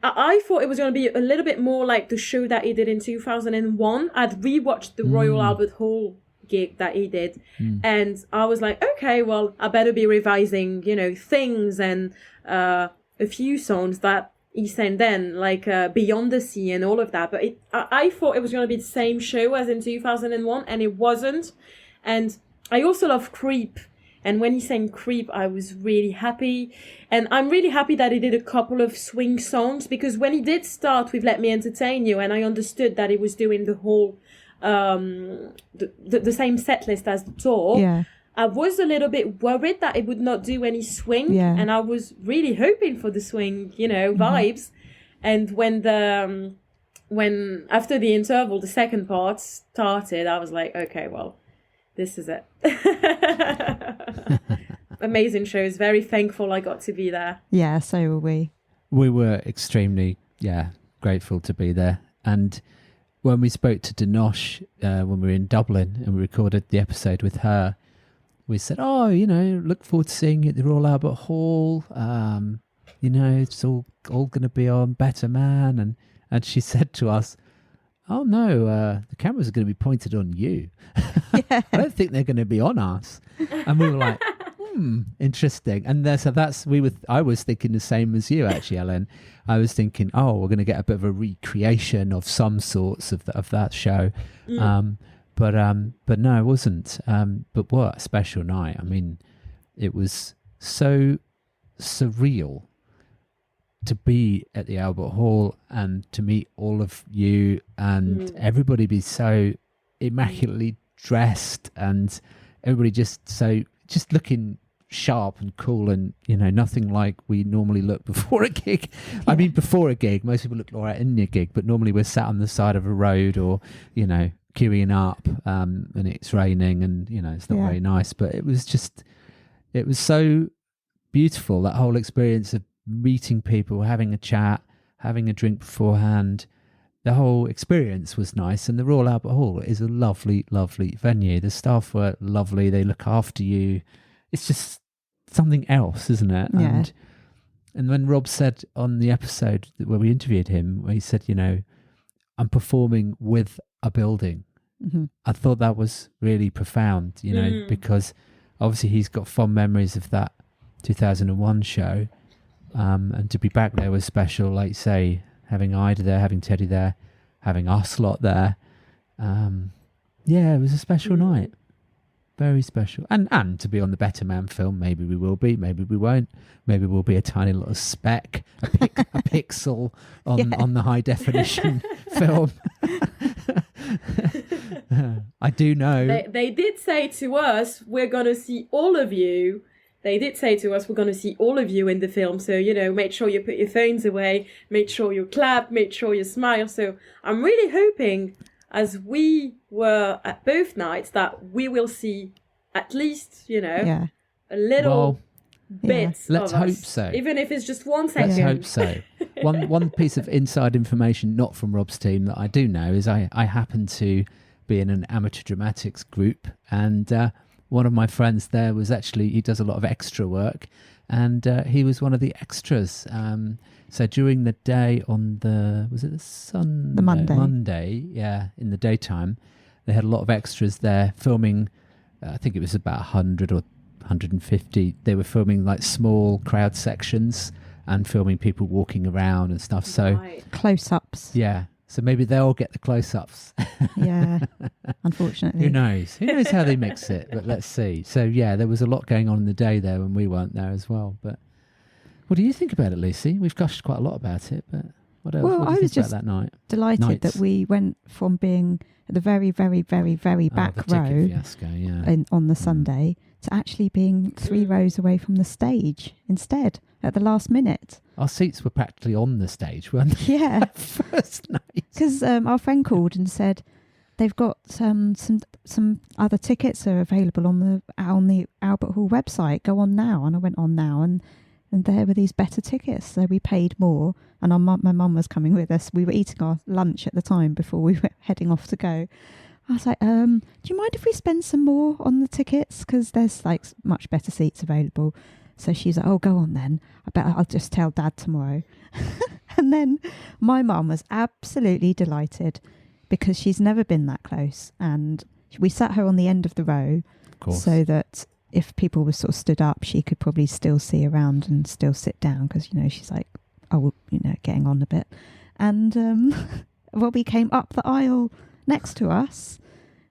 I thought it was going to be a little bit more like the show that he did in 2001. I'd rewatched the Royal Albert Hall gig that he did, and I was like, okay, well, I better be revising, you know, things and a few songs that he sang then, like Beyond the Sea and all of that. But I thought it was going to be the same show as in 2001, and it wasn't. And I also love Creep, and when he sang Creep, I was really happy. And I'm really happy that he did a couple of swing songs, because when he did start with Let Me Entertain You, and I understood that he was doing the whole the same set list as the tour, Yeah. I was a little bit worried that it would not do any swing, Yeah. and I was really hoping for the swing, you know, vibes. And when after the interval, the second part started, I was like, okay, well, this is it. Amazing shows. Very thankful I got to be there. Yeah, so were we. We were extremely, grateful to be there. And when we spoke to Dinosh when we were in Dublin and we recorded the episode with her, we said, look forward to seeing you at the Royal Albert Hall. It's all going to be on Better Man. And she said to us, oh no, the cameras are going to be pointed on you. Yeah. I don't think they're going to be on us. And we were like, interesting. And I was thinking the same as you, actually, Ellen. I was thinking, we're going to get a bit of a recreation of some sorts of that show. But no, it wasn't. But what a special night. I mean, it was so surreal to be at the Albert Hall and to meet all of you and everybody be so immaculately dressed and everybody just looking sharp and cool and, nothing like we normally look before a gig. Yeah. I mean, before a gig, most people look all right in your gig, but normally we're sat on the side of a road or, queuing up and it's raining and, it's not very nice. But it was so beautiful, that whole experience of meeting people, having a chat, having a drink beforehand. The whole experience was nice, and the Royal Albert Hall is a lovely, lovely venue. The staff were lovely. They look after you. It's just something else, isn't it? Yeah. And when Rob said on the episode where we interviewed him, where he said, I'm performing with a building. Mm-hmm. I thought that was really profound, because obviously he's got fond memories of that 2001 show. And to be back there was special, like you say, having Ida there, having Teddy there, having us lot there. It was a special night. Very special. And to be on the Better Man film, maybe we will be, maybe we won't. Maybe we'll be a tiny little speck, a pixel on the high definition film. I do know. They did say to us, we're going to see all of you. They did say to us, we're going to see all of you in the film. So, make sure you put your phones away, make sure you clap, make sure you smile. So I'm really hoping, as we were at both nights, that we will see at least, a little bit let's of hope us. so. Even if it's just 1 second. Let's hope so. One piece of inside information, not from Rob's team, that I do know is I happen to be in an amateur dramatics group, and one of my friends there was actually, he does a lot of extra work, and he was one of the extras. So during the day on the Monday, in the daytime, they had a lot of extras there filming. I think it was about 100 or 150. They were filming like small crowd sections and filming people walking around and stuff. So close-ups. Yeah. So maybe they'll get the close-ups. Yeah, unfortunately. Who knows? Who knows how they mix it? But let's see. So, there was a lot going on in the day there when we weren't there as well. But what do you think about it, Lucy? We've gushed quite a lot about it, but what else? Well, what do you I was think just about that night? delighted that we went from being at the very, very, very, very back the row ticket fiasco, on the Sunday to actually being 3 rows away from the stage instead at the last minute. Our seats were practically on the stage, weren't they? Yeah. First night. Because our friend called and said they've got some other tickets are available on the Albert Hall website. Go on now. And I went on now, and there were these better tickets. So we paid more, and my mum was coming with us. We were eating our lunch at the time before we were heading off to go. I was like, do you mind if we spend some more on the tickets? Because there's like much better seats available. So she's like, oh, go on then. I bet I'll just tell Dad tomorrow. And then my mum was absolutely delighted because she's never been that close. And we sat her on the end of the row so that if people were sort of stood up, she could probably still see around and still sit down because, she's like, getting on a bit. And Robbie came up the aisle next to us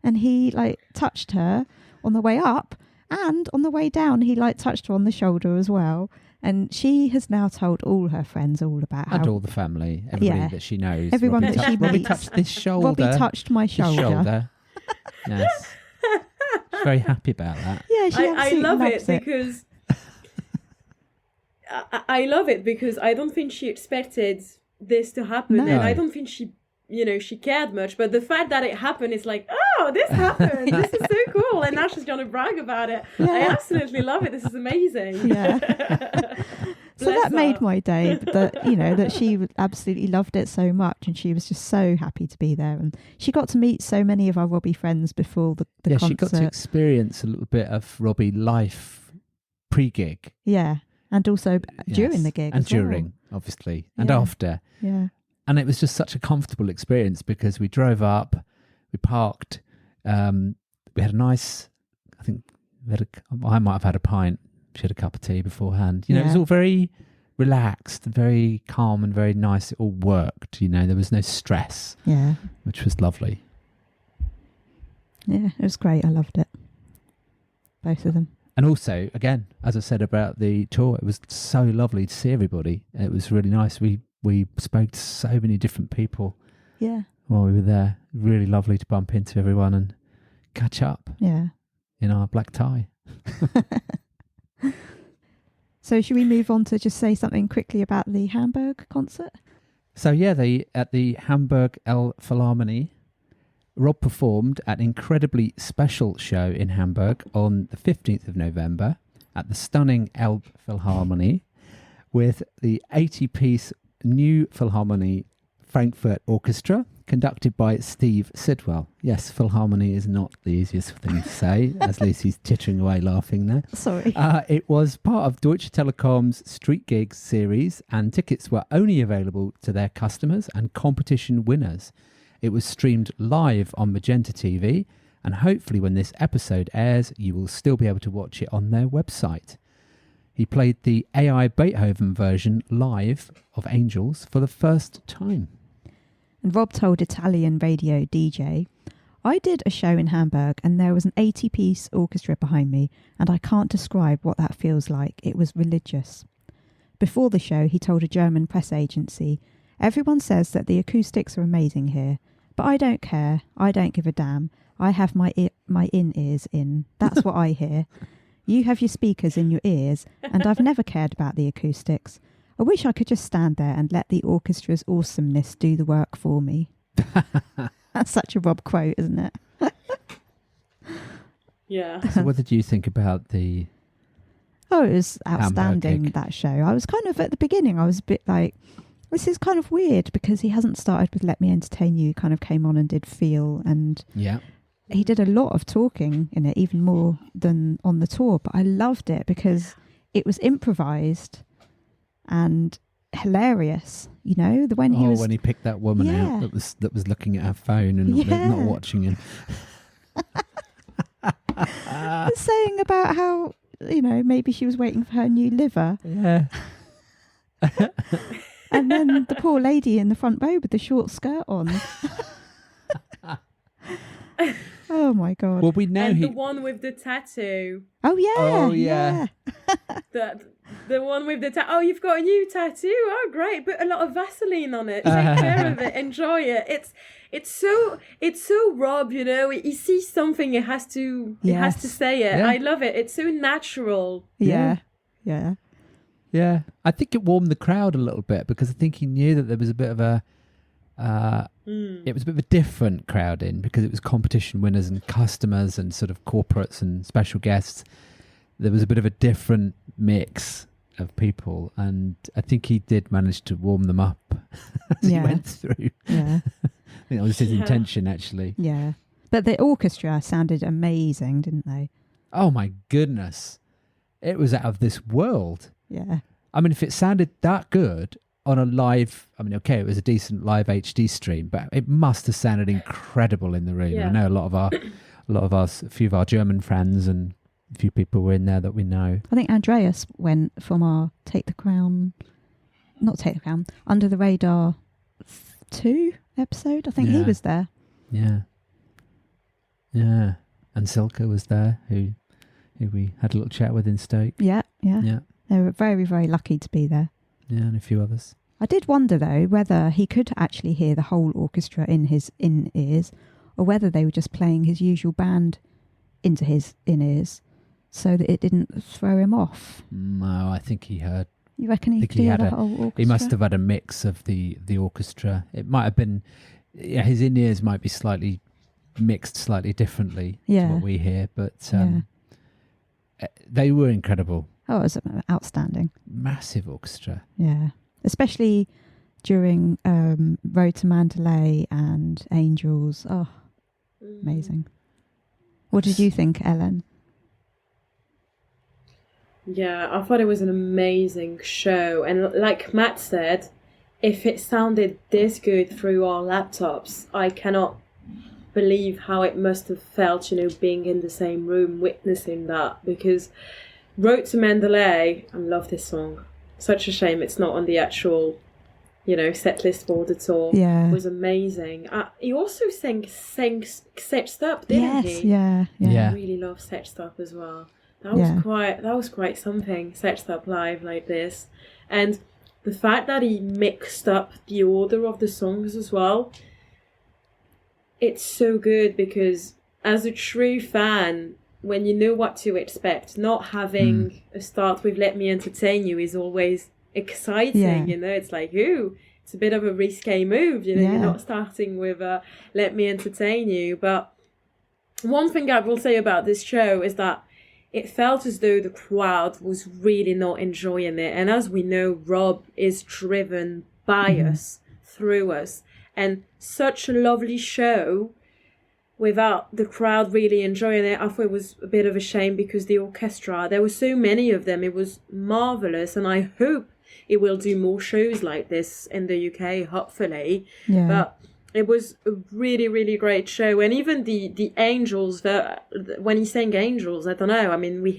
and he touched her on the way up. And on the way down, he touched her on the shoulder as well. And she has now told all her friends all about how... And all the family, everybody that she knows. Everyone Robbie that she Robbie meets. touched this shoulder. Robbie touched my shoulder. Yes. She's very happy about that. Yeah, she absolutely I love loves it because... I love it because I don't think she expected this to happen. No. And I don't think she cared much. But the fact that it happened is like, wow, this happened. This is so cool. And now she's going to brag about it. I absolutely love it. This is amazing. Yeah. So that made my day, that she absolutely loved it so much, and she was just so happy to be there. And she got to meet so many of our Robbie friends before the concert. She got to experience a little bit of Robbie life pre-gig. Yeah, and also during the gig. And as well. during, obviously, and after. Yeah. And it was just such a comfortable experience because we drove up, we parked, we had a nice, I think, I might have had a pint. She had a cup of tea beforehand. It was all very relaxed, very calm and very nice. It all worked, there was no stress. Yeah. Which was lovely. Yeah, it was great. I loved it. Both of them. And also, again, as I said about the tour, it was so lovely to see everybody. It was really nice. We spoke to so many different people. Yeah. While we were there. Really lovely to bump into everyone and catch up. Yeah. In our black tie. So should we move on to just say something quickly about the Hamburg concert? So at the Hamburg Philharmonie, Rob performed an incredibly special show in Hamburg on the 15th of November at the stunning Philharmonie with the 80-piece New Philharmonie Frankfurt Orchestra, conducted by Steve Sidwell. Yes, Philharmonie is not the easiest thing to say, as Lucy's tittering away laughing there. Sorry. It was part of Deutsche Telekom's Street Gigs series, and tickets were only available to their customers and competition winners. It was streamed live on Magenta TV, and hopefully when this episode airs, you will still be able to watch it on their website. He played the AI Beethoven version live of Angels for the first time. And Rob told Italian radio DJ, I did a show in Hamburg and there was an 80-piece orchestra behind me, and I can't describe what that feels like. It was religious. Before the show, he told a German press agency, everyone says that the acoustics are amazing here, but I don't care. I don't give a damn. I have my in-ears in. That's what I hear. You have your speakers in your ears, and I've never cared about the acoustics. I wish I could just stand there and let the orchestra's awesomeness do the work for me. That's such a Rob quote, isn't it? Yeah. So what did you think about the... Oh, it was outstanding, gig? that show. I was kind of, at the beginning, I was a bit like, this is kind of weird because he hasn't started with Let Me Entertain You, kind of came on and did Feel, and he did a lot of talking in it, even more than on the tour, but I loved it because it was improvised and hilarious, when he picked that woman out that was looking at her phone and not watching him. Saying about how maybe she was waiting for her new liver. Yeah. And then the poor lady in the front row with the short skirt on. Oh my God. Well, we know and the one with the tattoo. Oh yeah. The one with the tattoo. Oh, you've got a new tattoo. Oh, great! Put a lot of Vaseline on it. Take care of it. Enjoy it. It's so Rob. He sees something. He has to say it. Yeah. I love it. It's so natural. Yeah. I think it warmed the crowd a little bit because I think he knew that there was a bit of a it was a bit of a different crowd in because it was competition winners and customers and sort of corporates and special guests. There was a bit of a different mix of people, and I think he did manage to warm them up as he went through. Yeah. I think that was his intention, actually. Yeah. But the orchestra sounded amazing, didn't they? Oh my goodness. It was out of this world. Yeah. I mean, if it sounded that good on a live, it was a decent live HD stream, but it must have sounded incredible in the room. Yeah. I know a few of our German friends and a few people were in there that we know. I think Andreas went from our Under the Radar 2 episode. I think he was there. Yeah. Yeah. And Silke was there, who we had a little chat with in Stoke. Yeah. Yeah. They were very, very lucky to be there. Yeah, and a few others. I did wonder, though, whether he could actually hear the whole orchestra in his in-ears or whether they were just playing his usual band into his in-ears so that it didn't throw him off. No, I think he heard. You reckon he could hear the whole orchestra? He must have had a mix of the orchestra. It might have been... his in-ears might be slightly mixed slightly differently Yeah. to what we hear, but Yeah. they were incredible. Oh, it was outstanding. Massive orchestra. Yeah. Especially during Road to Mandalay and Angels. Oh, amazing. What did you think, Ellen? Yeah, I thought it was an amazing show. And like Matt said, if it sounded this good through our laptops, I cannot believe how it must have felt, being in the same room, witnessing that. Because Road to Mandalay, I love this song. Such a shame it's not on the actual, set list for the tour. Yeah. It was amazing. He also sang Setched Up, didn't Yes, he? yeah. Yeah. I really love Setched Up as well. That was quite something, Setched Up live like this. And the fact that he mixed up the order of the songs as well, it's so good, because as a true fan, when you know what to expect, not having a start with Let Me Entertain You is always exciting. Yeah. It's like, ooh, it's a bit of a risque move. You're not starting with Let Me Entertain You. But one thing I will say about this show is that it felt as though the crowd was really not enjoying it. And as we know, Rob is driven by us, through us. And such a lovely show without the crowd really enjoying it, I thought it was a bit of a shame, because the orchestra, there were so many of them. It was marvellous. And I hope it will do more shows like this in the UK, hopefully. Yeah. But it was a really, really great show. And even the Angels, when he sang Angels, I don't know. I mean, we've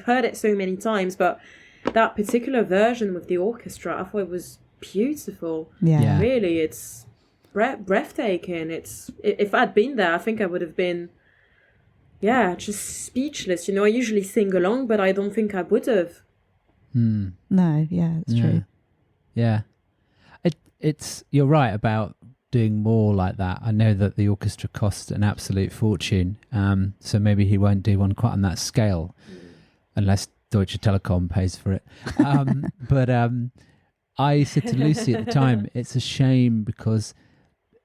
heard it so many times, but that particular version with the orchestra, I thought it was beautiful. Yeah. Really, it's breathtaking. If I'd been there, I think I would have been, just speechless. I usually sing along, but I don't think I would have. No, yeah, it's true. Yeah. It's you're right about doing more like that. I know that the orchestra costs an absolute fortune, so maybe he won't do one quite on that scale, unless Deutsche Telekom pays for it. But I said to Lucy at the time, it's a shame because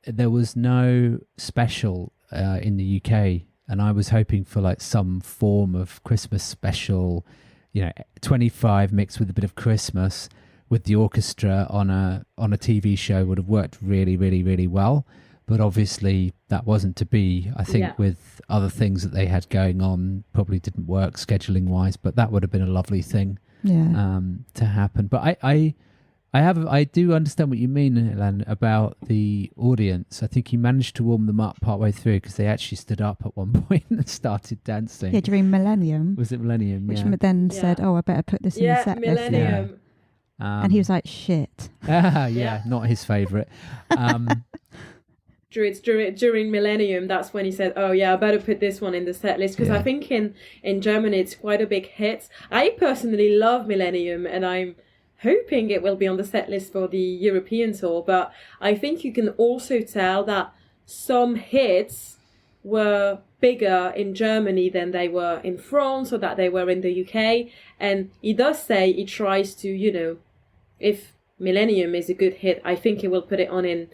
there was no special in the UK, and I was hoping for like some form of Christmas special, 25 mixed with a bit of Christmas with the orchestra on a TV show would have worked really, really, really well. But obviously that wasn't to be. I think with other things that they had going on, probably didn't work scheduling wise, but that would have been a lovely thing to happen. But I do understand what you mean, Helen, about the audience. I think he managed to warm them up partway through, because they actually stood up at one point and started dancing. Yeah, during Millennium. Was it Millennium? Which then said, I better put this in the set list. Millennium. And he was like, shit. Not his favourite. During Millennium, that's when he said, I better put this one in the set list, because I think in Germany it's quite a big hit. I personally love Millennium, and I'm hoping it will be on the set list for the European tour, but I think you can also tell that some hits were bigger in Germany than they were in France, or that they were in the UK. And he does say he tries to, if Millennium is a good hit, I think it will put it on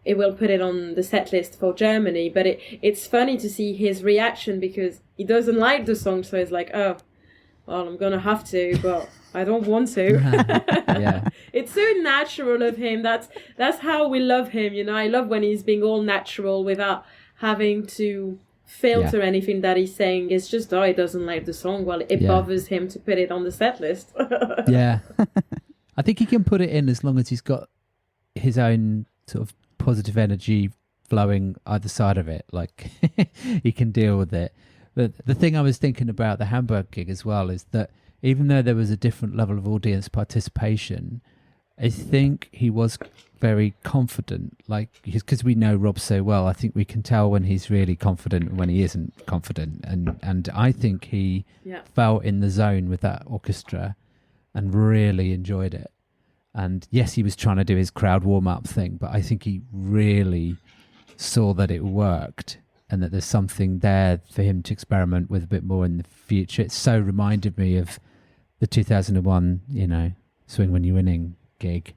the set list for Germany. But it's funny to see his reaction, because he doesn't like the song, so he's like, oh, well, I'm gonna have to, but I don't want to. It's so natural of him. That's how we love him. I love when he's being all natural without having to filter anything that he's saying. It's just, he doesn't like the song. Well, it bothers him to put it on the set list. I think he can put it in as long as he's got his own sort of positive energy flowing either side of it. Like he can deal with it. But the thing I was thinking about the Hamburg gig as well is that even though there was a different level of audience participation, I think he was very confident, because we know Rob so well. I think we can tell when he's really confident and when he isn't confident. And I think he felt in the zone with that orchestra and really enjoyed it. And yes, he was trying to do his crowd warm-up thing, but I think he really saw that it worked and that there's something there for him to experiment with a bit more in the future. It so reminded me of the 2001, Swing When You're Winning gig.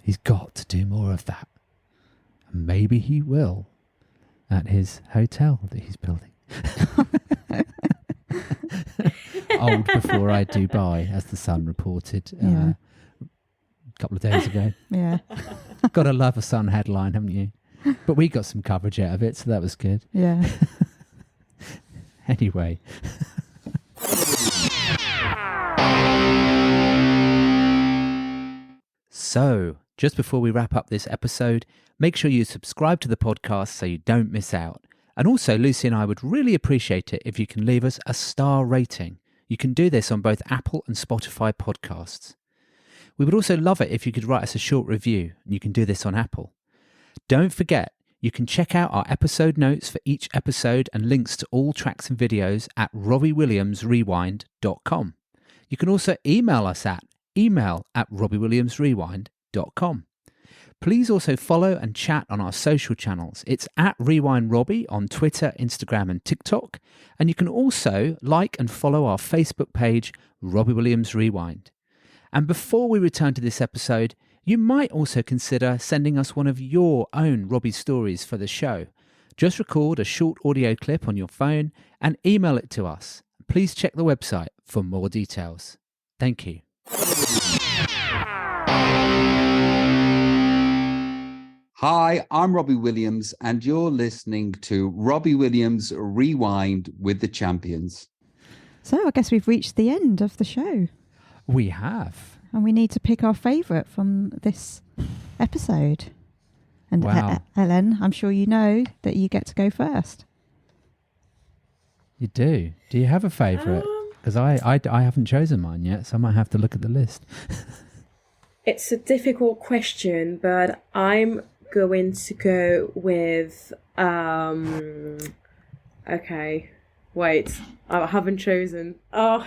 He's got to do more of that. And maybe he will. at his hotel that he's building. Old before I Dubai, as the Sun reported a couple of days ago. Yeah. Gotta love a Sun headline, haven't you? But we got some coverage out of it, so that was good. Yeah. Anyway. So, just before we wrap up this episode, make sure you subscribe to the podcast so you don't miss out. And also, Lucy and I would really appreciate it if you can leave us a star rating. You can do this on both Apple and Spotify podcasts. We would also love it if you could write us a short review, and you can do this on Apple. Don't forget, you can check out our episode notes for each episode and links to all tracks and videos at robbiewilliamsrewind.com. You can also email us at email@robbiewilliamsrewind.com. Please also follow and chat on our social channels. It's at RewindRobbie on Twitter, Instagram and TikTok. And you can also like and follow our Facebook page, Robbie Williams Rewind. And before we return to this episode, you might also consider sending us one of your own Robbie stories for the show. Just record a short audio clip on your phone and email it to us. Please check the website for more details. Thank you. Hi, I'm Robbie Williams, and you're listening to Robbie Williams Rewind with the Champions. So I guess we've reached the end of the show. We have. And we need to pick our favourite from this episode. And Wow. Ellen, I'm sure you know that you get to go first. You do. Do you have a favourite? Because I haven't chosen mine yet, so I might have to look at the list. It's a difficult question, but I'm going to go with okay. Wait, I haven't chosen. Oh.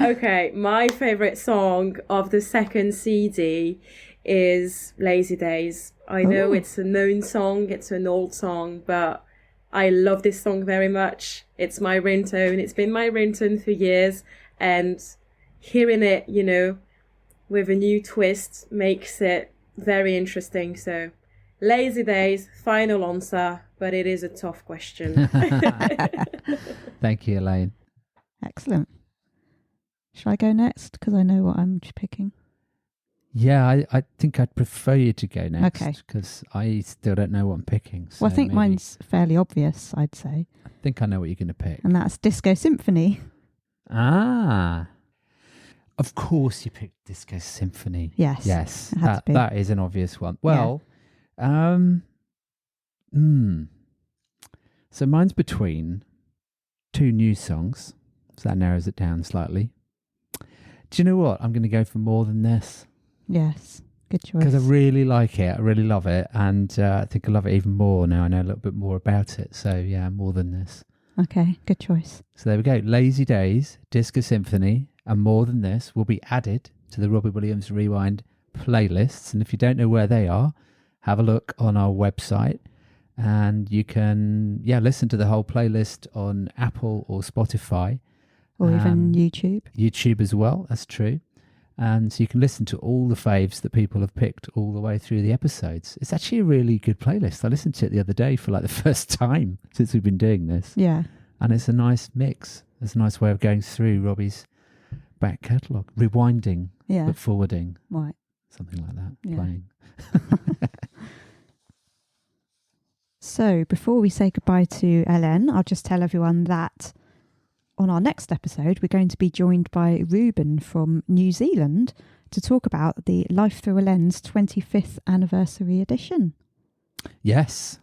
Okay, my favourite song of the second CD is Lazy Days. I know it's a known song, it's an old song, but I love this song very much. It's my ringtone. It's been my ringtone for years, and hearing it, you know, with a new twist makes it very interesting. So, Lazy Days, final answer, but it is a tough question. Thank you, Elaine. Excellent. Shall I go next? Because I know what I'm picking. Yeah, I think I'd prefer you to go next. Okay. Because I still don't know what I'm picking. So Well, I think maybe- mine's fairly obvious, I'd say. I think I know what you're going to pick. And that's Disco Symphony. Ah. Of course you picked Disco Symphony. Yes. Yes. It had to be. That is an obvious one. Well, so mine's between two new songs. So that narrows it down slightly. Do you know what? I'm going to go for More Than This. Yes. Good choice. Because I really like it. I really love it. And I think I love it even more now I know a little bit more about it. So yeah, More Than This. Okay, good choice. So there we go. Lazy Days, Disco Symphony, and More Than This will be added to the Robbie Williams Rewind playlists. And if you don't know where they are, have a look on our website. And you can, listen to the whole playlist on Apple or Spotify. Or even YouTube. YouTube as well, that's true. And so you can listen to all the faves that people have picked all the way through the episodes. It's actually a really good playlist. I listened to it the other day for like the first time since we've been doing this. Yeah. And it's a nice mix. It's a nice way of going through Robbie's back catalogue. Rewinding, but forwarding. Right. Something like that, Yeah. playing. So before we say goodbye to Ellen, I'll just tell everyone that on our next episode, we're going to be joined by Ruben from New Zealand to talk about the Life Through a Lens 25th anniversary edition. Yes.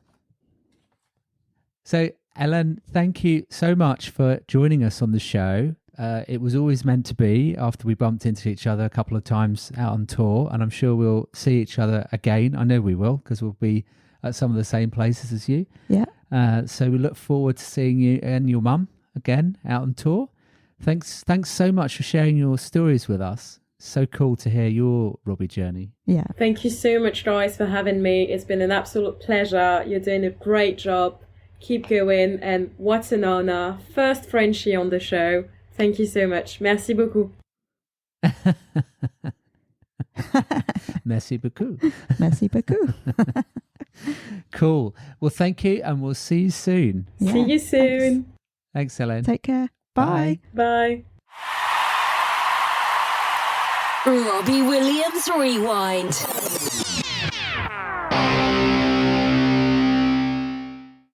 So, Ellen, thank you so much for joining us on the show. It was always meant to be after we bumped into each other a couple of times out on tour, and I'm sure we'll see each other again. I know we will, because we'll be at some of the same places as you. Yeah. So we look forward to seeing you and your mum again out on tour. Thanks so much for sharing your stories with us. So cool to hear your Robbie journey. Yeah. Thank you so much, guys, for having me. It's been an absolute pleasure. You're doing a great job. Keep going, and what an honor. First Frenchie on the show. Thank you so much. Merci beaucoup. Merci beaucoup. Merci beaucoup. Cool. Well, thank you, and we'll see you soon. Yeah, See you soon. Thanks Helen. Take care. Bye. Bye. Robbie Williams Rewind.